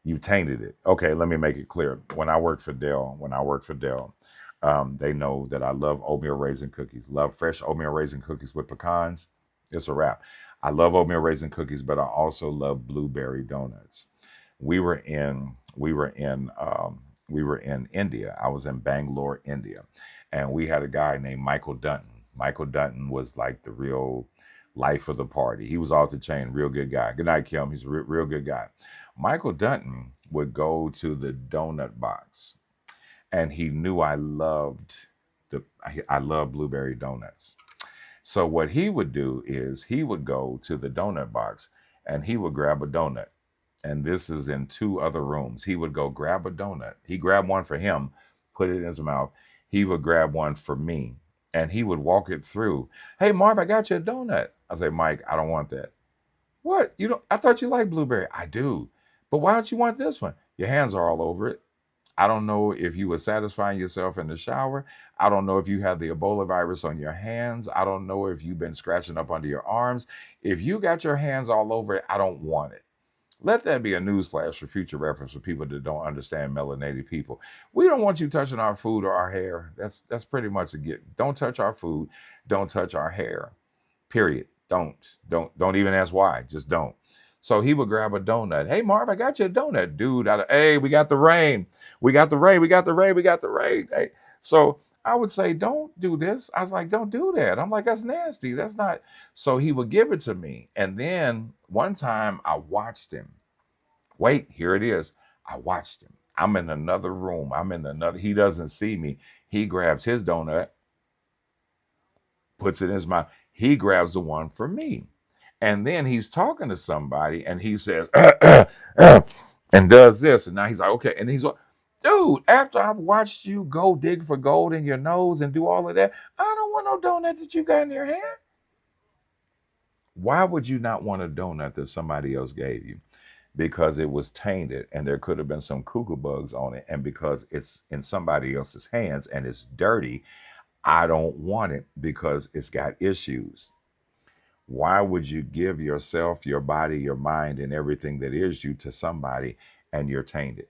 You tainted it. Okay, let me make it clear. When I worked for Dell, they know that I love oatmeal raisin cookies. Love fresh oatmeal raisin cookies with pecans. It's a wrap. I love oatmeal raisin cookies, but I also love blueberry donuts. We were in we were in we were in India. I was in Bangalore, India, and we had a guy named Michael Dunton. Michael Dunton was like the real life of the party. He was off the chain, real good guy. Good night, Kim. He's a real good guy. Michael Dunton would go to the donut box, and he knew I love blueberry donuts. So what he would do is he would go to the donut box and he would grab a donut. And this is in two other rooms. He would go grab a donut. He grabbed one for him, put it in his mouth. He would grab one for me and he would walk it through. Hey, Marv, I got you a donut. I say, Mike, I don't want that. What? You don't? I thought you liked blueberry. I do. But why don't you want this one? Your hands are all over it. I don't know if you were satisfying yourself in the shower. I don't know if you have the Ebola virus on your hands. I don't know if you've been scratching up under your arms. If you got your hands all over it, I don't want it. Let that be a newsflash for future reference for people that don't understand melanated people. We don't want you touching our food or our hair. That's pretty much a get. Don't touch our food. Don't touch our hair. Period. Don't even ask why. Just don't. So he would grab a donut. Hey Marv, I got you a donut, dude. Hey, we got the rain. We got the rain. We got the rain. We got the rain. Hey, so I would say, don't do this. I was like, don't do that. I'm like, that's nasty. That's not. So he would give it to me. And then one time I watched him. Wait, here it is. I watched him. I'm in another room. He doesn't see me. He grabs his donut, puts it in his mouth. He grabs the one for me. And then he's talking to somebody and he says, and does this. And now he's like, okay. And he's like, dude, after I've watched you go dig for gold in your nose and do all of that, I don't want no donut that you got in your hand. Why would you not want a donut that somebody else gave you? Because it was tainted and there could have been some cuckoo bugs on it. And because it's in somebody else's hands and it's dirty, I don't want it because it's got issues. Why would you give yourself, your body, your mind, and everything that is you to somebody and you're tainted?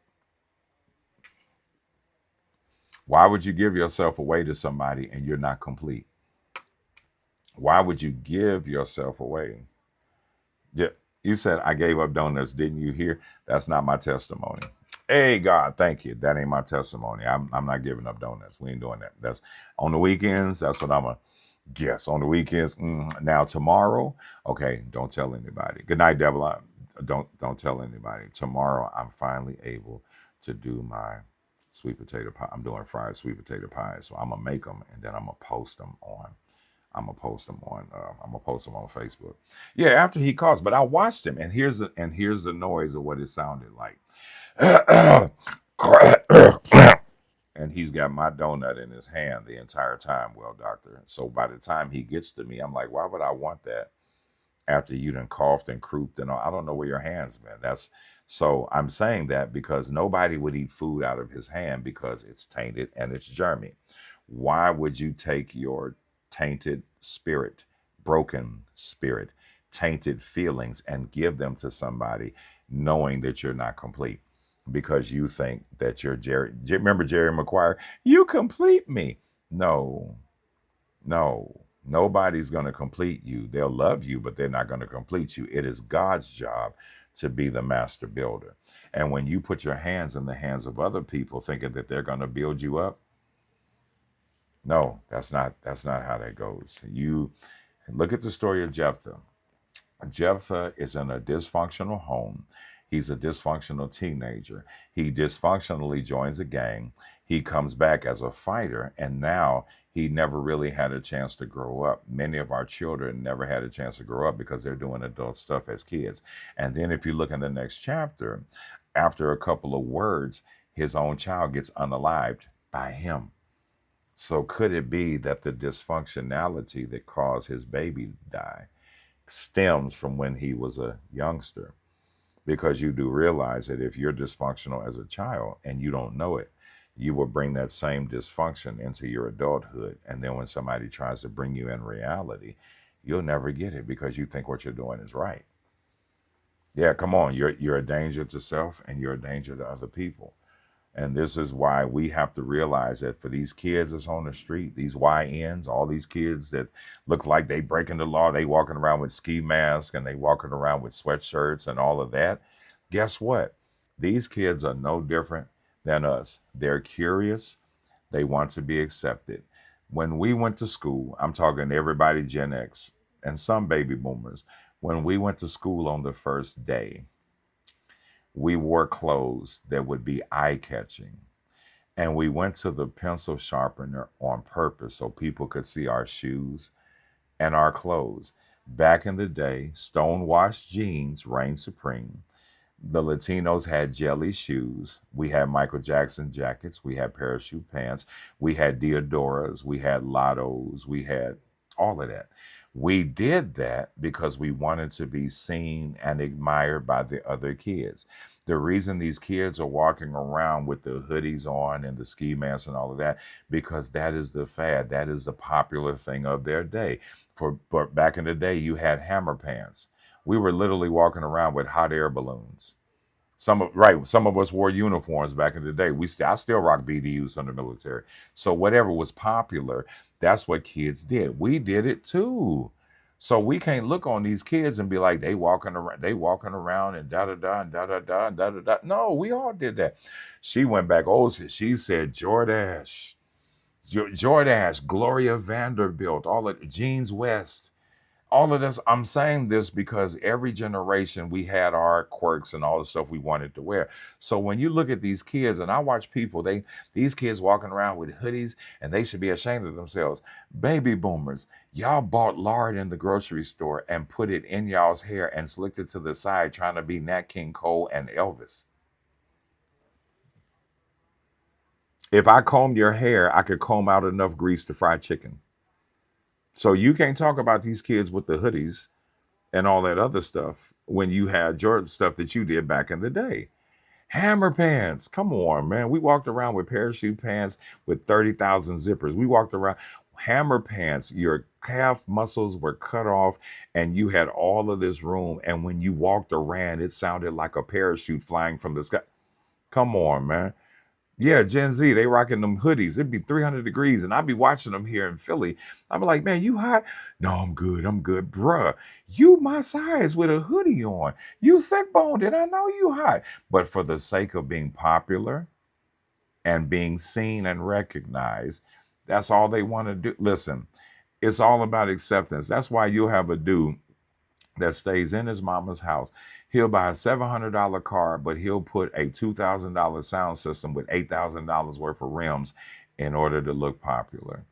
Why would you give yourself away to somebody and you're not complete? Why would you give yourself away? Yeah, you said I gave up donuts, didn't you hear? That's not my testimony. Hey God, thank you. That ain't my testimony. I'm not giving up donuts. We ain't doing that. That's on the weekends. That's what I'm a guess. On the weekends. Now tomorrow, okay. Don't tell anybody. Good night, devil. Don't tell anybody. Tomorrow, I'm finally able to do my sweet potato pie. I'm doing fried sweet potato pie, so I'm gonna make them and then I'm gonna post them on. I'm gonna post them on. I'm gonna post them on Facebook. Yeah, after he calls, but I watched him, and here's the noise of what it sounded like. And he's got my donut in his hand the entire time. Well, doctor. So by the time he gets to me, I'm like, why would I want that after you done coughed and crouped and all? I don't know where your hands been. That's so I'm saying that because nobody would eat food out of his hand because it's tainted and it's germy. Why would you take your tainted spirit, broken spirit, tainted feelings and give them to somebody knowing that you're not complete? Because you think that you're Jerry. Remember Jerry Maguire? You complete me. No, no, nobody's going to complete you. They'll love you, but they're not going to complete you. It is God's job to be the master builder. And when you put your hands in the hands of other people thinking that they're going to build you up, no, that's not how that goes. You look at the story of Jephthah. Jephthah is in a dysfunctional home. He's a dysfunctional teenager. He dysfunctionally joins a gang. He comes back as a fighter, and now he never really had a chance to grow up. Many of our children never had a chance to grow up because they're doing adult stuff as kids. And then if you look in the next chapter, after a couple of words, his own child gets unalived by him. So could it be that the dysfunctionality that caused his baby to die stems from when he was a youngster? Because you do realize that if you're dysfunctional as a child and you don't know it, you will bring that same dysfunction into your adulthood. And then when somebody tries to bring you in reality, you'll never get it because you think what you're doing is right. Yeah, come on. You're a danger to self and you're a danger to other people. And this is why we have to realize that for these kids that's on the street, these YNs, all these kids that look like they breaking the law, they walking around with ski masks and they walking around with sweatshirts and all of that. Guess what? These kids are no different than us. They're curious. They want to be accepted. When we went to school, I'm talking everybody Gen X and some baby boomers. When we went to school on the first day, we wore clothes that would be eye catching. And we went to the pencil sharpener on purpose so people could see our shoes and our clothes. Back in the day, stonewashed jeans reigned supreme. The Latinos had jelly shoes. We had Michael Jackson jackets. We had parachute pants. We had Diodoras. We had Lottos. We had all of that. We did that because we wanted to be seen and admired by the other kids. The reason these kids are walking around with the hoodies on and the ski masks and all of that, because that is the fad. That is the popular thing of their day. For back in the day, you had hammer pants. We were literally walking around with hot air balloons. Some of us wore uniforms back in the day. I still rock BDUs from the military. So whatever was popular, that's what kids did. We did it too. So we can't look on these kids and be like they walking around and da da da and da da da and da da da. No, we all did that. She went back. Oh, she said Jordache, Jordache, Gloria Vanderbilt, all of Jeans West, all of this. I'm saying this because every generation we had our quirks and all the stuff we wanted to wear. So when you look at these kids, and I watch people, these kids walking around with hoodies and they should be ashamed of themselves. Baby boomers, y'all bought lard in the grocery store and put it in y'all's hair and slicked it to the side trying to be Nat King Cole and Elvis. If I combed your hair, I could comb out enough grease to fry chicken. So you can't talk about these kids with the hoodies and all that other stuff when you had your stuff that you did back in the day. Hammer pants. Come on, man. We walked around with parachute pants with 30,000 zippers. We walked around hammer pants. Your calf muscles were cut off and you had all of this room. And when you walked around, it sounded like a parachute flying from the sky. Come on, man. Yeah, Gen Z, they rocking them hoodies. It'd be 300 degrees, and I'd be watching them here in Philly. I'd be like, man, you hot? No, I'm good. I'm good. Bruh, you my size with a hoodie on. You thick boned, and I know you hot. But for the sake of being popular and being seen and recognized, that's all they want to do. Listen, it's all about acceptance. That's why you'll have a dude that stays in his mama's house. He'll buy a $700 car, but he'll put a $2,000 sound system with $8,000 worth of rims in order to look popular.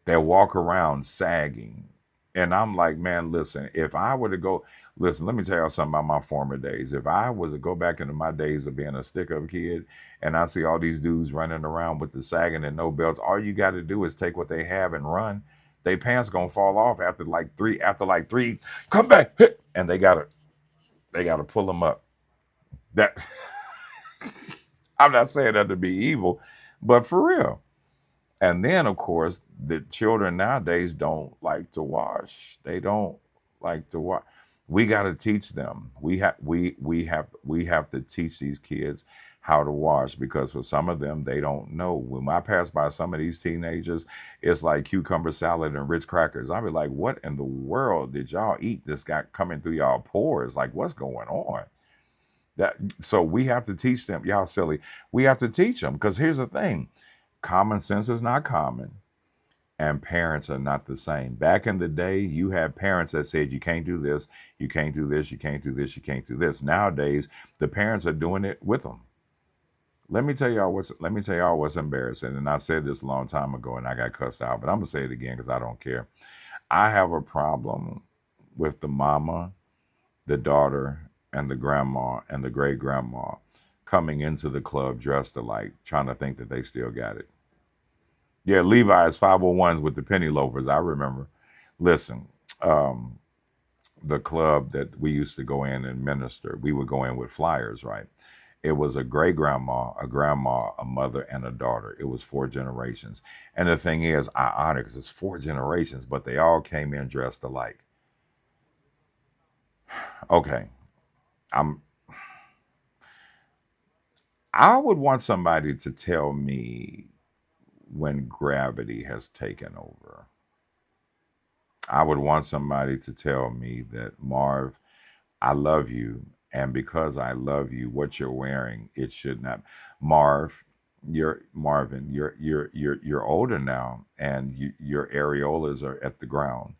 They'll walk around sagging. And I'm like, man, listen, if I were to go, listen, let me tell y'all something about my former days. If I was to go back into my days of being a stick up kid and I see all these dudes running around with the sagging and no belts, all you got to do is take what they have and run. They pants gonna fall off after like three, come back, hit, and they gotta pull them up. That I'm not saying that to be evil, but for real. And then, of course, the children nowadays don't like to wash. They don't like to wash. We got to teach them. We have to teach these kids how to wash because for some of them they don't know. When I pass by some of these teenagers, it's like cucumber salad and Ritz crackers. I be like, what in the world did y'all eat? This got coming through y'all pores. Like, what's going on? That so we have to teach them. Y'all silly. We have to teach them because here's the thing: common sense is not common, and parents are not the same. Back in the day, you had parents that said you can't do this, you can't do this, you can't do this, you can't do this. Nowadays, the parents are doing it with them. Let me tell y'all what's embarrassing. And I said this a long time ago, and I got cussed out, but I'm gonna say it again because I don't care. I have a problem with the mama, the daughter, and the grandma and the great grandma coming into the club dressed alike, trying to think that they still got it. Yeah, Levi's 501s with the penny loafers. I remember. Listen, um, the club that we used to go in and minister, we would go in with flyers, right? It was a great grandma, a mother, and a daughter. It was four generations. And the thing is, I honor because it's four generations, but they all came in dressed alike. Okay, I'm. I would want somebody to tell me when gravity has taken over. I would want somebody to tell me that Marv, I love you, and because I love you, what you're wearing, it should not. Marv, you're Marvin, you're older now, and your areolas are at the ground,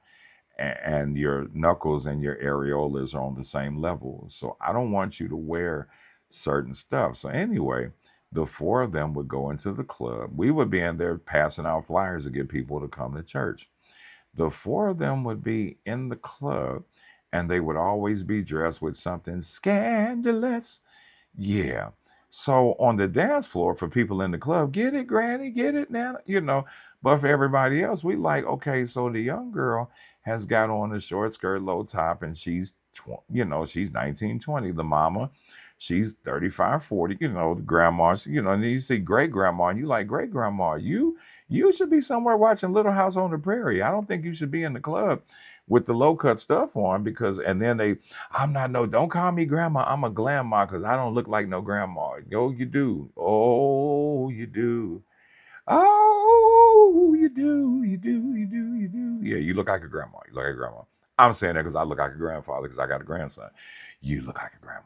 and your knuckles and your areolas are on the same level. So I don't want you to wear certain stuff. So anyway, the four of them would go into the club. We would be in there passing out flyers to get people to come to church. The four of them would be in the club and they would always be dressed with something scandalous. Yeah. So on the dance floor for people in the club, get it, Granny, get it now, But for everybody else, we like, okay, so the young girl has got on a short skirt, low top, and she's 19, 20. The mama, she's 35, 40, the grandma, and then you see great grandma, and you like great grandma. You should be somewhere watching Little House on the Prairie. I don't think you should be in the club with the low cut stuff on because and then I'm not no, don't call me grandma. I'm a grandma because I don't look like no grandma. Yo, you do. Oh, you do. Oh, you do. You do. You do. You do. Yeah, you look like a grandma. You look like a grandma. I'm saying that because I look like a grandfather because I got a grandson. You look like a grandma.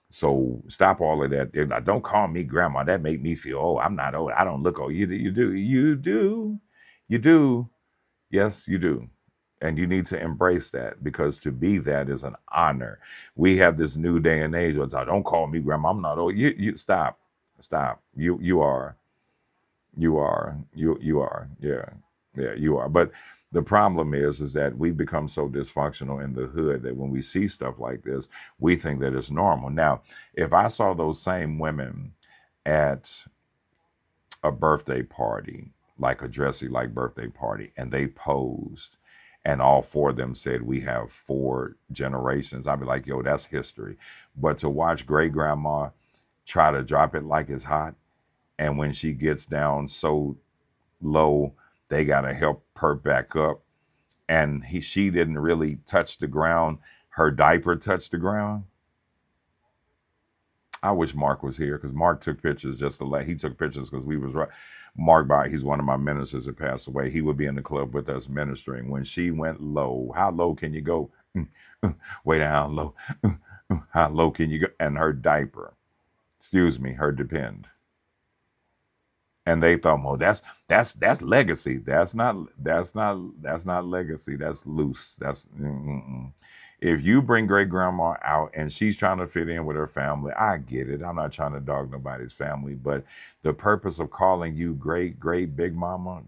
So stop all of that. Don't call me grandma. That make me feel old. I'm not old. I don't look old. You do. You do. You do. You do. Yes, you do. And you need to embrace that because to be that is an honor. We have this new day and age where it's like, don't call me grandma. I'm not old. You stop. Stop. You are. Yeah. Yeah, you are. But the problem is that we become so dysfunctional in the hood that when we see stuff like this, we think that it's normal. Now, if I saw those same women at a birthday party, like a dressy like birthday party, and they posed, and all four of them said we have four generations. I'd be like, yo, that's history. But to watch great grandma try to drop it like it's hot, and when she gets down so low, they gotta help her back up. And she didn't really touch the ground. Her diaper touched the ground. I wish Mark was here because Mark took pictures just to let he took pictures because we was right. Mark by he's one of my ministers that passed away. He would be in the club with us ministering. When she went low, how low can you go? Way down low. How low can you go? And her diaper, excuse me, her depend. And they thought, well, that's legacy. That's not legacy. That's loose. That's mm-mm. If you bring great grandma out and she's trying to fit in with her family, I get it. I'm not trying to dog nobody's family, but the purpose of calling you great big mama,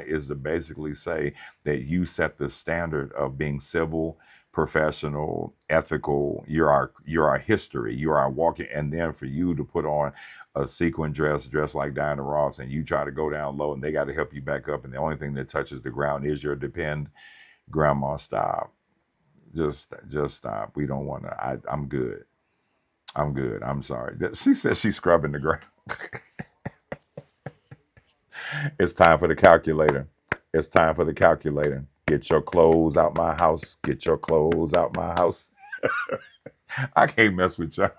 is to basically say that you set the standard of being civil, professional, ethical. You're our history. You're our walking, and then for you to put on a sequin dress like Diana Ross, and you try to go down low, and they got to help you back up, and the only thing that touches the ground is your depend. Grandma, stop. Just stop. We don't want to. I'm good. I'm good. I'm sorry. She says she's scrubbing the ground. It's time for the calculator. It's time for the calculator. Get your clothes out my house. Get your clothes out my house. I can't mess with you.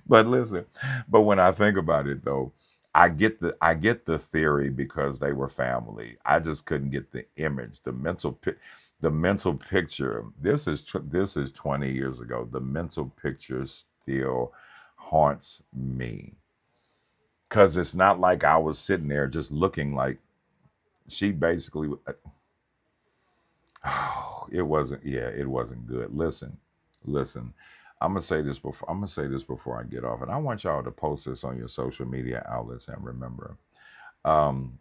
But listen, but when I think about it though, I get the theory because they were family. I just couldn't get the image, the mental picture. This is 20 years ago. The mental picture still haunts me because it's not like I was sitting there just looking like she basically. Oh, it wasn't. Yeah, it wasn't good. Listen. I'm gonna say this before I get off, and I want y'all to post this on your social media outlets. And remember, um,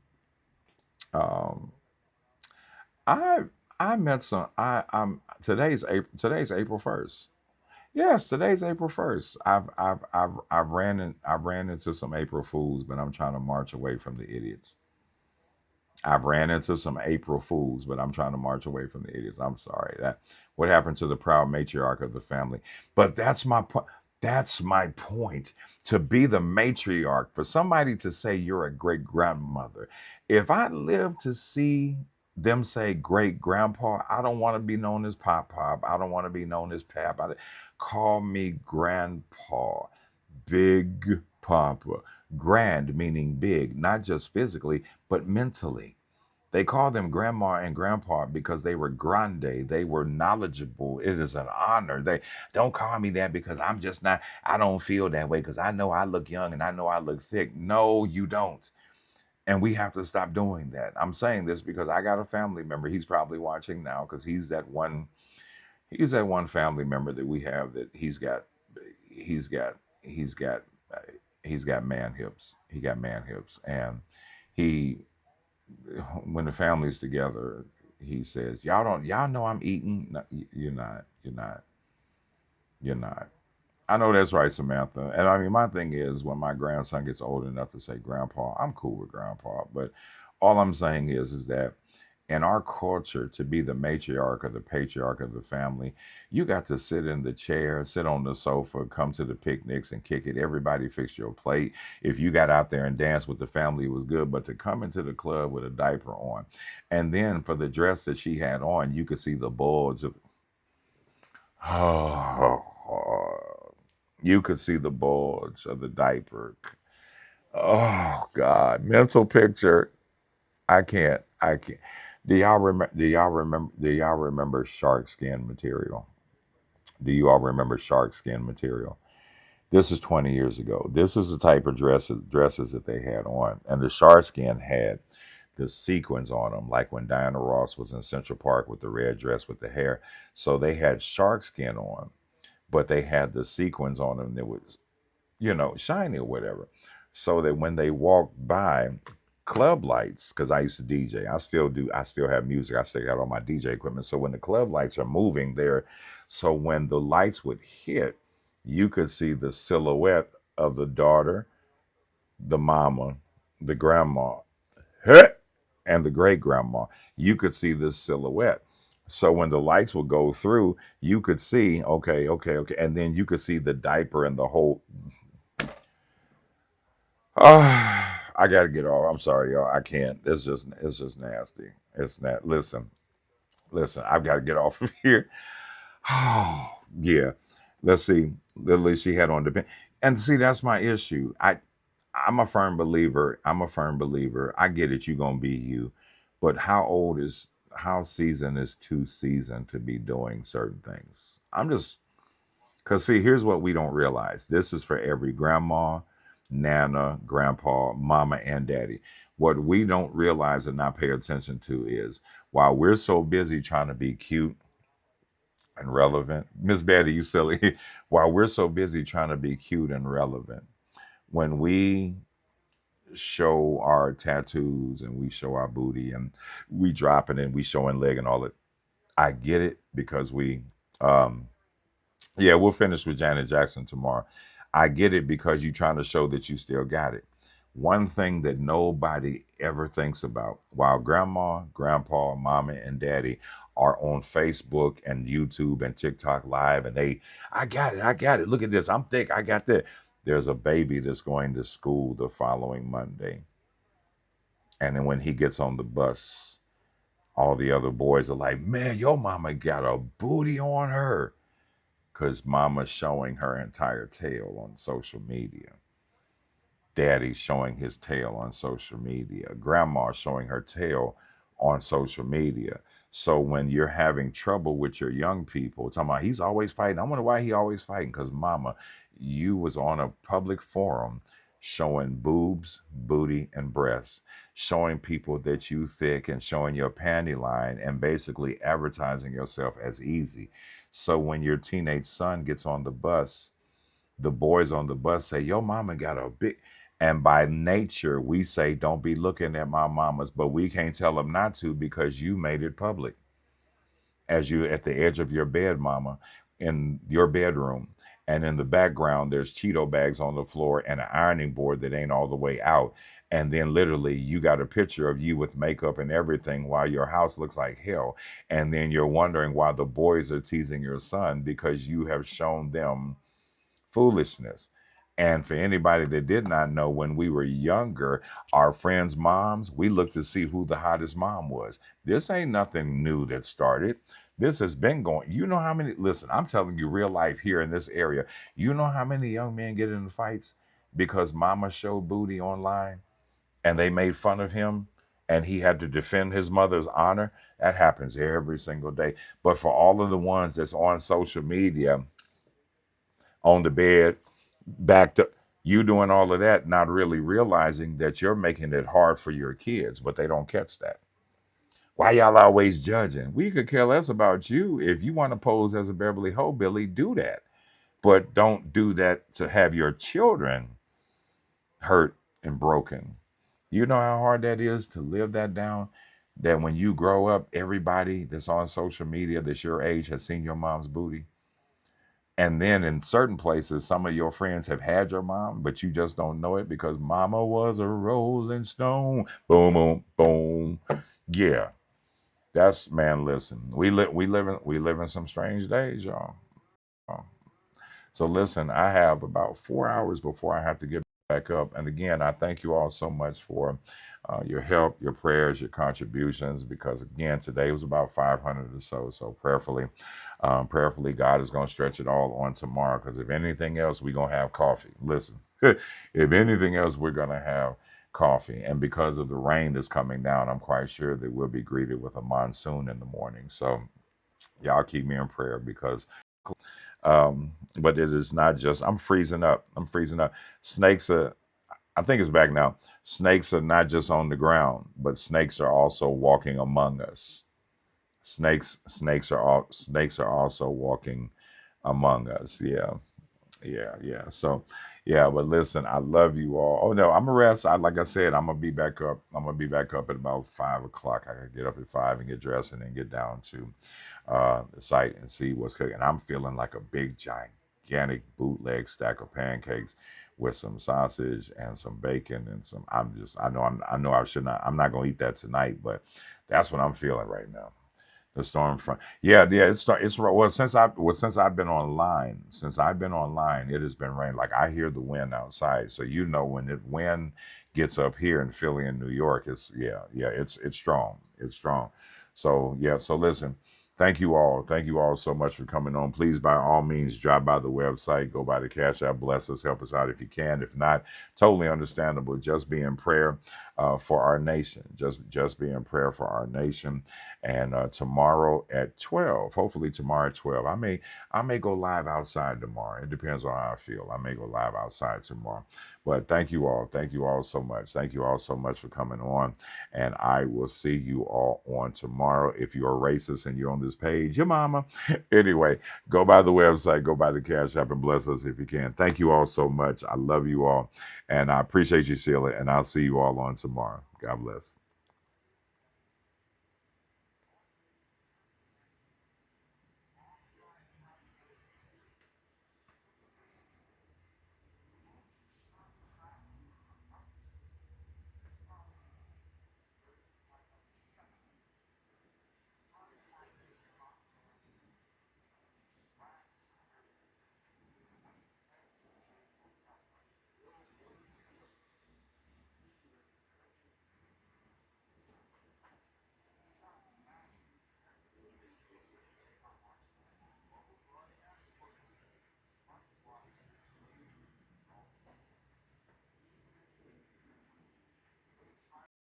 um, I I met some. I'm today's April 1st. Yes, today's April 1st. I've ran into some April fools, but I'm trying to march away from the idiots. I've ran into some April fools, but I'm trying to march away from the idiots. I'm sorry. That what happened to the proud matriarch of the family. But that's my point. That's my point. To be the matriarch, for somebody to say you're a great grandmother. If I live to see them say great grandpa, I don't want to be known as Pop Pop. I don't want to be known as Pap. Call me grandpa, big papa. Grand meaning big, not just physically, but mentally. They called them grandma and grandpa because they were grande. They were knowledgeable. It is an honor. They don't call me that because I'm just not, I don't feel that way because I know I look young and I know I look thick. No, you don't. And we have to stop doing that. I'm saying this because I got a family member. He's probably watching now because he's that one family member that we have that he's got, he's got, uh, he's got man hips. He got man hips. And he when the family's together, he says, y'all know I'm eating. No, you're not. You're not. You're not. I know that's right, Samantha. And I mean, my thing is, when my grandson gets old enough to say grandpa, I'm cool with grandpa. But all I'm saying is that in our culture, to be the matriarch or the patriarch of the family, you got to sit in the chair, sit on the sofa, come to the picnics and kick it. Everybody fix your plate. If you got out there and danced with the family, it was good. But to come into the club with a diaper on, and then for the dress that she had on, you could see the bulge of, oh, you could see the bulge of the diaper. Oh God, mental picture. I can't. I can't. Do y'all remember shark skin material? Do you all remember shark skin material? This is 20 years ago. This is the type of dresses that they had on, and the shark skin had the sequins on them, like when Diana Ross was in Central Park with the red dress with the hair. So they had shark skin on, but they had the sequins on them that was, shiny or whatever. So that when they walked by club lights, because I used to DJ, I still do, I still have music, I still got all my DJ equipment. So when the club lights are moving there, so when the lights would hit, you could see the silhouette of the daughter, the mama, the grandma, and the great grandma. You could see this silhouette. So when the lights would go through, you could see, okay, okay, okay. And then you could see the diaper and the whole. I gotta get off. I'm sorry, y'all. I can't. It's just nasty. It's not. Listen, I've got to get off of here. Oh, yeah. Let's see. Literally, she had on the pen. And see, that's my issue. I'm a firm believer. I'm a firm believer. I get it. You're gonna be you, but how seasoned is too seasoned to be doing certain things? I'm just because see, here's what we don't realize. This is for every grandma, nana, grandpa, mama, and daddy. What we don't realize and not pay attention to is while we're so busy trying to be cute and relevant, Miss Betty, you silly. While we're so busy trying to be cute and relevant, when we show our tattoos and we show our booty and we drop it and we showing leg and all that, I get it because um, yeah, we'll finish with Janet Jackson tomorrow. I get it because you're trying to show that you still got it. One thing that nobody ever thinks about while grandma, grandpa, mama, and daddy are on Facebook and YouTube and TikTok live and I got it. Look at this. I'm thick. I got that. There's a baby that's going to school the following Monday. And then when he gets on the bus, all the other boys are like, man, your mama got a booty on her because mama's showing her entire tail on social media. Daddy's showing his tail on social media. Grandma's showing her tail on social media. So when you're having trouble with your young people, talking about he's always fighting. I wonder why he always fighting. Because mama, you was on a public forum showing boobs, booty, and breasts, showing people that you thick and showing your panty line and basically advertising yourself as easy. So when your teenage son gets on the bus, the boys on the bus say, yo, mama got a big, and by nature, we say, don't be looking at my mamas, but we can't tell them not to because you made it public as you at the edge of your bed, mama, in your bedroom. And in the background, there's Cheeto bags on the floor and an ironing board that ain't all the way out. And then literally, you got a picture of you with makeup and everything while your house looks like hell. And then you're wondering why the boys are teasing your son because you have shown them foolishness. And for anybody that did not know, when we were younger, our friends' moms, we looked to see who the hottest mom was. This ain't nothing new that started. This has been going. You know how many, listen, I'm telling you, real life here in this area, you know how many young men get into fights because mama showed booty online and they made fun of him and he had to defend his mother's honor? That happens every single day. But for all of the ones that's on social media, on the bed, backed up, you doing all of that, not really realizing that you're making it hard for your kids, but they don't catch that. Why y'all always judging? We could care less about you. If you want to pose as a Beverly Hillbilly, do that. But don't do that to have your children hurt and broken. You know how hard that is to live that down? That when you grow up, everybody that's on social media that's your age has seen your mom's booty. And then in certain places, some of your friends have had your mom, but you just don't know it because mama was a rolling stone. Boom, boom, boom. Yeah, that's man. Listen, we live in some strange days, y'all. So listen, I have about 4 hours before I have to get back up. And again, I thank you all so much for your help, your prayers, your contributions. Because again, today was about 500 or so. So prayerfully, God is going to stretch it all on tomorrow. Because if anything else, we're going to have coffee. Listen, if anything else, we're going to have coffee. And because of the rain that's coming down, I'm quite sure that we'll be greeted with a monsoon in the morning. So y'all keep me in prayer because but it is not just, I'm freezing up. I'm freezing up. Snakes are, I think it's back now. Snakes are not just on the ground, but snakes are also walking among us. Snakes are also walking among us. Yeah. Yeah, yeah. So, yeah, but listen, I love you all. Oh no, I'm gonna rest. Like I said, I'm gonna be back up. I'm gonna be back up at about 5 o'clock. I gotta get up at 5 and get dressed and then get down to the site and see what's cooking. I'm feeling like a big gigantic bootleg stack of pancakes with some sausage and some bacon and some. I know I should not. I'm not gonna eat that tonight, but that's what I'm feeling right now. The storm front. Yeah, yeah. It's well since I've been online. Since I've been online, it has been raining. Like I hear the wind outside, so you know when the wind gets up here in Philly and New York, it's yeah, yeah. It's strong. It's strong. So yeah. So listen. Thank you all. Thank you all so much for coming on. Please, by all means, drop by the website, go by the Cash App, bless us, help us out if you can. If not, totally understandable. Just be in prayer for our nation. Just be in prayer for our nation. And tomorrow at 12, hopefully tomorrow at 12, I may go live outside tomorrow. It depends on how I feel. I may go live outside tomorrow. But thank you all. Thank you all so much. Thank you all so much for coming on. And I will see you all on tomorrow. If you're a racist and you're on this page, your mama. Anyway, go by the website, go by the Cash App, and bless us if you can. Thank you all so much. I love you all. And I appreciate you, Sheila. And I'll see you all on tomorrow. God bless.